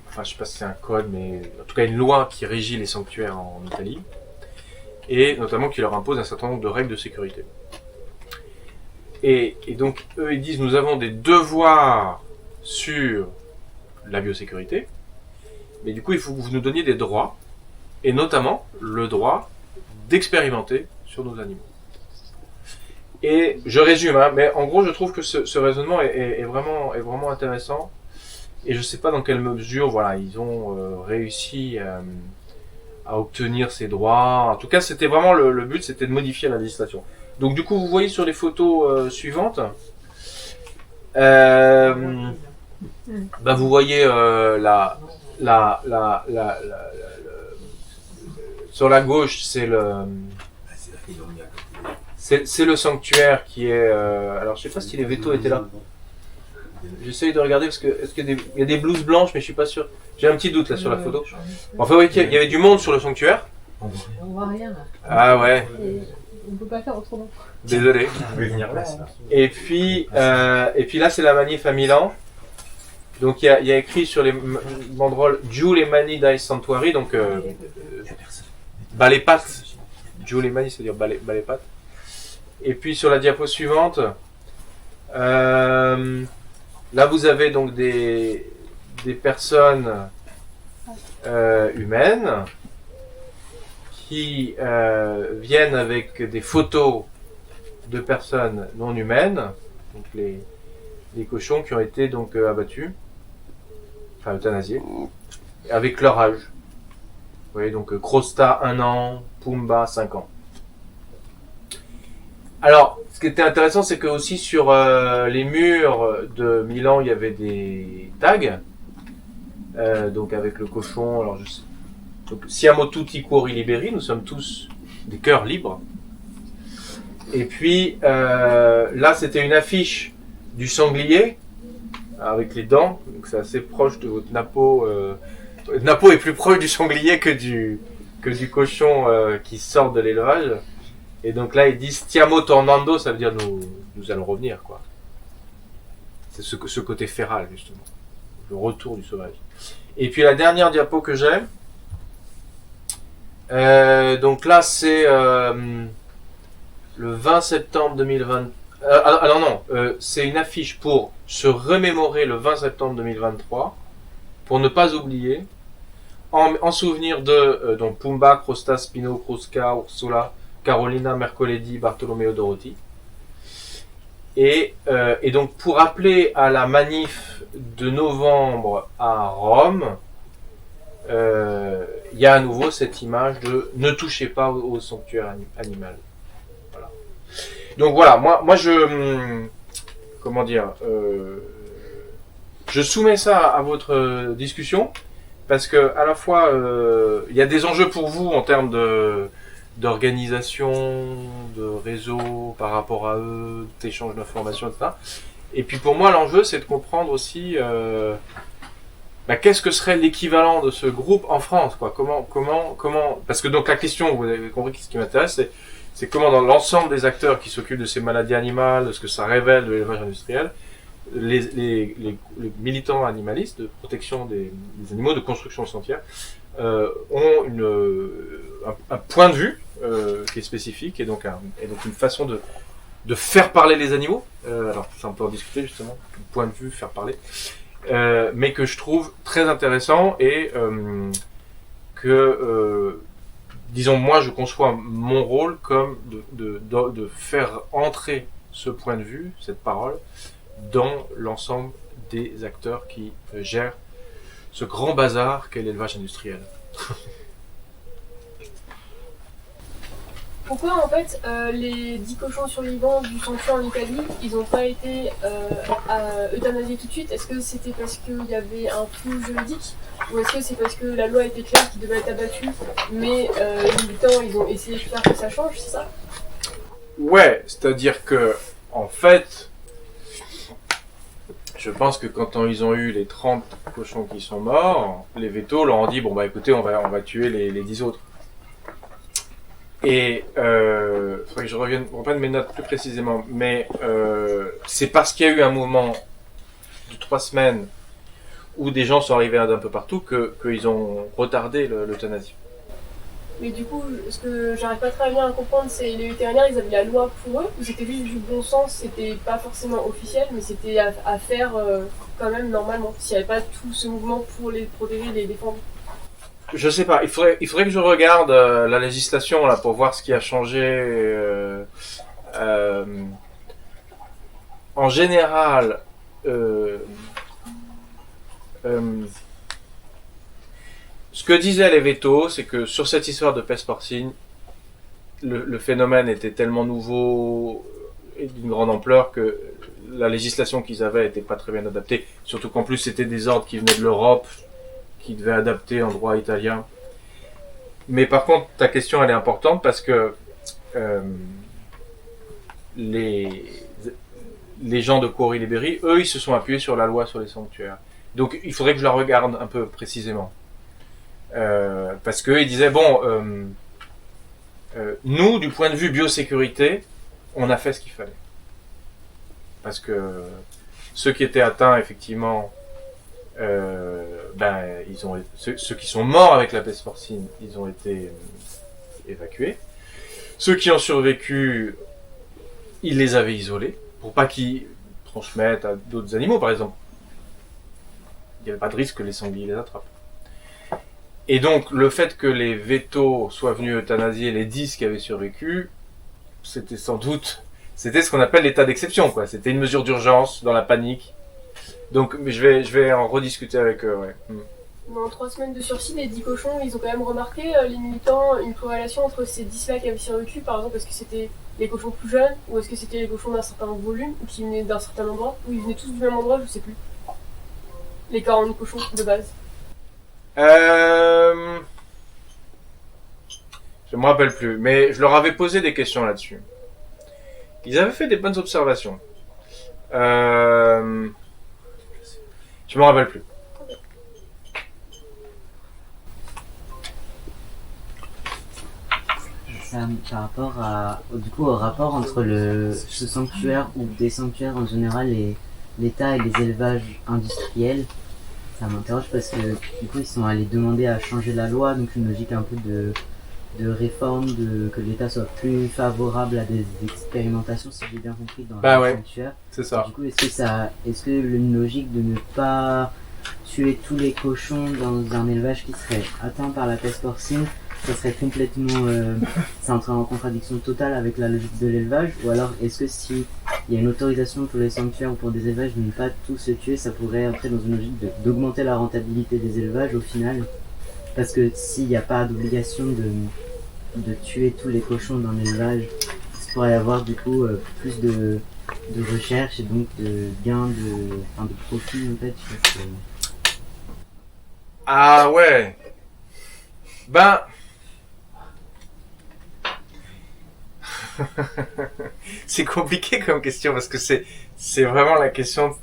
enfin je sais pas si c'est un code, mais en tout cas une loi qui régit les sanctuaires en Italie, et notamment qui leur impose un certain nombre de règles de sécurité. Et donc eux ils disent, nous avons des devoirs sur la biosécurité, mais du coup il faut que vous nous donniez des droits, et notamment le droit d'expérimenter sur nos animaux. Et je résume, mais en gros je trouve que ce raisonnement est vraiment intéressant, et je ne sais pas dans quelle mesure ils ont réussi à obtenir ces droits. En tout cas c'était vraiment le but, c'était de modifier la législation. Donc du coup vous voyez sur les photos suivantes, vous voyez sur la gauche, c'est le sanctuaire qui est... alors, je sais pas si les vétos étaient là. J'essaye de regarder parce que est-ce qu'il y a des blouses blanches, mais je suis pas sûr. J'ai un petit doute là sur la photo. Enfin, oui, il y avait du monde sur le sanctuaire. On voit rien là. Ah ouais. Et on peut pas faire autrement. Désolé. Et puis là, c'est la manif à Milan. Donc il y a écrit sur les banderoles Giù le mani dai santuari, donc bas les pattes. Giù le mani, c'est-à-dire bas les pattes. Et puis sur la diapo suivante, là vous avez donc des personnes humaines qui viennent avec des photos de personnes non humaines, donc les cochons qui ont été donc abattus, enfin euthanasiés, avec leur âge. Vous voyez, donc Crosta 1 an, Pumba 5 ans. Alors, ce qui était intéressant, c'est que aussi sur les murs de Milan, il y avait des tags, donc avec le cochon. Alors Donc, siamo tutti cuori liberi, nous sommes tous des cœurs libres. Et puis, là, c'était une affiche du sanglier, avec les dents, donc c'est assez proche de votre napo. Napo est plus proche du sanglier que du cochon qui sort de l'élevage. Et donc là, ils disent stiamo tornando, ça veut dire nous allons revenir, quoi. C'est ce côté féral, justement. Le retour du sauvage. Et puis la dernière diapo que j'ai, donc là, c'est le 20 septembre 2020. Alors non, c'est une affiche pour se remémorer le 20 septembre 2023, pour ne pas oublier, en souvenir de donc Pumba, Crosta, Spino, Krusca, Ursula, Carolina, Mercoledì, Bartolomeo Doroti. Et donc pour appeler à la manif de novembre à Rome, il y a à nouveau cette image de ne touchez pas au sanctuaire animal. Voilà. Donc voilà, moi je comment dire, je soumets ça à votre discussion parce que à la fois il y a des enjeux pour vous en termes d'organisation, de réseau par rapport à eux, d'échange d'informations, etc. Et puis pour moi l'enjeu c'est de comprendre aussi qu'est-ce que serait l'équivalent de ce groupe en France, quoi. Comment parce que donc la question, vous avez compris, ce qui m'intéresse, c'est comment dans l'ensemble des acteurs qui s'occupent de ces maladies animales, de ce que ça révèle de l'élevage industriel, les militants animalistes de protection des animaux, de construction sentière, ont un point de vue qui est spécifique et donc une façon de faire parler les animaux. Alors ça on peut en discuter justement, point de vue, faire parler. Mais que je trouve très intéressant et disons, moi je conçois mon rôle comme de faire entrer ce point de vue, cette parole, dans l'ensemble des acteurs qui gèrent ce grand bazar qu'est l'élevage industriel. Pourquoi en fait les 10 cochons survivants du sanctuaire en Italie, ils n'ont pas été euthanasiés tout de suite? Est-ce que c'était parce qu'il y avait un flou juridique ou est-ce que c'est parce que la loi était claire qu'ils devaient être abattus mais les militants ils ont essayé de faire que ça change, c'est ça? Ouais, c'est-à-dire que en fait, je pense que quand ils ont eu les 30 cochons qui sont morts, les vétos leur ont dit bon bah écoutez on va tuer les 10 autres. Et faudrait que je reprenne mes notes plus précisément, mais c'est parce qu'il y a eu un mouvement de 3 semaines où des gens sont arrivés d'un peu partout qu'ils ont retardé l'euthanasie. Mais du coup, ce que j'arrive pas très bien à comprendre, c'est les vétérinaires, ils avaient la loi pour eux, ou c'était juste du bon sens, c'était pas forcément officiel, mais c'était à faire quand même normalement, s'il n'y avait pas tout ce mouvement pour les protéger, les défendre. Je sais pas, il faudrait que je regarde la législation là pour voir ce qui a changé. En général, ce que disaient les vétos, c'est que sur cette histoire de peste porcine, le phénomène était tellement nouveau et d'une grande ampleur que la législation qu'ils avaient n'était pas très bien adaptée. Surtout qu'en plus c'était des ordres qui venaient de l'Europe, qui devaient adapter en droit italien. Mais par contre, ta question elle est importante parce que les gens de Cuori Liberi, eux, ils se sont appuyés sur la loi sur les sanctuaires. Donc il faudrait que je la regarde un peu précisément. Parce qu'eux, ils disaient, bon, nous, du point de vue biosécurité, on a fait ce qu'il fallait. Parce que ceux qui étaient atteints, effectivement, ceux qui sont morts avec la peste porcine, ils ont été évacués. Ceux qui ont survécu, ils les avaient isolés pour pas qu'ils transmettent à d'autres animaux, par exemple. Il n'y avait pas de risque que les sangliers les attrapent. Et donc, le fait que les vétos soient venus euthanasier les 10 qui avaient survécu, c'était sans doute, c'était ce qu'on appelle l'état d'exception, quoi. C'était une mesure d'urgence dans la panique. Donc, je vais en rediscuter avec eux, ouais. Dans 3 semaines de sursis, les 10 cochons, ils ont quand même remarqué, les militants, une corrélation entre ces 10-là qui avaient survécu, par exemple, est-ce que c'était les cochons plus jeunes, ou est-ce que c'était les cochons d'un certain volume, ou qui venaient d'un certain endroit, ou ils venaient tous du même endroit, je sais plus. Les 40 cochons de base. Je me rappelle plus, mais je leur avais posé des questions là-dessus. Ils avaient fait des bonnes observations. Je me rappelle plus. Par rapport au rapport entre ce sanctuaire ou des sanctuaires en général et l'État et les élevages industriels, ça m'interroge parce que du coup ils sont allés demander à changer la loi, donc une logique un peu de réforme, que l'État soit plus favorable à des expérimentations, si j'ai bien compris, dans les sanctuaires. C'est ça. Du coup, est-ce que une logique de ne pas tuer tous les cochons dans un élevage qui serait atteint par la peste porcine, ça serait complètement, ça entrerait en contradiction totale avec la logique de l'élevage? Ou alors, est-ce que si il y a une autorisation pour les sanctuaires ou pour des élevages de ne pas tous se tuer, ça pourrait entrer dans une logique d'augmenter la rentabilité des élevages au final? Parce que s'il n'y a pas d'obligation de tuer tous les cochons dans l'élevage, il pourrait y avoir du coup plus de recherche et donc de gains de profit en fait. Ah ouais. Ben. C'est compliqué comme question parce que c'est vraiment la question.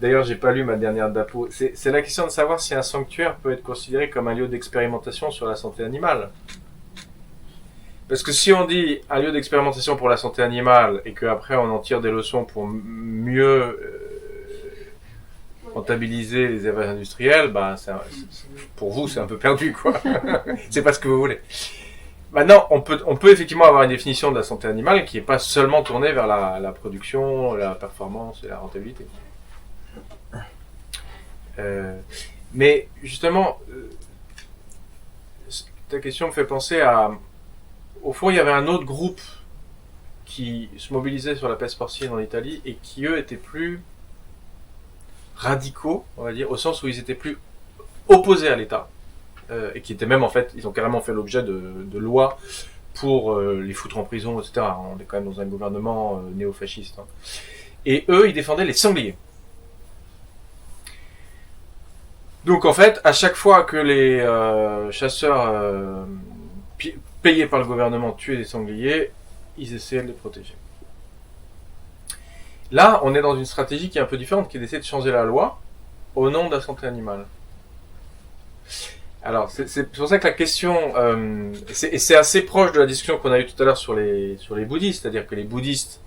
D'ailleurs, j'ai pas lu ma dernière DAPO. C'est la question de savoir si un sanctuaire peut être considéré comme un lieu d'expérimentation sur la santé animale. Parce que si on dit un lieu d'expérimentation pour la santé animale et qu'après on en tire des leçons pour mieux rentabiliser les élevages industriels, bah pour vous c'est un peu perdu quoi. C'est pas ce que vous voulez. Maintenant, on peut effectivement avoir une définition de la santé animale qui n'est pas seulement tournée vers la production, la performance et la rentabilité. Mais justement, ta question me fait penser à... Au fond, il y avait un autre groupe qui se mobilisait sur la peste porcine en Italie et qui, eux, étaient plus radicaux, on va dire, au sens où ils étaient plus opposés à l'État. Et qui étaient même, en fait, ils ont carrément fait l'objet de lois pour les foutre en prison, etc. On est quand même dans un gouvernement néo-fasciste. Hein. Et eux, ils défendaient les sangliers. Donc, en fait, à chaque fois que les chasseurs payés par le gouvernement tuaient des sangliers, ils essayaient de les protéger. Là, on est dans une stratégie qui est un peu différente, qui est d'essayer de changer la loi au nom de la santé animale. Alors, c'est pour ça que la question, c'est assez proche de la discussion qu'on a eue tout à l'heure sur les bouddhistes, c'est-à-dire que les bouddhistes,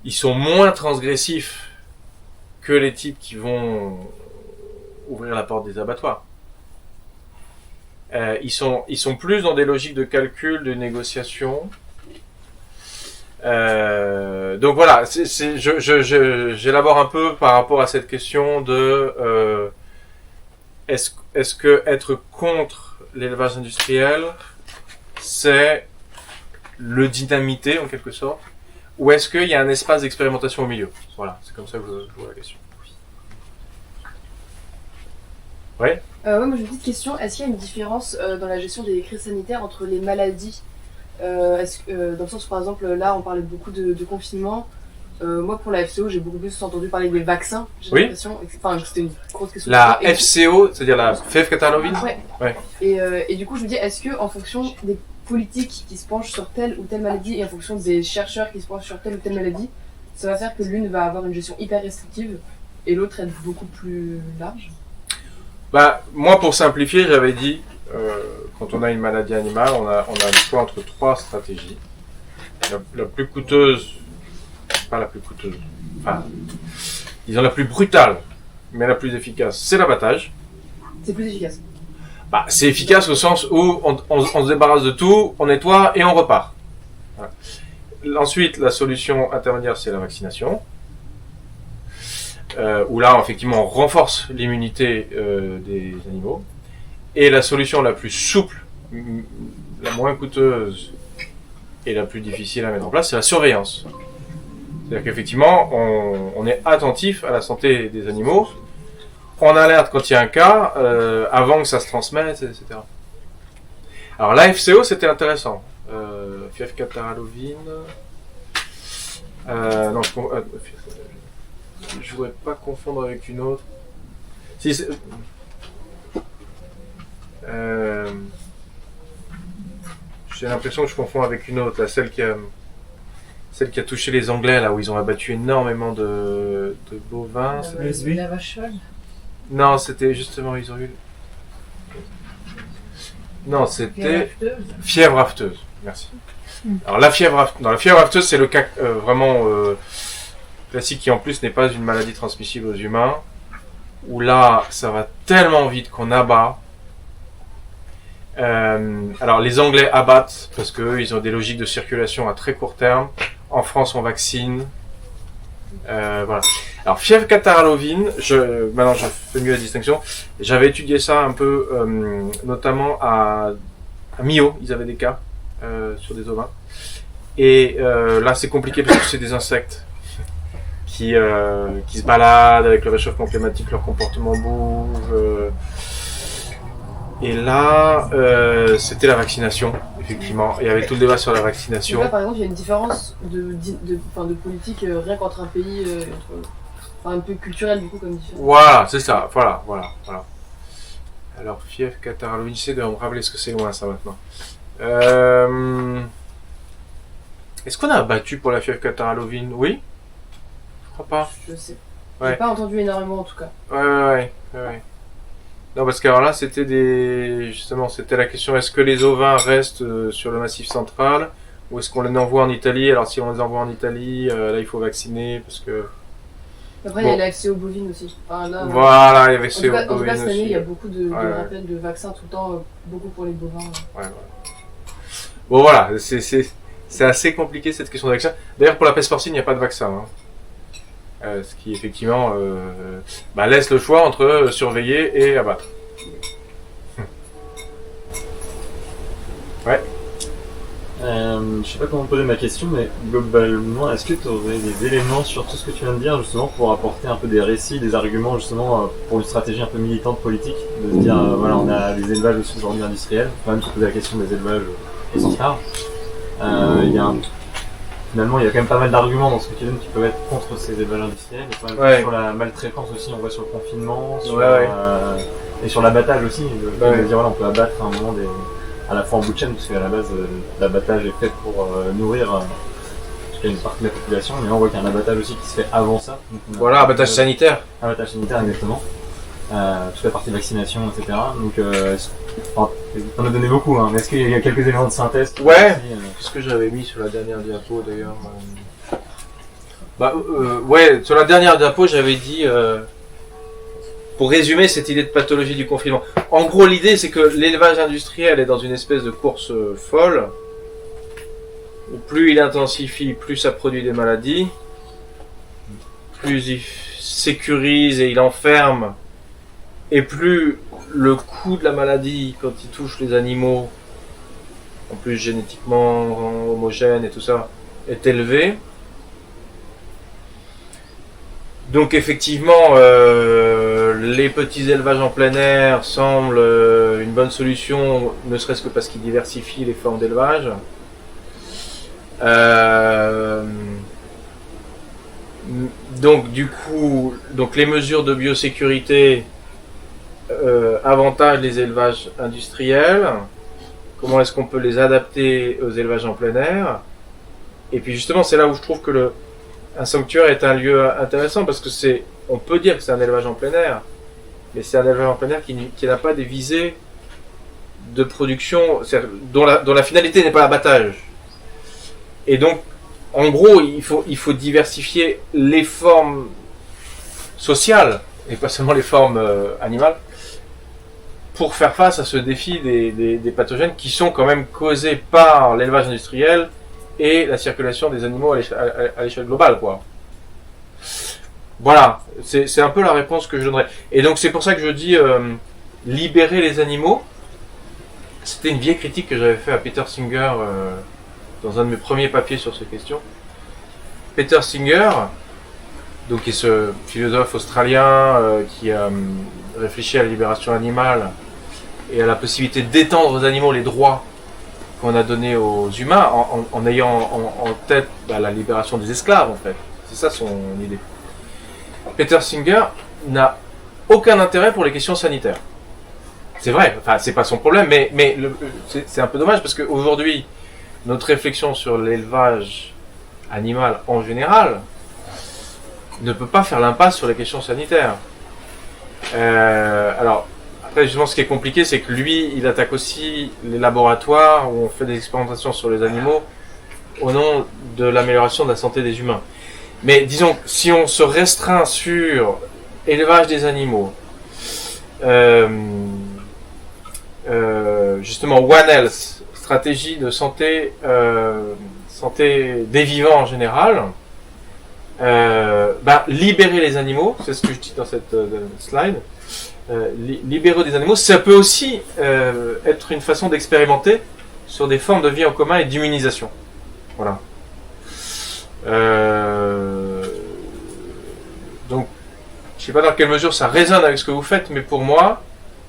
ils sont moins transgressifs que les types qui vont ouvrir la porte des abattoirs. Ils sont plus dans des logiques de calcul, de négociation. Donc voilà, j'élabore un peu par rapport à cette question de est-ce que être contre l'élevage industriel, c'est le dynamiter en quelque sorte, ou est-ce qu'il y a un espace d'expérimentation au milieu? Voilà, c'est comme ça que je vois la question. Ouais. Moi j'ai une petite question. Est-ce qu'il y a une différence dans la gestion des crises sanitaires entre les maladies dans le sens où par exemple là on parlait beaucoup de confinement. Moi pour la FCO j'ai beaucoup plus entendu parler des vaccins. J'ai l'impression. Enfin c'était une grosse question. La FCO, c'est-à-dire la FEV Catalovine. Ouais. Et du coup je me dis est-ce que en fonction des politiques qui se penchent sur telle ou telle maladie et en fonction des chercheurs qui se penchent sur telle ou telle maladie, ça va faire que l'une va avoir une gestion hyper restrictive et l'autre être beaucoup plus large? Bah, moi, pour simplifier, j'avais dit, quand on a une maladie animale, on a le choix entre trois stratégies. La plus coûteuse, pas la plus coûteuse, enfin, disons la plus brutale, mais la plus efficace, c'est l'abattage. C'est plus efficace. Bah, c'est efficace au sens où on se débarrasse de tout, on nettoie et on repart. Voilà. Ensuite, la solution intermédiaire, c'est la vaccination. Où là, effectivement, on renforce l'immunité des animaux. Et la solution la plus souple, la moins coûteuse et la plus difficile à mettre en place, c'est la surveillance. C'est-à-dire qu'effectivement, on est attentif à la santé des animaux, on alerte quand il y a un cas, avant que ça se transmette, etc. Alors la FCO, c'était intéressant. Fièvre Catalovine... non, je voudrais pas confondre avec une autre. Si, j'ai l'impression que je confonds avec une autre, là, celle qui a touché les Anglais, là où ils ont abattu énormément de bovins. La vache folle. Non, c'était justement, ils ont eu. Non, c'était fièvre afteuse. Merci. Alors la fièvre afteuse, c'est le cas vraiment classique qui en plus n'est pas une maladie transmissible aux humains. Où là, ça va tellement vite qu'on abat. Alors les Anglais abattent parce qu'eux, ils ont des logiques de circulation à très court terme. En France, on vaccine. Voilà. Alors fièvre catarrhale ovine, maintenant je fais mieux la distinction. J'avais étudié ça un peu, notamment à Millau, ils avaient des cas sur des ovins. Et là, c'est compliqué parce que c'est des insectes qui se baladent avec le réchauffement climatique, leur comportement bouge. Et là, c'était la vaccination, effectivement. Il y avait tout le débat sur la vaccination. Donc là, par exemple, il y a une différence de politique rien qu'entre un pays, un peu culturel du coup comme différence. Voilà, c'est ça. Voilà. Alors, fièvre, catarrhale ovine, j'essaie de me rappeler ce que c'est loin ça maintenant. Est-ce qu'on a abattu pour la fièvre catarrhale ovine? Oui? Je crois pas. Je sais. Ouais. J'ai pas entendu énormément en tout cas. Ouais. Non, parce que alors là, c'était la question, est-ce que les ovins restent sur le Massif central ou est-ce qu'on les envoie en Italie? Alors si on les envoie en Italie, là il faut vacciner parce que... Après, il y a l'accès aux bovines aussi. Enfin, là, voilà, il y avait l'accès aux bovines aussi. En tout cas, cette année, il y a beaucoup de rappels de vaccins tout le temps, beaucoup pour les bovins. Ouais. Bon voilà, c'est assez compliqué cette question de vaccin. D'ailleurs, pour la peste porcine, il n'y a pas de vaccin. Ce qui effectivement laisse le choix entre surveiller et abattre. Ouais. Je sais pas comment poser ma question, mais globalement, est-ce que tu aurais des éléments sur tout ce que tu viens de dire, justement, pour apporter un peu des récits, des arguments, justement, pour une stratégie un peu militante politique, de se dire, voilà, on a des élevages aussi aujourd'hui industriels, quand même se poser la question des élevages au sens large. Finalement, il y a quand même pas mal d'arguments dans ce que tu donnes qui peuvent être contre ces élevages industriels. Sur la maltraitance aussi, on voit sur le confinement, et sur l'abattage aussi. De dire, voilà, on peut abattre à un moment à la fois en bout de chaîne, parce qu'à la base, l'abattage est fait pour nourrir une partie de la population, mais là, on voit qu'il y a un abattage aussi qui se fait avant ça. Donc, voilà, abattage sanitaire. Abattage sanitaire, exactement. Toute la partie vaccination, etc. Donc, t'en as donné beaucoup, hein, mais est-ce qu'il y a quelques éléments de synthèse? Ouais, c'est ce que j'avais mis sur la dernière diapo d'ailleurs. Sur la dernière diapo, j'avais dit, pour résumer cette idée de pathologie du confinement. En gros, l'idée, c'est que l'élevage industriel est dans une espèce de course folle, où plus il intensifie, plus ça produit des maladies, plus il sécurise et il enferme, et plus le coût de la maladie, quand il touche les animaux, en plus génétiquement homogènes et tout ça, est élevé. Donc effectivement, les petits élevages en plein air semblent une bonne solution, ne serait-ce que parce qu'ils diversifient les formes d'élevage. Donc du coup, les mesures de biosécurité avantagent les élevages industriels. Comment est-ce qu'on peut les adapter aux élevages en plein air? Et puis justement, c'est là où je trouve que un sanctuaire est un lieu intéressant parce que on peut dire que c'est un élevage en plein air, mais c'est un élevage en plein air qui n'a pas des visées de production, dont la finalité n'est pas l'abattage. Et donc, en gros, il faut diversifier les formes sociales et pas seulement les formes animales pour faire face à ce défi des pathogènes qui sont quand même causés par l'élevage industriel et la circulation des animaux à l'échelle globale, quoi. Voilà, c'est un peu la réponse que je donnerais. Et donc c'est pour ça que je dis libérer les animaux. C'était une vieille critique que j'avais fait à Peter Singer dans un de mes premiers papiers sur ces questions. Peter Singer, donc qui est ce philosophe australien qui a réfléchi à la libération animale et à la possibilité d'étendre aux animaux les droits qu'on a donnés aux humains en ayant en tête la libération des esclaves en fait. C'est ça son idée. Peter Singer n'a aucun intérêt pour les questions sanitaires. C'est vrai, enfin c'est pas son problème, mais c'est un peu dommage parce qu'aujourd'hui, notre réflexion sur l'élevage animal en général ne peut pas faire l'impasse sur les questions sanitaires. Alors, après justement ce qui est compliqué, c'est que lui, il attaque aussi les laboratoires où on fait des expérimentations sur les animaux au nom de l'amélioration de la santé des humains. Mais disons, si on se restreint sur élevage des animaux, justement One Health, stratégie de santé, santé des vivants en général, libérer les animaux, c'est ce que je dis dans cette slide, libérer des animaux, ça peut aussi être une façon d'expérimenter sur des formes de vie en commun et d'immunisation. Voilà. Donc, je sais pas dans quelle mesure ça résonne avec ce que vous faites, mais pour moi,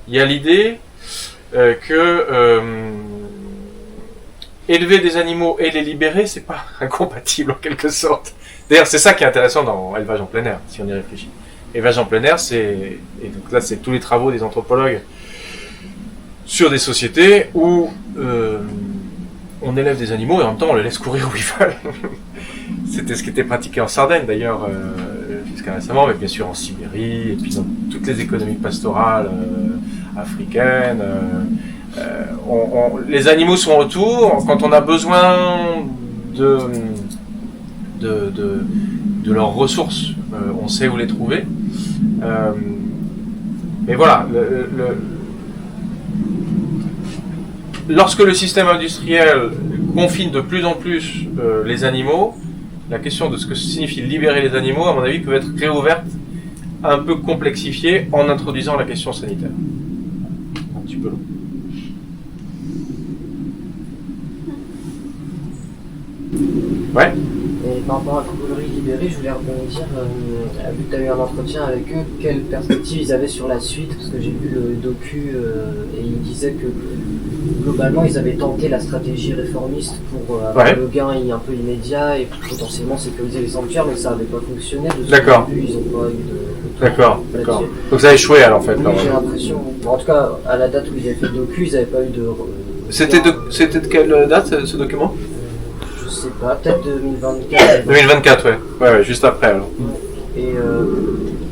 il y a l'idée que élever des animaux et les libérer, c'est pas incompatible en quelque sorte. D'ailleurs, c'est ça qui est intéressant dans élevage en plein air, si on y réfléchit. Élevage en plein air, et donc là, c'est tous les travaux des anthropologues sur des sociétés où on élève des animaux et en même temps on les laisse courir où ils veulent. C'était ce qui était pratiqué en Sardaigne d'ailleurs jusqu'à récemment, mais bien sûr en Sibérie et puis dans toutes les économies pastorales africaines. Les animaux sont autour quand on a besoin de leurs ressources, on sait où les trouver. Mais voilà, lorsque le système industriel confine de plus en plus les animaux, la question de ce que signifie libérer les animaux, à mon avis, peut être réouverte, un peu complexifiée, en introduisant la question sanitaire. Un petit peu long. Ouais. Et par rapport à Courberie Libérée, je voulais rebondir, vu que tu as eu un entretien avec eux, quelle perspective ils avaient sur la suite, parce que j'ai vu le docu et ils disaient que globalement ils avaient tenté la stratégie réformiste pour avoir le gain un peu immédiat et potentiellement sécuriser les sanctuaires, mais ça n'avait pas fonctionné. D'accord. Début, ils n'ont pas eu de D'accord. Donc ça a échoué alors en fait. Oui, j'ai l'impression. En tout cas, à la date où ils avaient fait le docu, ils n'avaient pas eu de. C'était de quelle date ce document? Je sais pas, peut-être 2024. 2024, ouais, juste après alors. Et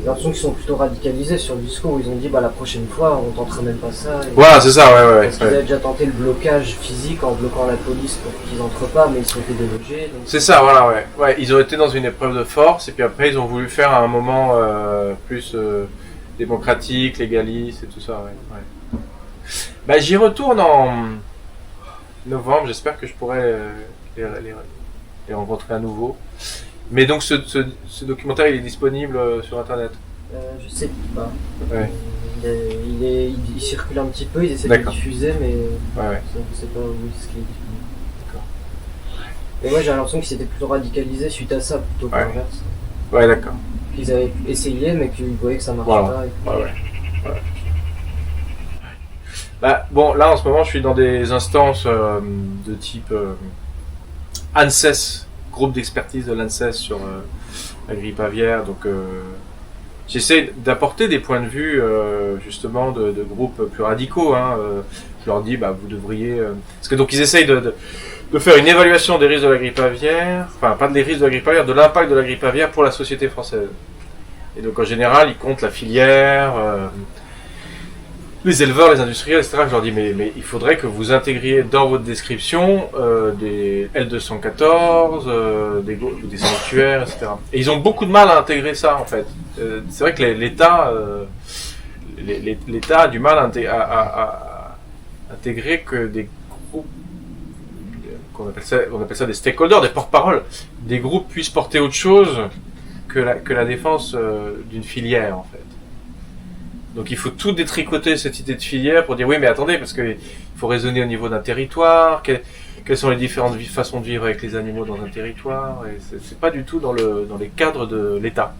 j'ai l'impression qu'ils sont plutôt radicalisés sur le discours où ils ont dit la prochaine fois on tentera même pas ça. Voilà, c'est ça, ouais. Parce qu'ils avaient déjà tenté le blocage physique en bloquant la police pour qu'ils entrent pas, mais ils se sont fait déloger. C'est ça, voilà, ouais. Ils ont été dans une épreuve de force et puis après ils ont voulu faire un moment plus démocratique, légaliste et tout ça, ouais. J'y retourne en novembre, j'espère que je pourrai les rencontrer à nouveau. Mais donc ce documentaire il est disponible sur internet? Je sais pas. Ouais. Il circule un petit peu, ils essaient de le diffuser, mais je sais pas où est-ce qu'il est disponible. D'accord. Et moi j'ai l'impression qu'ils s'étaient plutôt radicalisés suite à ça plutôt que l'inverse. Ouais, d'accord. Qu'ils avaient essayé mais qu'ils voyaient que ça marchait pas. Bon, là en ce moment je suis dans des instances de type ANSES, groupe d'expertise de l'ANSES sur la grippe aviaire, donc j'essaie d'apporter des points de vue justement de groupes plus radicaux. Je leur dis vous devriez parce que donc ils essayent de faire une évaluation des risques de la grippe aviaire, enfin pas des risques de la grippe aviaire, de l'impact de la grippe aviaire pour la société française. Et donc en général ils comptent la filière, les éleveurs, les industriels, etc. Je leur dis mais il faudrait que vous intégriez dans votre description des L214, des sanctuaires, etc. Et ils ont beaucoup de mal à intégrer ça en fait. C'est vrai que l'État a du mal à intégrer que des groupes, on appelle ça des stakeholders, des porte-paroles, des groupes puissent porter autre chose que la défense d'une filière en fait. Donc il faut tout détricoter cette idée de filière pour dire oui mais attendez, parce qu'il faut raisonner au niveau d'un territoire, quelles sont les différentes façons de vivre avec les animaux dans un territoire, et c'est pas du tout dans les cadres de l'État.